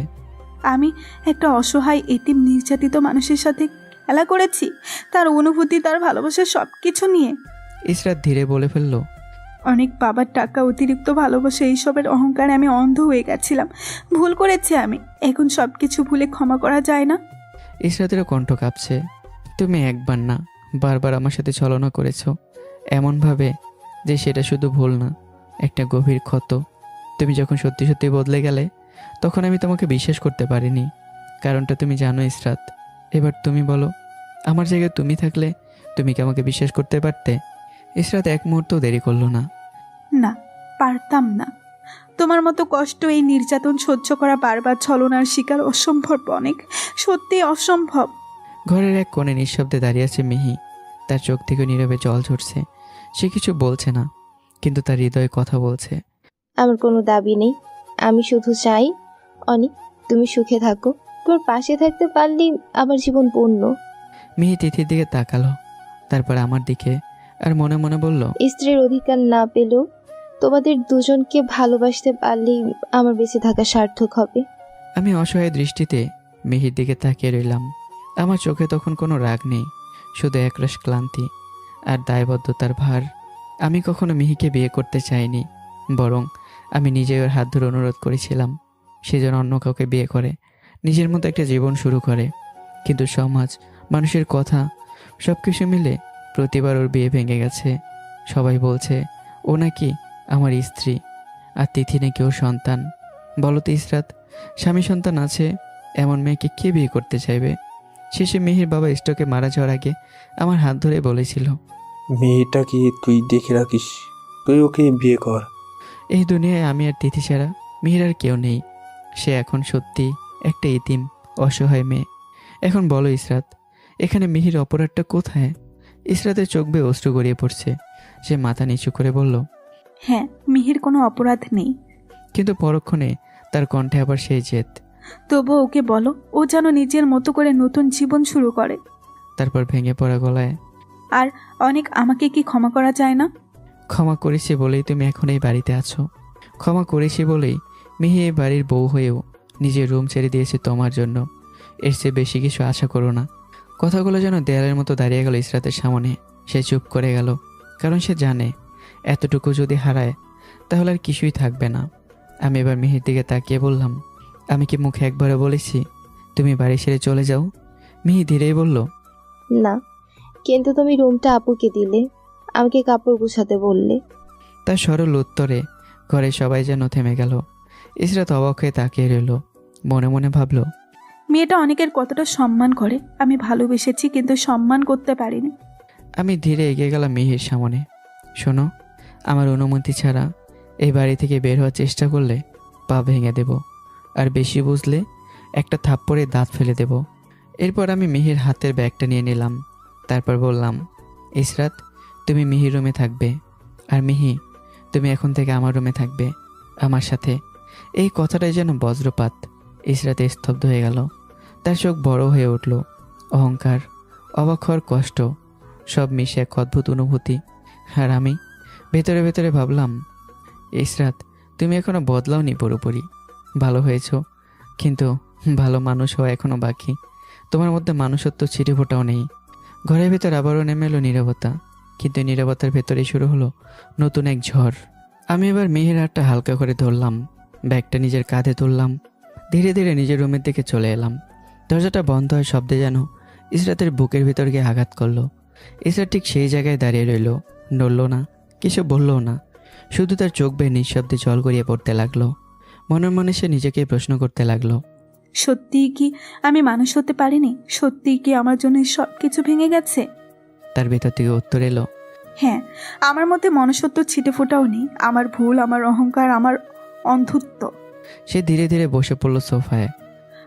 আমি একটা অসহায় এতিম নির্যাতিত মানুষের সাথে খেলা করেছি, তার অনুভূতি, তার ভালোবাসা সব কিছু নিয়ে। ইসরাত ধীরে বলে ফেলল, অনেক বাবার টাকা, অতিরিক্ত ভালোবাসা, এইসবের অহংকারে আমি অন্ধ হয়ে গেছিলাম। ভুল করেছি আমি, এখন সব কিছু ভুলে ক্ষমা করা যায় না? ইসরাতেরও কণ্ঠ কাঁপছে। তুমি একবার না বারবার আমার সাথে ছলনা করেছো, এমনভাবে যে সেটা শুধু ভুল না, একটা গভীর ক্ষত। তুমি যখন সত্যি সত্যি বদলে গেলে তখন আমি তোমাকে বিশ্বাস করতে পারিনি। কারণটা তুমি জানো ইসরাত। এবার তুমি বলো, আমার জায়গায় তুমি থাকলে তুমি কি আমাকে বিশ্বাস করতে পারতে? ইসরাত এক মুহূর্তও দেরি করলো না। না, পারতাম না। তোমার মতো কষ্ট, এই নির্যাতন সহ্য করা, বারবার ছলনার শিকার, অসম্ভব অনেক, সত্যি অসম্ভব। ঘরের এক কোণে নিঃশব্দে দাঁড়িয়ে আছে মিহি। তার চোখ থেকে নীরবে জল ঝরছে। সে কিছু বলছে না, কিন্তু তার হৃদয়ে কথা বলছে। আমার কোনো দাবি নেই, আমি শুধু চাই অনেক তুমি সুখে থাকো। তোর পাশে থাকতে পারলেই আমার জীবন পূর্ণ। মিহি তিথির দিকে তাকালো, তারপর আমার দিকে, আর মনে মনে বলল, স্ত্রীর অধিকার না পেলেও তোমাদের দুজনকে ভালোবাসতে পারলেই আমার বেঁচে থাকা সার্থক হবে। আমি অসহায় দৃষ্টিতে মিহির দিকে তাকিয়ে রইলাম। আমার চোখে তখন কোনো রাগ নেই, শুধু একরাশ ক্লান্তি আর দায়বদ্ধতার ভার। আমি কখনো মিহিকে বিয়ে করতে চাইনি, বরং আমি নিজে ওর হাত ধরে অনুরোধ করেছিলাম সে যেন অন্য কাউকে বিয়ে করে, নিজের মতো একটা জীবন শুরু করে। কিন্তু সমাজ, মানুষের কথা, সব কিছু মিলে প্রতিবার ওর বিয়ে ভেঙে গেছে। সবাই বলছে ও নাকি আমার স্ত্রী, আর তিথি নাকি ওর সন্তান। বলো তো ইসরাত, স্বামী সন্তান আছে এমন মেয়েকে কে বিয়ে করতে চাইবে? শেষে মিহির বাবা স্ট্রোকে মারা যাওয়ার আগে আমার হাত ধরে বলেছিল, মেয়েটাকে তুই দেখে রাখিস, তুই ওকে বিয়ে কর। এই দুনিয়ায় আমি আর তিথি ছাড়া মিহির আর কেউ নেই। সে এখন সত্যি একটা ইতিম, অসহায় মেয়ে। এখন বলো ইসরাত, এখানে মিহির অপরাধটা কোথায়? ইসরাতের চোখ বেয়ে অশ্রু গড়িয়ে পড়ছে। সে মাথা নিচু করে বলল, হ্যাঁ, মিহির কোনো অপরাধ নেই। কিন্তু পরক্ষণে তার কণ্ঠে আবার সেই জেদ। তবু ওকে বলো, ও যেন নিজের মতো করে নতুন জীবন শুরু করে। তারপর ভেঙে পড়া গলায়, আর অনেক, আমাকে কি ক্ষমা করা যায় না? ক্ষমা করেছি বলেই তুমি এখন এই বাড়িতে আছো। ক্ষমা করেছি বলেই মিহি এই বাড়ির বউ হয়েও নিজের রুম ছেড়ে দিয়েছে তোমার জন্য। এর চেয়ে বেশি কিছু আশা করো না। কথাগুলো যেন দেয়ালের মতো দাঁড়িয়ে গেল ইসরাতের সামনে। সে চুপ করে গেল, কারণ সে জানে এতটুকু যদি হারায় তাহলে আর কিছুই থাকবে না। আমি এবার মিহির দিকে তাকিয়ে বললাম, আমি কি মুখে একবারে বলেছি তুমি বাড়ি ছেড়ে চলে যাও? মিহি ধীরেই বলল, না, কিন্তু তুমি রুমটা আপুকে দিলে, আমাকে কাপড় গুছাতে বললে। তার সরল উত্তরে ঘরে সবাই যেন থেমে গেল। ইসরাত অবাক হয়ে তাকিয়ে রইল, মনে মনে ভাবল, মেয়েটা অনেকের কতটা সম্মান করে। আমি ভালোবেসেছি কিন্তু সম্মান করতে পারিনি। আমি ধীরে এগিয়ে গেলাম মিহির সামনে। শোনো, আমার অনুমতি ছাড়া এই বাড়ি থেকে বের হওয়ার চেষ্টা করলে পা ভেঙে দেব, আর বেশি বুঝলে একটা থাপ্পড়ে দাঁত ফেলে দেব। এরপর আমি মিহির হাতের ব্যাগটা নিয়ে নিলাম। তারপর বললাম, ইসরাত, তুমি মিহির রুমে থাকবে, আর মিহি, তুমি এখন থেকে আমার রুমে থাকবে আমার সাথে। এই কথাটাই যেন বজ্রপাত। ইসরাতে স্তব্ধ হয়ে গেল। তার চোখ বড় হয়ে উঠল। অহংকার, অবাক হওয়ার কষ্ট সব মিশে এক অদ্ভুত অনুভূতি। আর আমি ভেতরে ভেতরে ভাবলাম, ইসরাত, তুমি এখনো বদলাওনি পুরোপুরি। ভালো হয়েছো, কিন্তু ভালো মানুষ হওয়া এখনো বাকি। তোমার মধ্যে মানুষত্ব ছিটে ফোটাও নেই। ঘরের ভেতর আবারও নেমে এলো নীরবতা, কিন্তু নীরবতার ভেতরেই শুরু হলো নতুন এক ঝড়। আমি এবার মেহের হাতটা হালকা করে ধরলাম, ব্যাগটা নিজের কাঁধে তুললাম, ধীরে ধীরে নিজের রুমের দিকে চলে এলাম। দরজাটা বন্ধ হয় শব্দে যেন ইসরাতের বুকের ভিতর গিয়ে আঘাত করলো। ইসরাত ঠিক সেই জায়গায় দাঁড়িয়ে রইল, নড়ল না, কিছু বললও না, শুধু তার চোখ বেয়ে নিঃশব্দে জল গড়িয়ে পড়তে লাগলো। মনে মনে সে নিজেকেই প্রশ্ন করতে লাগলো, সত্যিই কি আমি মানুষ হতে পারিনি? সত্যিই কি আমার জন্য সব কিছু ভেঙে গেছে? তার ভেতর থেকে উত্তর এলো, হ্যাঁ, আমার মধ্যে মনুষ্যত্ব ছিটে ফোটাও নেই। আমার ভুল, আমার অহংকার, আমার অন্ধত্ব। সে ধীরে ধীরে বসে পড়ল সোফায়।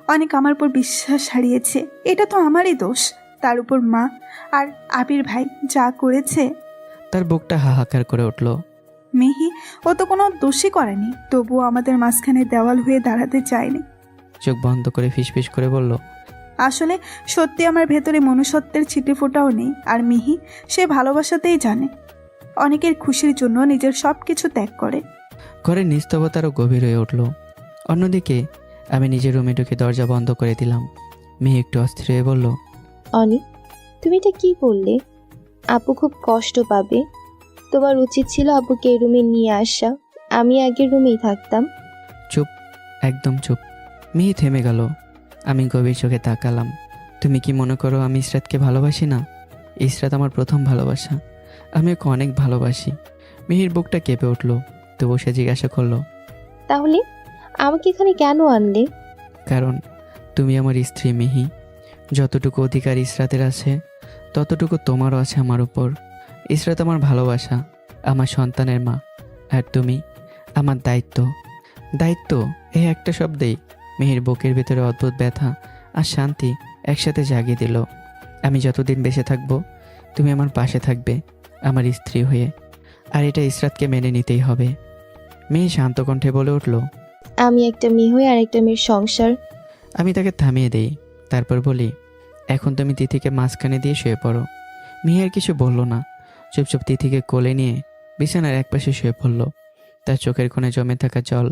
অনেক আমার উপর বিশ্বাস হারিয়েছে, এটা তো আমারই দোষ। তার উপর মা আর আবির ভাই যা করেছে। তার বুকটা হাহাকার করে উঠল। মিহি, ও তো কোনো দোষই করেনি, তবুও আমাদের মাঝখানে দেওয়াল হয়ে দাঁড়াতে চায়নি। চোখ বন্ধ করে ফিসফিস করে বলল, আসলে সত্যি আমার ভেতরে মনুষ্যত্বের ছিটে ফোটাও নেই। আর মিহি, সে ভালোবাসাতেই জানে অনেকের খুশির জন্য নিজের সব কিছু ত্যাগ করে। ঘরের নিস্তবতারও গভীর হয়ে উঠল। অন্যদিকে আমি নিজের রুমে ঢুকে দরজা বন্ধ করে দিলাম। মেয়ে একটু অস্থির হয়ে বলল, অনি, তুমি এটা কি করলে? আপু খুব কষ্ট পাবে। তোমার উচিত ছিল আপুকে এই রুমে নিয়ে আসা। আমি আগের রুমেই থাকতাম। চুপ, একদম চুপ। মেয়ে থেমে গেল। আমি গভীর চোখে তাকালাম। তুমি কি মনে করো আমি ইসরাতকে ভালোবাসি না? ইসরাত আমার প্রথম ভালোবাসা। আমি ওকে অনেক ভালোবাসি। মিহির বুকটা কেঁপে উঠল। তবু সে জিজ্ঞাসা করলো, তাহলে আমাকে এখানে কেন আনলে? কারণ তুমি আমার স্ত্রী মিহি। যতটুকু অধিকার ইসরাতের আছে ততটুকু তোমারও আছে আমার উপর। ইসরাত আমার ভালোবাসা, আমার সন্তানের মা, আর তুমি আমার দায়িত্ব। দায়িত্ব, এই একটা শব্দেই মিহির বুকের ভিতরে অদ্ভুত ব্যথা আর শান্তি একসাথে জাগিয়ে দিল। আমি যতদিন বেঁচে থাকবো তুমি আমার পাশে থাকবে, আমার স্ত্রী হয়ে। আর এটা ইসরাতকে মেনে নিতেই হবে। মেয়ে শান্ত কণ্ঠে বলে উঠল, আমি একটা মেয়ে হয়ে আর একটা মেয়ের সংসার। আমি তাকে থামিয়ে দেই। তারপর বলি, এখন তুমি তিথিকে মাঝখানে দিয়ে শুয়ে পড়ো। মেয়ে আর কিছু বলল না, চুপচাপ তিথিকে কোলে নিয়ে বিছানার একপাশে শুয়ে পড়ল। তার চোখের কোণে জমে থাকা জল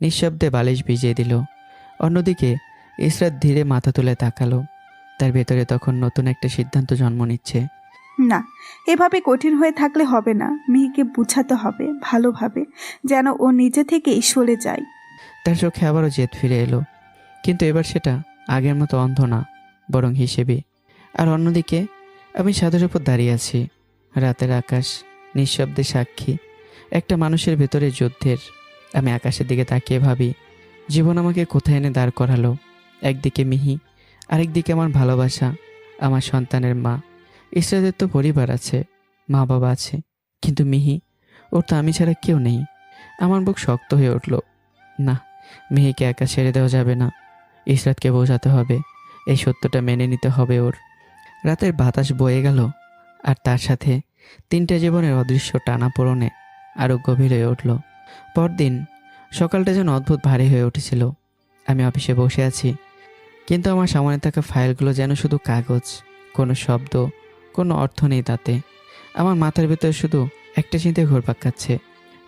নিঃশব্দে বালিশ ভিজিয়ে দিল। অন্যদিকে ইসরাত ধীরে মাথা তুলে তাকালো। তার ভেতরে তখন নতুন একটা সিদ্ধান্ত জন্ম নিচ্ছে। না, এভাবে কঠিন হয়ে থাকলে হবে না। মিহিকে বুঝাতে হবে ভালোভাবে, যেন ও নিজে থেকেই সরে যায়। তার চোখে আবারও জেদ ফিরে এলো, কিন্তু এবার সেটা আগের মতো অন্ধ না, বরং হিসেবে। আর অন্যদিকে আমি ছাদের উপর দাঁড়িয়ে আছি। রাতের আকাশ নিঃশব্দে সাক্ষী একটা মানুষের ভেতরে যুদ্ধের। আমি আকাশের দিকে তাকিয়ে ভাবি, জীবন আমাকে কোথায় এনে দাঁড় করালো। একদিকে মিহি, আরেকদিকে আমার ভালোবাসা, আমার সন্তানের মা। ইসরাতের তো পরিবার আছে, মা বাবা আছে, কিন্তু মিহি, ওর তো আমি ছাড়া কেউ নেই। আমার বুক শক্ত হয়ে উঠল। না, মিহিকে একা ছেড়ে দেওয়া যাবে না। ইসরাতকে বোঝাতে হবে, এই সত্যটা মেনে নিতে হবে ওর। রাতের বাতাস বয়ে গেল, আর তার সাথে তিনটা জীবনের অদৃশ্য টানাপোড়েনে আরও গভীর হয়ে উঠল। পরদিন সকালটা যেন অদ্ভুত ভারী হয়ে উঠেছিল। আমি অফিসে বসে আছি, কিন্তু আমার সামনে থাকা ফাইলগুলো যেন শুধু কাগজ, কোনো শব্দ, কোনো অর্থ নেই তাতে। আমার মাথার ভেতরে শুধু একটা চিন্তায় ঘুরপাক খাচ্ছে।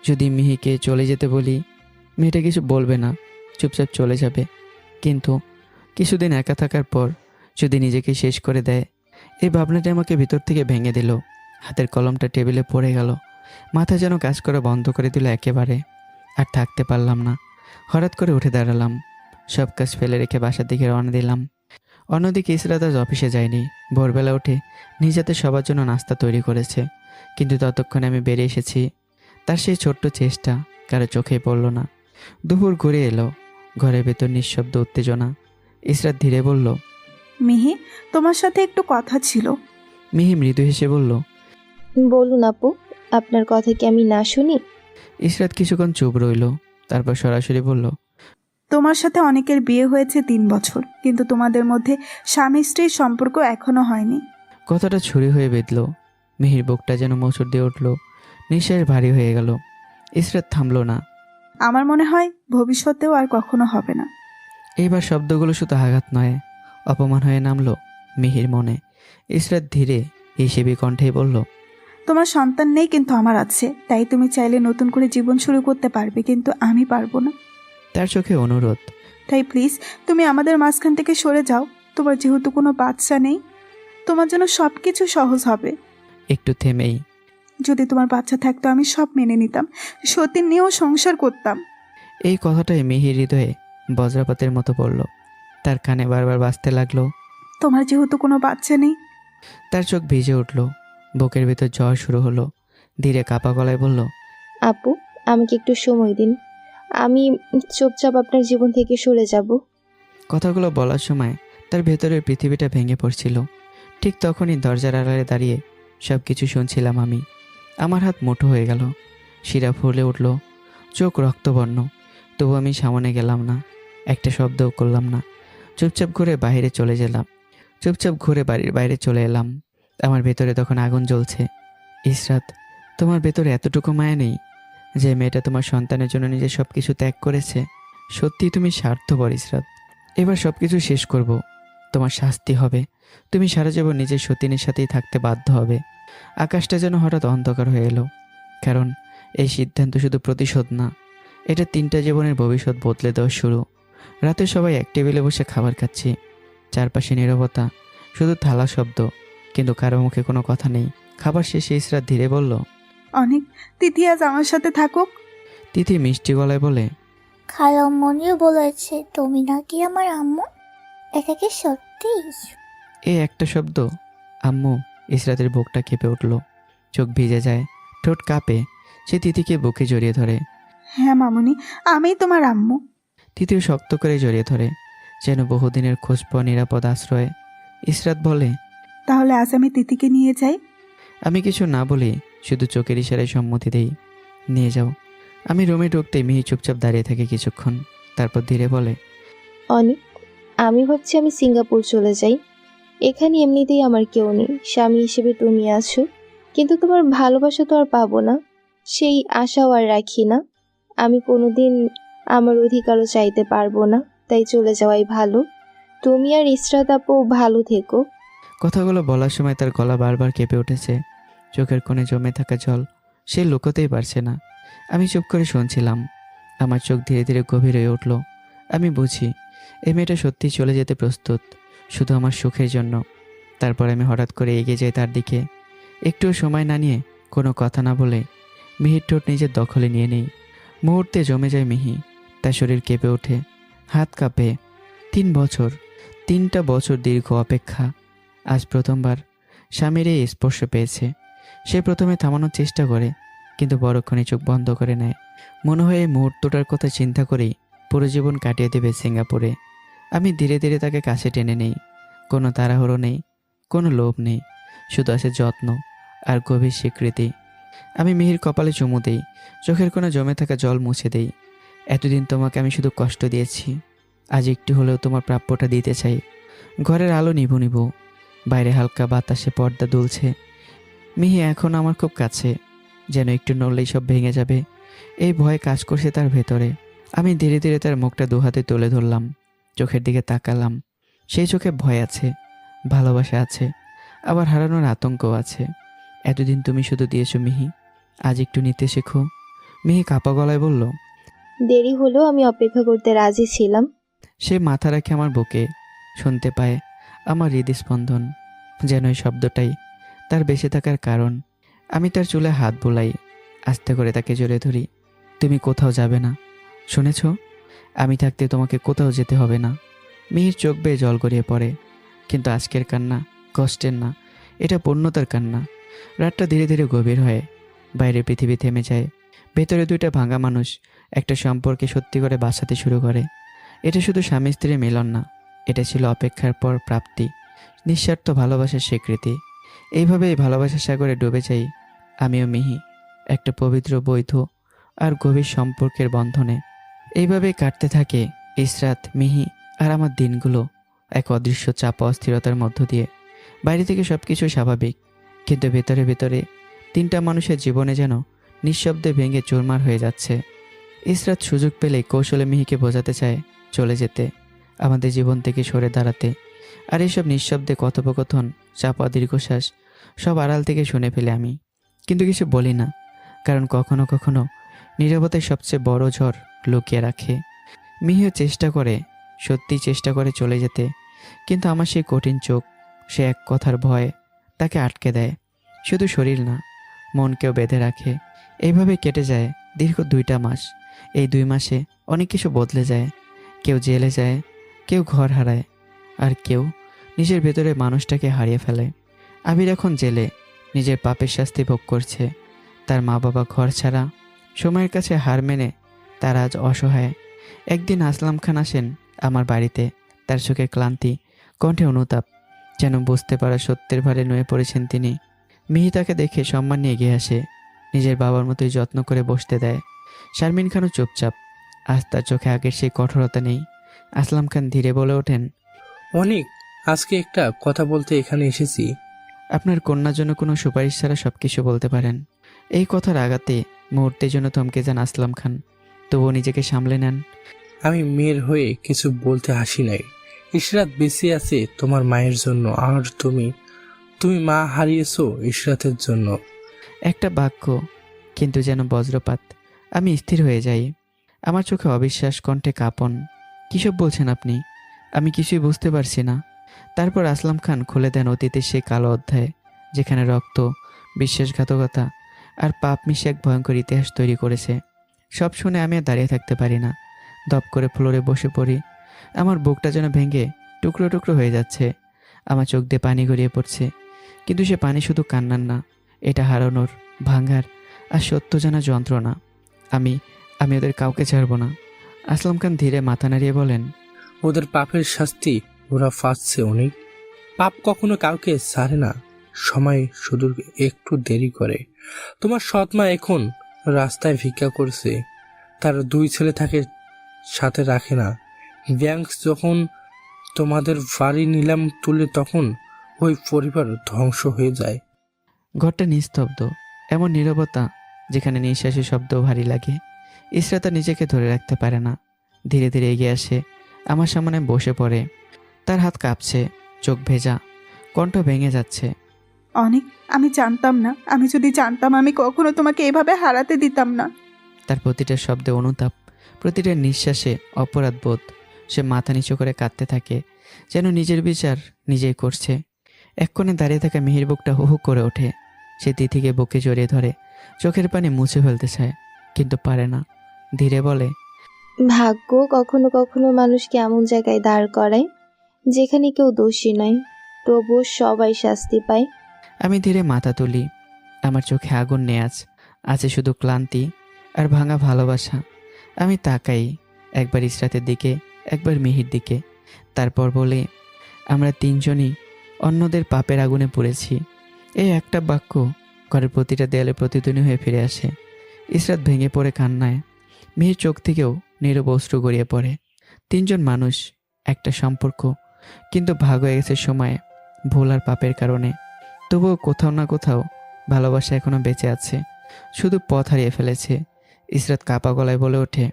যদি মিহিকে চলে যেতে বলি, মেয়েটা কিছু বলবে না, চুপচাপ চলে যাবে। কিন্তু কিছুদিন একা থাকার পর যদি নিজেকে শেষ করে দেয়, এই ভাবনাটি আমাকে ভিতর থেকে ভেঙে দিল। হাতের কলমটা টেবিলে পড়ে গেল। মাথা যেন কাজ করা বন্ধ করে দিল একেবারে। আর থাকতে পারলাম না, হঠাৎ করে উঠে দাঁড়ালাম। সব কাজ ফেলে রেখে বাসার দিকে রওনা দিলাম। অন্যদিকে ইসরাত আজ অফিসে যায়নি। ভোরবেলা উঠে নিজেতে সবার জন্য নাস্তা তৈরি করেছে, কিন্তু ততক্ষণে আমি বেরিয়ে এসেছি। তার সেই ছোট্ট চেষ্টা কারো চোখেই পড়ল না। দুপুর ঘুরে এলো, ঘরের ভেতর নিঃশব্দ উত্তেজনা। ইসরাত ধীরে বলল, মিহি, তোমার সাথে একটু কথা ছিল। মিহি মৃদু হেসে বলল, বলুন আপু, আপনার কথা কি আমি না শুনি? ইসরাত কিছুক্ষণ চুপ রইল, তারপর সরাসরি বলল, তোমার সাথে অনেকের বিয়ে হয়েছে 3 বছর, কিন্তু তোমাদের মধ্যে স্বামী স্ত্রীর সম্পর্ক এখনো হয়নি। কথাটা ছুরি হয়ে বেঁধল। মিহির বুকটা যেন মোচড় দিয়ে উঠল, নিঃশ্বাস ভারী হয়ে গেল। ইসরাত থামল না। আমার মনে হয় ভবিষ্যতেও আর কখনো হবে না। এইবার শব্দগুলো শুধু আঘাত নয়, অপমান হয়ে নামলো মিহির মনে। ইসরাত ধীরে হিসেবে কণ্ঠেই বলল, তোমার সন্তান নেই, কিন্তু আমার আছে। তাই তুমি চাইলে নতুন করে জীবন শুরু করতে পারবে, কিন্তু আমি পারবো না। তার চোখে অনুরোধ। তাই প্লিজ তুমি আমাদের মাঝখান থেকে সরে যাও। তোমার যেহেতু কোনো বাচ্চা নেই, তোমার জন্য সব কিছু সহজ হবে। একটু থেমেই, যদি তোমার বাচ্চা থাকতো আমি সব মেনে নিতাম, সতীন নিয়েও সংসার করতাম। এই কথাটাই মিহির হৃদয়ে বজ্রপাতের মতো পড়ল। তার কানে বারবার বাজতে লাগলো। তোমার যেহেতু কোনো বাচ্চা নেই। তার চোখ ভিজে উঠল, বুকের ভেতর জ্বর শুরু হলো। ধীরে কাপা গলায় বলল, আপু, আমাকে একটু সময় দিন। আমি চুপচাপ আপনার জীবন থেকে সরে যাব। কথাগুলো বলার সময় তার ভেতরের পৃথিবীটা ভেঙে পড়ছিল। ঠিক তখনই দরজার আড়ালে দাঁড়িয়ে সব কিছু শুনছিলাম আমি। আমার হাত মুঠো হয়ে গেল, শিরা ফুলে উঠল, চোখ রক্তবর্ণ। তবু আমি সামনে গেলাম না, একটা শব্দও করলাম না। চুপচাপ ঘুরে বাড়ির বাইরে চলে এলাম। আমার ভেতরে তখন আগুন জ্বলছে। ইসরাত, তোমার ভেতরে এতটুকু মায়া নেই যে মেয়েটা তোমার সন্তানের জন্য নিজের সব কিছু ত্যাগ করেছে? সত্যি তুমি স্বার্থপর ইসরাত। এবার সব কিছু শেষ করব, তোমার শাস্তি হবে। তুমি সারা জীবন নিজের সতীনের সাথেই থাকতে বাধ্য হবে। আকাশটা যেন হঠাৎ অন্ধকার হয়ে এলো, কারণ এই সিদ্ধান্ত শুধু প্রতিশোধ না, এটা 3টা জীবনের ভবিষ্যৎ বদলে দেওয়ার শুরু। রাতে সবাই এক টেবিলে বসে খাবার খাচ্ছি, চারপাশে নীরবতা, শুধু থালা শব্দ, কিন্তু কারো মুখে কোনো কথা নেই। খাবার শেষে ইসরাত ধীরে বলল, অনেক, তিথি আজ আমার সাথে থাকুক। তিথি মিষ্টি গলায় বলে, খালামণিও বলেছে তুমি নাকি আমার আম্মু। এটা কি সত্যি? এই একটা শব্দ আম্মু, ইসরাতের বুকটা কেঁপে উঠল, চোখ ভিজে যায়, ঠোঁট কাঁপে। সে তিথিকে বুকে জড়িয়ে ধরে। হ্যাঁ মামুনি, আমিই তোমার আম্মু। তিথিও শক্ত করে জড়িয়ে ধরে, যেন বহুদিনের খোঁজ পাওয়া নিরাপদ আশ্রয়। ইসরাত বলে, তাহলে আজ আমি তিথিকে নিয়ে যাই। আমি কিছু না বলি, শুধু চোখের ইশারায় সম্মতি দেই। নিয়ে যাও। আমি রুমে ঢুকতেই মিহি চুপচাপ দাঁড়িয়ে থাকে কিছুক্ষণ, তারপর ধীরে বলে, অনেক, আমি ভাবছি আমি সিঙ্গাপুর চলে যাই। এখানে এমনিতেই আমার কেউ নেই, স্বামী হিসেবে তুমি আছো, কিন্তু তোমার ভালোবাসা তো আর পাবো না, সেই আশাও আর রাখি না। আমি কোনোদিন আমার অধিকারও চাইতে পারবো না, তাই চলে যাওয়াই ভালো। তুমি আর ইসরাত আপু ভালো থেকো। কথাগুলো বলার সময় তার গলা বারবার কেঁপে উঠেছে, চোখের কোণে জমে থাকা জল সে লুকোতেই পারছে না। আমি চুপ করে শুনছিলাম। আমার চোখ ধীরে ধীরে গভীর হয়ে উঠল। আমি বুঝি এই মেয়েটা সত্যিই চলে যেতে প্রস্তুত, শুধু আমার সুখের জন্য। তারপর আমি হঠাৎ করে এগিয়ে যাই তার দিকে, একটুও সময় না নিয়ে, কোনো কথা না বলে মিহির ঠোঁট নিজের দখলে নিয়ে নেই। মুহূর্তে জমে যায় মিহি, তার শরীর কেঁপে ওঠে, হাত কাঁপে। 3 বছর, 3টা বছর দীর্ঘ অপেক্ষা। আজ প্রথমবার স্বামীর এই স্পর্শ পেয়েছে। সে প্রথমে থামানোর চেষ্টা করে, কিন্তু বড়ক্ষণে চোখ বন্ধ করে নেয়। মনে হয় এই মুহূর্তটার কথা চিন্তা করেই পুরো জীবন কাটিয়ে দেবে সিঙ্গাপুরে। আমি ধীরে ধীরে তাকে কাছে টেনে নেই। কোনো তাড়াহুড়ো নেই, কোনো লোভ নেই, শুধু আছে যত্ন আর গভীর স্বীকৃতি। আমি মিহির কপালে চুমু দেই, চোখের কোণে জমে থাকা জল মুছে দেই। এতদিন তোমাকে আমি শুধু কষ্ট দিয়েছি, আজ একটু হলেও তোমার প্রাপ্যটা দিতে চাই। ঘরের আলো নিভু নিভু, বাইরে হালকা বাতাসে পর্দা দুলছে। মিহি এখন আমার খুব কাছে, যেন একটু নড়লেই সব ভেঙে যাবে, এই ভয় কাজ করছে তার ভেতরে। আমি ধীরে ধীরে তার মুখটা 2 হাতে তুলে ধরলাম, চোখের দিকে তাকালাম। সেই চোখে ভয় আছে, ভালোবাসা আছে, আবার হারানোর আতঙ্কও আছে। এতদিন তুমি শুধু দিয়েছো মিহি, আজ একটু নিতে শেখো। মিহি কাপা গলায় বলল, দেরি হলেও আমি অপেক্ষা করতে রাজি ছিলাম। সে মাথা রাখে আমার বুকে, শুনতে পায় আমার হৃদস্পন্দন, যেন এই শব্দটাই তার বেঁচে থাকার কারণ। আমি তার চুলে হাত বুলাই, আস্তে করে তাকে জড়িয়ে ধরি। তুমি কোথাও যাবে না, শুনেছ? আমি থাকতে তোমাকে কোথাও যেতে হবে না। মিহির চোখ বেয়ে জল গড়িয়ে পড়ে, কিন্তু আজকের কান্না কষ্টের না, এটা পূর্ণতার কান্না। রাতটা ধীরে ধীরে গভীর হয়, বাইরে পৃথিবী থেমে যায়। ভেতরে দুইটা ভাঙা মানুষ একটা সম্পর্কে সত্যি করে বাঁচাতে শুরু করে। এটা শুধু স্বামী স্ত্রীর মিলন না, এটা ছিল অপেক্ষার পর প্রাপ্তি, নিঃস্বার্থ ভালোবাসার স্বীকৃতি। এইভাবে এই ভালোবাসার সাগরে ডুবে যাই আমিও মিহি, একটা পবিত্র বৈধ আর গভীর সম্পর্কের বন্ধনে। এইভাবেই কাটতে থাকে ইসরাত, মিহি আর আমার দিনগুলো, এক অদৃশ্য চাপ অস্থিরতার মধ্য দিয়ে। বাইরে থেকে সব কিছু স্বাভাবিক, কিন্তু ভেতরে ভেতরে তিনটা মানুষের জীবনে যেন নিঃশব্দে ভেঙে চুরমার হয়ে যাচ্ছে। ইসরাত সুযোগ পেলে কৌশলে মিহিকে বোঝাতে চায় চলে যেতে, আমাদের জীবন থেকে সরে দাঁড়াতে। আর এইসব নিঃশব্দে কথোপকথন, চাপা দীর্ঘশ্বাস সব আড়াল থেকে শুনে ফেলে আমি, কিন্তু কিছু বলি না, কারণ কখনো কখনো নীরবতায় সবচেয়ে বড় ঝড় লুকিয়ে রাখে। মিহিও চেষ্টা করে, সত্যিই চেষ্টা করে চলে যেতে, কিন্তু আমার সেই কঠিন চোখ, সে এক কথার ভয় তাকে আটকে দেয়। শুধু শরীর না, মনকেও বেঁধে রাখে। এইভাবে কেটে যায় দীর্ঘ 2টা মাস। এই 2 মাসে অনেক কিছু বদলে যায়। কেউ জেলে যায়, কেউ ঘর হারায়, আর কেউ নিজের ভেতরে মানুষটাকে হারিয়ে ফেলে। আবির এখন জেলে, নিজের পাপের শাস্তি ভোগ করছে। তার মা বাবা ঘর ছাড়া, সময়ের কাছে হার মেনে তার আজ অসহায়। একদিন আসলাম খান আসেন আমার বাড়িতে, তার চোখে ক্লান্তি, কণ্ঠে অনুতাপ, যেন বুঝতে পারা সত্যের ভারে নুয়ে পড়েছেন তিনি। মিহি তাকে দেখে সম্মান নিয়ে এগিয়ে আসে, নিজের বাবার মতোই যত্ন করে বসতে দেয়। শারমিন খানও চুপচাপ, আজ তার চোখে আগের সেই কঠোরতা নেই। আসলাম খান ধীরে বলে ওঠেন, অনেক, আজকে একটা কথা বলতে এখানে এসেছি। আপনার কন্যার জন্য কোনো সুপারিশ ছাড়া সব কিছু বলতে পারেন। এই কথার আঘাতে মুহূর্তের জন্য থমকে যান আসলাম খান, তবুও নিজেকে সামলে নেন। আমি মেয়ের হয়ে কিছু বলতে হাসি নাই। ইশরাত বেঁচে আছে তোমার মায়ের জন্য, আর তুমি মা হারিয়েছো ইশরাতের জন্য। একটা বাক্য, কিন্তু যেন বজ্রপাত। আমি স্থির হয়ে যাই, আমার চোখে অবিশ্বাস, কণ্ঠে কাঁপন। কিসব বলছেন আপনি? আমি কিছুই বুঝতে পারছি না। তারপর আসলাম খান খুলে দেন অতীতের সেই কালো অধ্যায়, যেখানে রক্ত, বিশ্বাসঘাতকতা আর পাপ মিশে এক ভয়ঙ্কর ইতিহাস তৈরি করেছে। সব শুনে আমি আর দাঁড়িয়ে থাকতে পারি না, দপ করে ফ্লোরে বসে পড়ি। আমার বুকটা যেন ভেঙে টুকরো টুকরো হয়ে যাচ্ছে, আমার চোখ দিয়ে পানি গড়িয়ে পড়ছে। কিন্তু সে পানি শুধু কান্নার না, এটা হারানোর, ভাঙার আর সত্য জানা যন্ত্রণা। আমি ওদের কাউকে ছাড়ব না। আসলাম খান ধীরে মাথা নাড়িয়ে বলেন, ওদের পাপের শাস্তি ওরা পাচ্ছে অনেক। পাপ কখনো কাউকে ছাড়ে না, সময় শুধু একটু দেরি করে। তোমার সৎ মা এখন রাস্তায় ভিক্ষা করছে, তার 2 ছেলে থাকে সাথে রাখে না। ব্যাংক যখন তোমাদের বাড়ি নিলাম তুলে, তখন ওই পরিবার ধ্বংস হয়ে যায়। ঘরটা নিস্তব্ধ, এমন নীরবতা যেখানে নিঃশ্বাসের শব্দ ভারী লাগে। ইসরাতা নিজেকে ধরে রাখতে পারে না, ধীরে ধীরে এগিয়ে আসে, আমার সামনে বসে পড়ে। তার হাত কাঁপছে, চোখ ভেজা, কণ্ঠ ভেঙে যাচ্ছে। অনেক, আমি জানতাম না, আমি যদি জানতাম আমি কখনো তোমাকে এভাবে হারাতে দিতাম না। তার প্রতিটা শব্দে অনুতাপ, প্রতিটা নিঃশ্বাসে অপরাধ বোধ। সে মাথা নিচু করে কাঁদতে থাকে, যেন নিজের বিচার নিজেই করছে। এক কোণে দাঁড়িয়ে থাকা মিহির বুকটা হু হু করে ওঠে। সে তিথিকে বুকে জড়িয়ে ধরে, চোখের পানি মুছে ফেলতে চায়, কিন্তু পারে না। ধীরে বলে, ভাগ্য কখনো কখনো মানুষকে এমন জায়গায় দাঁড় করায় যেখানে কেউ দোষী নয়, তবুও সবাই শাস্তি পায়। আমি ধীরে মাথা তুলি, আমার চোখে আগুন নেয়াজ, আছে শুধু ক্লান্তি আর ভাঙা ভালোবাসা। আমি তাকাই, একবার ইসরাতের দিকে, একবার মিহির দিকে। তারপর বলে, আমরা 3 জনই অন্যদের পাপের আগুনে পুড়েছি। এই একটা বাক্য ঘরের প্রতিটা দেয়ালে প্রতিধ্বনি হয়ে ফিরে আসে। ইসরাত ভেঙে পড়ে কান্নায়, মিহির চোখ থেকেও নীরব অশ্রু গড়িয়ে পড়ে। 3 জন মানুষ, একটা সম্পর্ক, কিন্তু ভাগ হয়ে গেছে সময়ে, ভুল আর পাপের কারণে। তবুও কোথাও না কোথাও ভালোবাসা এখনো বেঁচে আছে, শুধু পথ হারিয়ে ফেলেছে। ইসরাত কাপা গলায় বলে ওঠে,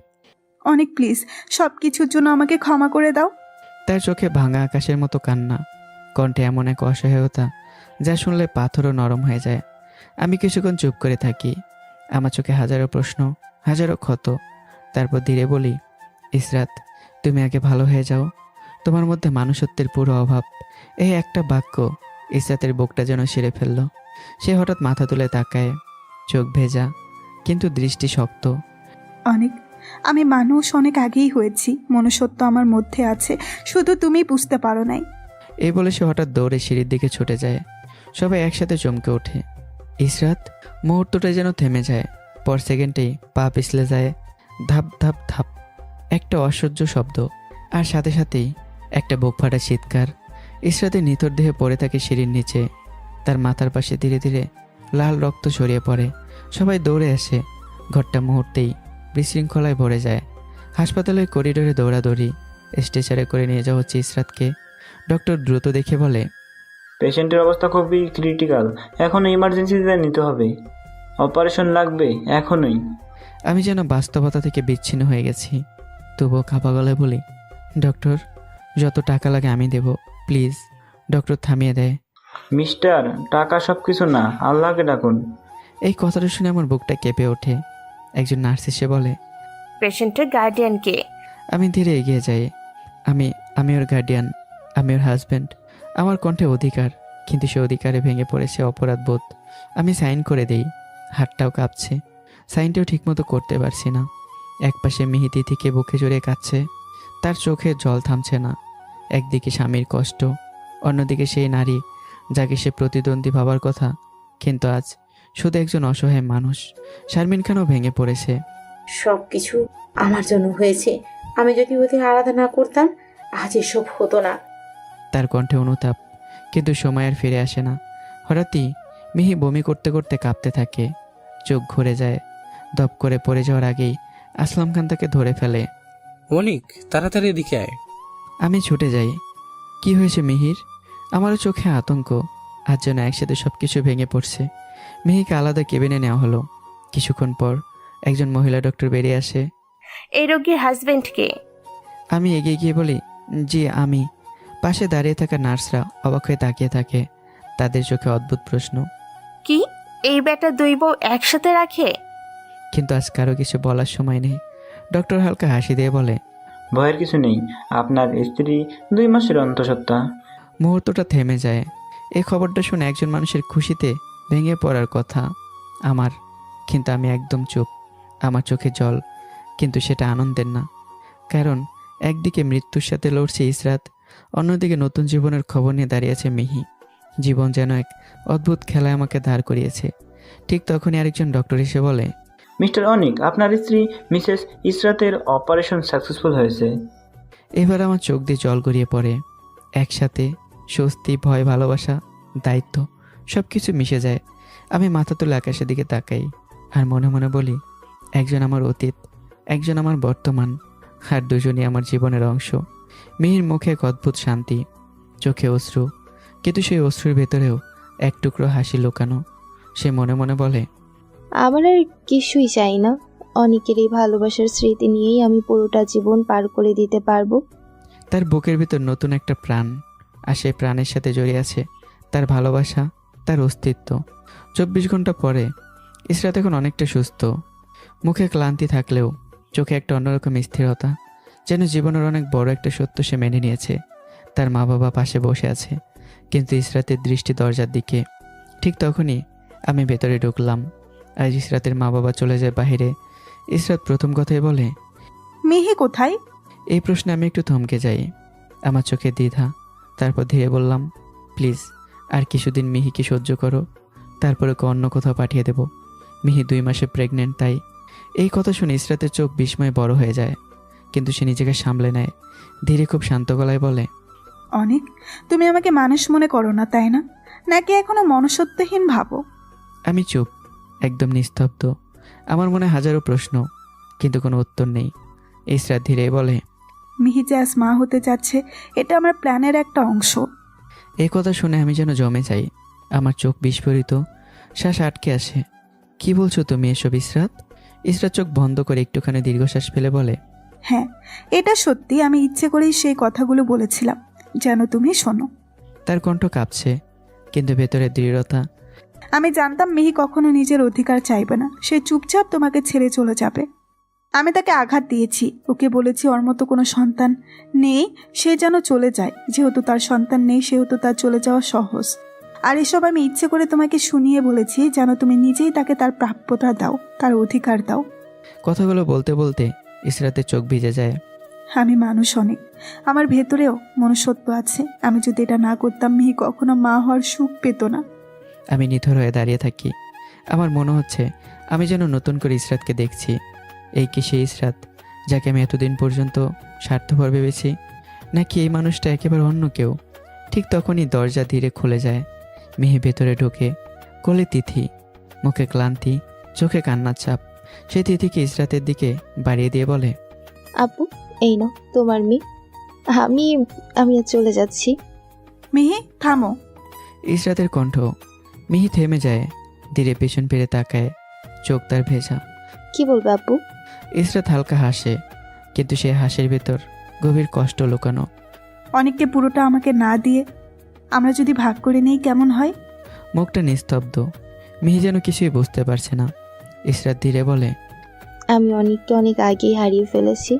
অনেক প্লিজ, সব কিছুর জন্য আমাকে ক্ষমা করে দাও। তার চোখে ভাঙা আকাশের মতো কান্না, কণ্ঠে এমন এক অসহায়তা যা শুনলে পাথরও নরম হয়ে যায়। আমি কিছুক্ষণ চুপ করে থাকি, আমার চোখে হাজারো প্রশ্ন, হাজারো ক্ষত। তারপর ধীরে বলি, ইসরাত, তুমি আগে ভালো হয়ে যাও, তোমার মধ্যে মানুষত্বের পুরো অভাব। এই একটা বাক্য ইসরাতের বুকটা যেন ছিঁড়ে ফেলল। সে হঠাৎ মাথা তুলে তাকায়, চোখ ভেজা, কিন্তু দৃষ্টি শক্ত। অনেক, আমি মানুষ অনেক আগেই হয়েছি, মনুষ্যত্ব আমার মধ্যে আছে, শুধু তুমি বুঝতে পারো নাই। এই বলে সে হঠাৎ দৌড়ে সিঁড়ির দিকে ছুটে যায়। সবাই একসাথে চমকে ওঠে। ইসরাত মুহূর্তটা যেন থেমে যায়, পর সেকেন্ডেই পা পিছলে যায়। ধাপ ধাপ ধাপ, একটা অসহ্য শব্দ, আর সাথে সাথেই একটা বুক ফাটা চিৎকার। ইসরাতের নিথর দেহে পড়ে থাকে সিঁড়ির নিচে। তার মাথার পাশে ধীরে ধীরে লাল রক্ত ছড়িয়ে পড়ে। সবাই দৌড়ে আসে। ঘরটা মুহূর্তেই বিশৃঙ্খলায় ভরে যায়। হাসপাতালের করিডোরে দৌড়াদৌড়ি। স্ট্রেচারে করে নিয়ে যাওয়া হচ্ছে ইসরাতকে। ডক্টর দ্রুত দেখে বলে, পেশেন্টের অবস্থা খুবই ক্রিটিক্যাল, এখন ইমার্জেন্সিতে নিতে হবে, অপারেশন লাগবে এখনই। আমি যেন বাস্তবতা থেকে বিচ্ছিন্ন হয়ে গেছি। তবুও কাঁপা গলায় বলি, ডক্টর, যত টাকা লাগে আমি দেব, প্লিজ। ডক্টর থামিয়ে দেয়। মিস্টার, টাকা সব কিছু না, আল্লাহকে ডাকুন। এই কথাটা শুনে আমার বুকটা কেঁপে ওঠে। একজন নার্স এসে বলে, পেশেন্টের গার্ডিয়ান কে? আমি ধীরে এগিয়ে যাই। আমি ওর গার্ডিয়ান, আমি ওর হাজব্যান্ড। আমার কণ্ঠে অধিকার, কিন্তু সে অধিকারে ভেঙে পড়েছে অপরাধ বোধ। আমি সাইন করে দেই, হাতটাও কাঁপছে। সাইনটাও ঠিকমতো করতে পারছি না। একপাশে মিহিতি থেকে বুকে জড়িয়ে কাঁদছে, তার চোখে জল থামছে না। একদিকে স্বামীর কষ্ট, অন্যদিকে সেই নারী যাকে সে প্রতিদ্বন্দ্বী ভাবার কথা, কিন্তু আজ শুধু একজন অসহায় মানুষ। শারমিন খানও ভেঙে পড়েছে। সব কিছু আমার জন্য হয়েছে, আমি যদি ওদের আলাদা না করতাম আজ এসব হতো না। তার কণ্ঠে অনুতাপ, কিন্তু সময় আর ফিরে আসে না। হঠাৎই মিহি বমি করতে করতে কাঁপতে থাকে। চোখ ঘুরে যায়। দপ করে পড়ে যাওয়ার আগেই আসলাম খান তাকে ধরে ফেলে। অনিক, তাড়াতাড়ি এদিকে আয়। আমি ছুটে যাই। কি হয়েছে মিহির? আমারও চোখে আতঙ্ক। আজ যেন একসাথে সব কিছু ভেঙে পড়ছে। মিহিকে আলাদা কেবিনে নেওয়া হলো। কিছুক্ষণ পর একজন মহিলা ডক্টর বেরিয়ে আসে। এই রোগীর হাজবেন্ডকে? আমি এগিয়ে গিয়ে বলি, জি আমি। পাশে দাঁড়িয়ে থাকা নার্সরা অবাক হয়ে তাকিয়ে থাকে। তাদের চোখে অদ্ভুত প্রশ্ন। কি, এই বেটা দুই বউ একসাথে রাখে? কিন্তু আজ কারো কিছু বলার সময় নেই। ডক্টর হালকা হাসি দিয়ে বলে, ভয়ের কিছু নেই, আপনার স্ত্রী 2 মাসের অন্তঃসত্ত্বা। মুহূর্তটা থেমে যায়। এই খবরটা শুনে একজন মানুষের খুশিতে ভেঙে পড়ার কথা আমার, কিন্তু আমি একদম চুপ। আমার চোখে জল, কিন্তু সেটা আনন্দের না। কারণ একদিকে মৃত্যুর সাথে লড়ছে ইসরাত, অন্যদিকে নতুন জীবনের খবর নিয়ে দাঁড়িয়েছে মিহি। জীবন যেন এক অদ্ভুত খেলায় আমাকে দাঁড় করিয়েছে। ঠিক তখনই আরেকজন ডক্টর এসে বলে, মিস্টার অনিক, আপনার স্ত্রী মিসেস ইসরাতের অপারেশন সাকসেসফুল হয়েছে। এবার আমার চোখ দিয়ে জল গড়িয়ে পড়ে। একসাথে স্বস্তি, ভয়, ভালোবাসা, দায়িত্ব সব কিছু মিশে যায়। আমি মাথা তুলে আকাশের দিকে তাকাই আর মনে মনে বলি, একজন আমার অতীত, একজন আমার বর্তমান, আর দুজনই আমার জীবনের অংশ। মিহির মুখে এক অদ্ভুত শান্তি, চোখে অশ্রু, কিন্তু সেই অশ্রুর ভেতরেও এক টুকরো হাসি লুকানো। সে মনে মনে বলে, আমার আর কিছুই চাই না, অনেকের এই ভালোবাসার স্মৃতি নিয়েই আমি পুরোটা জীবন পার করে দিতে পারবো। তার বুকের ভিতর নতুন একটা প্রাণ, আর সেই প্রাণের সাথে জড়িয়ে আছে তার ভালোবাসা, তার অস্তিত্ব। 24 ঘন্টা পরে ইসরাত এখন অনেকটা সুস্থ। মুখে ক্লান্তি থাকলেও চোখে একটা অন্যরকম স্থিরতা, যেন জীবনের অনেক বড় একটা সত্য সে মেনে নিয়েছে। তার মা বাবা পাশে বসে আছে, কিন্তু ইসরাতের দৃষ্টি দরজার দিকে। ঠিক তখনই আমি ভেতরে ঢুকলাম। আজ ইসরাতের মা বাবা চলে যায় বাহিরে। ইসরাত প্রথম কথাই বলে, মিহি কোথায়? এই প্রশ্নে আমি একটু থমকে যাই। আমার চোখে দ্বিধা। তারপর ধীরে বললাম, প্লিজ আর কিছুদিন মিহিকে সহ্য করো, তারপরে অন্য কোথাও পাঠিয়ে দেব। মিহি 2 মাসে প্রেগনেন্ট, তাই। এই কথা শুনে ইসরাতের চোখ বিস্ময়ে বড় হয়ে যায়, কিন্তু সে নিজেকে সামলে নেয়। ধীরে খুব শান্ত গলায় বলে, অনেক, তুমি আমাকে মানুষ মনে করো না তাই না, নাকি এখনো মনুষ্যত্বহীন ভাবো? আমি চুপ, একদম নিস্তব্ধ। আমার মনে হাজারো প্রশ্ন, কিন্তু কোনো উত্তর নেই। ইসরাত ধীরে বলে, মিহি যে আজ মা হতে যাচ্ছে, এটা আমার প্ল্যানের একটা অংশ। এই কথা শুনে আমি যেন জমে যাই। আমার চোখ বিস্ফোরিত, শ্বাস আটকে আসে। কি বলছো তুমি এসব ইসরাত? ইসরাত চোখ বন্ধ করে একটুখানি দীর্ঘশ্বাস ফেলে বলে, হ্যাঁ, এটা সত্যি, আমি ইচ্ছে করেই সেই কথাগুলো বলেছিলাম যেন তুমি শোনো। তার কণ্ঠ কাঁপছে, কিন্তু ভেতরে দৃঢ়তা। আমি জানতাম মিহি কখনো নিজের অধিকার চাইবে না, সে চুপচাপ তোমাকে ছেড়ে চলে যাবে। আমি তাকে আঘাত দিয়েছি, ওকে বলেছি ওর মতো কোনো সন্তান নেই, সে যেন চলে যায়। যেহেতু তার সন্তান নেই, সেহেতু তার চলে যাওয়া সহজ। আর এসব আমি ইচ্ছে করে তোমাকে শুনিয়ে বলেছি যেন তুমি নিজেই তাকে তার প্রাপ্যতা দাও, তার অধিকার দাও। কথাগুলো বলতে বলতে ইসরাতের চোখ ভিজে যায়। আমি মানুষ অনেক, আমার ভেতরেও মনুষ্যত্ব আছে। আমি যদি এটা না করতাম মিহি কখনো মা হওয়ার সুখ পেত না। আমি নিথর হয়ে দাঁড়িয়ে থাকি। আমার মনে হচ্ছে আমি যেন নতুন করে ইসরাতকে দেখছি। এই কি সেই ইসরাত যাকে আমি এতদিন পর্যন্ত স্বার্থপর ভেবেছি, নাকি এই মানুষটা একেবারে অন্য কেউ? ঠিক তখনই দরজা ধীরে খুলে যায়। মিহি ভেতরে ঢোকে। কোলে তিথি, মুখে ক্লান্তি, চোখে কান্নার ছাপ। সে তিথিকে ইসরাতের দিকে বাড়িয়ে দিয়ে বলে, আপু এই নাও তোমার মেয়ে। আমি আমি আর চলে যাচ্ছি। মিহি থামো। ইসরাতের কণ্ঠ। মিহি থেমে যায়, ধীরে পেছন ফিরে তাকায়, চোখ তার ভেজা। কি বলবে আপু? ইসরাত হালকা হাসে, কিন্তু সে হাসির ভেতর গভীর কষ্ট লুকানো। অনেককে পুরোটা আমাকে না দিয়ে আমরা যদি ভাগ করে নেই কেমন হয়? মুখটা নিস্তব্ধ। মিহি যেন কিছুই বুঝতে পারছে না। ইসরাত ধীরে বলে, আমি অনেককে অনেক আগেই হারিয়ে ফেলেছি।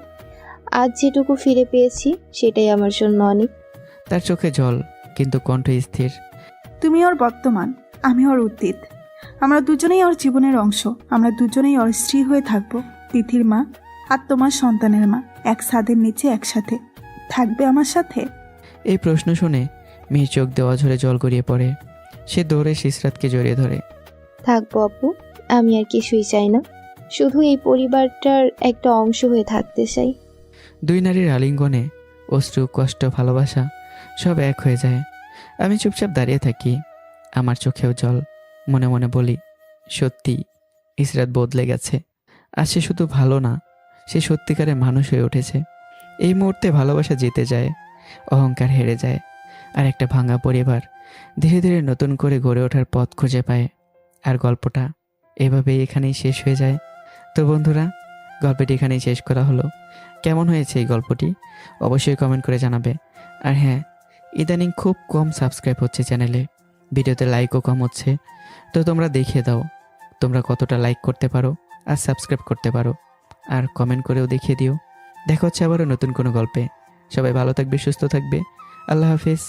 আজ যেটুকু ফিরে পেয়েছি সেটাই আমার জন্য অনেক। তার চোখে জল, কিন্তু কণ্ঠ স্থির। তুমি ওর বর্তমান, আমি ওর অতীত। আমরা দুজনেই ওর জীবনের অংশ। আমরা দুজনেই ওর স্ত্রী হয়ে থাকবো, তিথির মা আর তোমার সন্তানের মা। এক ছাদের নিচে একসাথে থাকবে আমার সাথে? এই প্রশ্ন শুনে মিহি চোখ দেওয়া ঝরে জল গড়িয়ে পড়ে। সে দৌড়ে ইসরাতকে জড়িয়ে ধরে। থাকবো আপু, আমি আর কিছুই চাই না, শুধু এই পরিবারটার একটা অংশ হয়ে থাকতে চাই। দুই নারীর আলিঙ্গনে অশ্রু, কষ্ট, ভালোবাসা সব এক হয়ে যায়। আমি চুপচাপ দাঁড়িয়ে থাকি, আমার চোখেও জল। মনে মনে বলি, সত্যি ইসরাত বদলে গেছে। আর সে শুধু ভালো না, সে সত্যিকারের মানুষ হয়ে উঠেছে। এই মুহূর্তে ভালোবাসা জিতে যায়, অহংকার হেরে যায়, আর একটা ভাঙা পরিবার ধীরে ধীরে নতুন করে গড়ে ওঠার পথ খুঁজে পায়। আর গল্পটা এভাবেই এখানেই শেষ হয়ে যায়। তো বন্ধুরা, গল্পটি এখানেই শেষ করা হলো। কেমন হয়েছে এই গল্পটি অবশ্যই কমেন্ট করে জানাবে। আর হ্যাঁ, ইদানিং খুব কম সাবস্ক্রাইব হচ্ছে চ্যানেলে, ভিডিওতে লাইকও কম হচ্ছে। তো তোমরা দেখিয়ে দাও তোমরা কতটা লাইক করতে পারো আর সাবস্ক্রাইব করতে পারো, আর কমেন্ট করেও দেখিয়ে দিও। দেখা হচ্ছে আবারও নতুন কোনো গল্পে। সবাই ভালো থাকবে, সুস্থ থাকবে। আল্লাহ হাফিজ।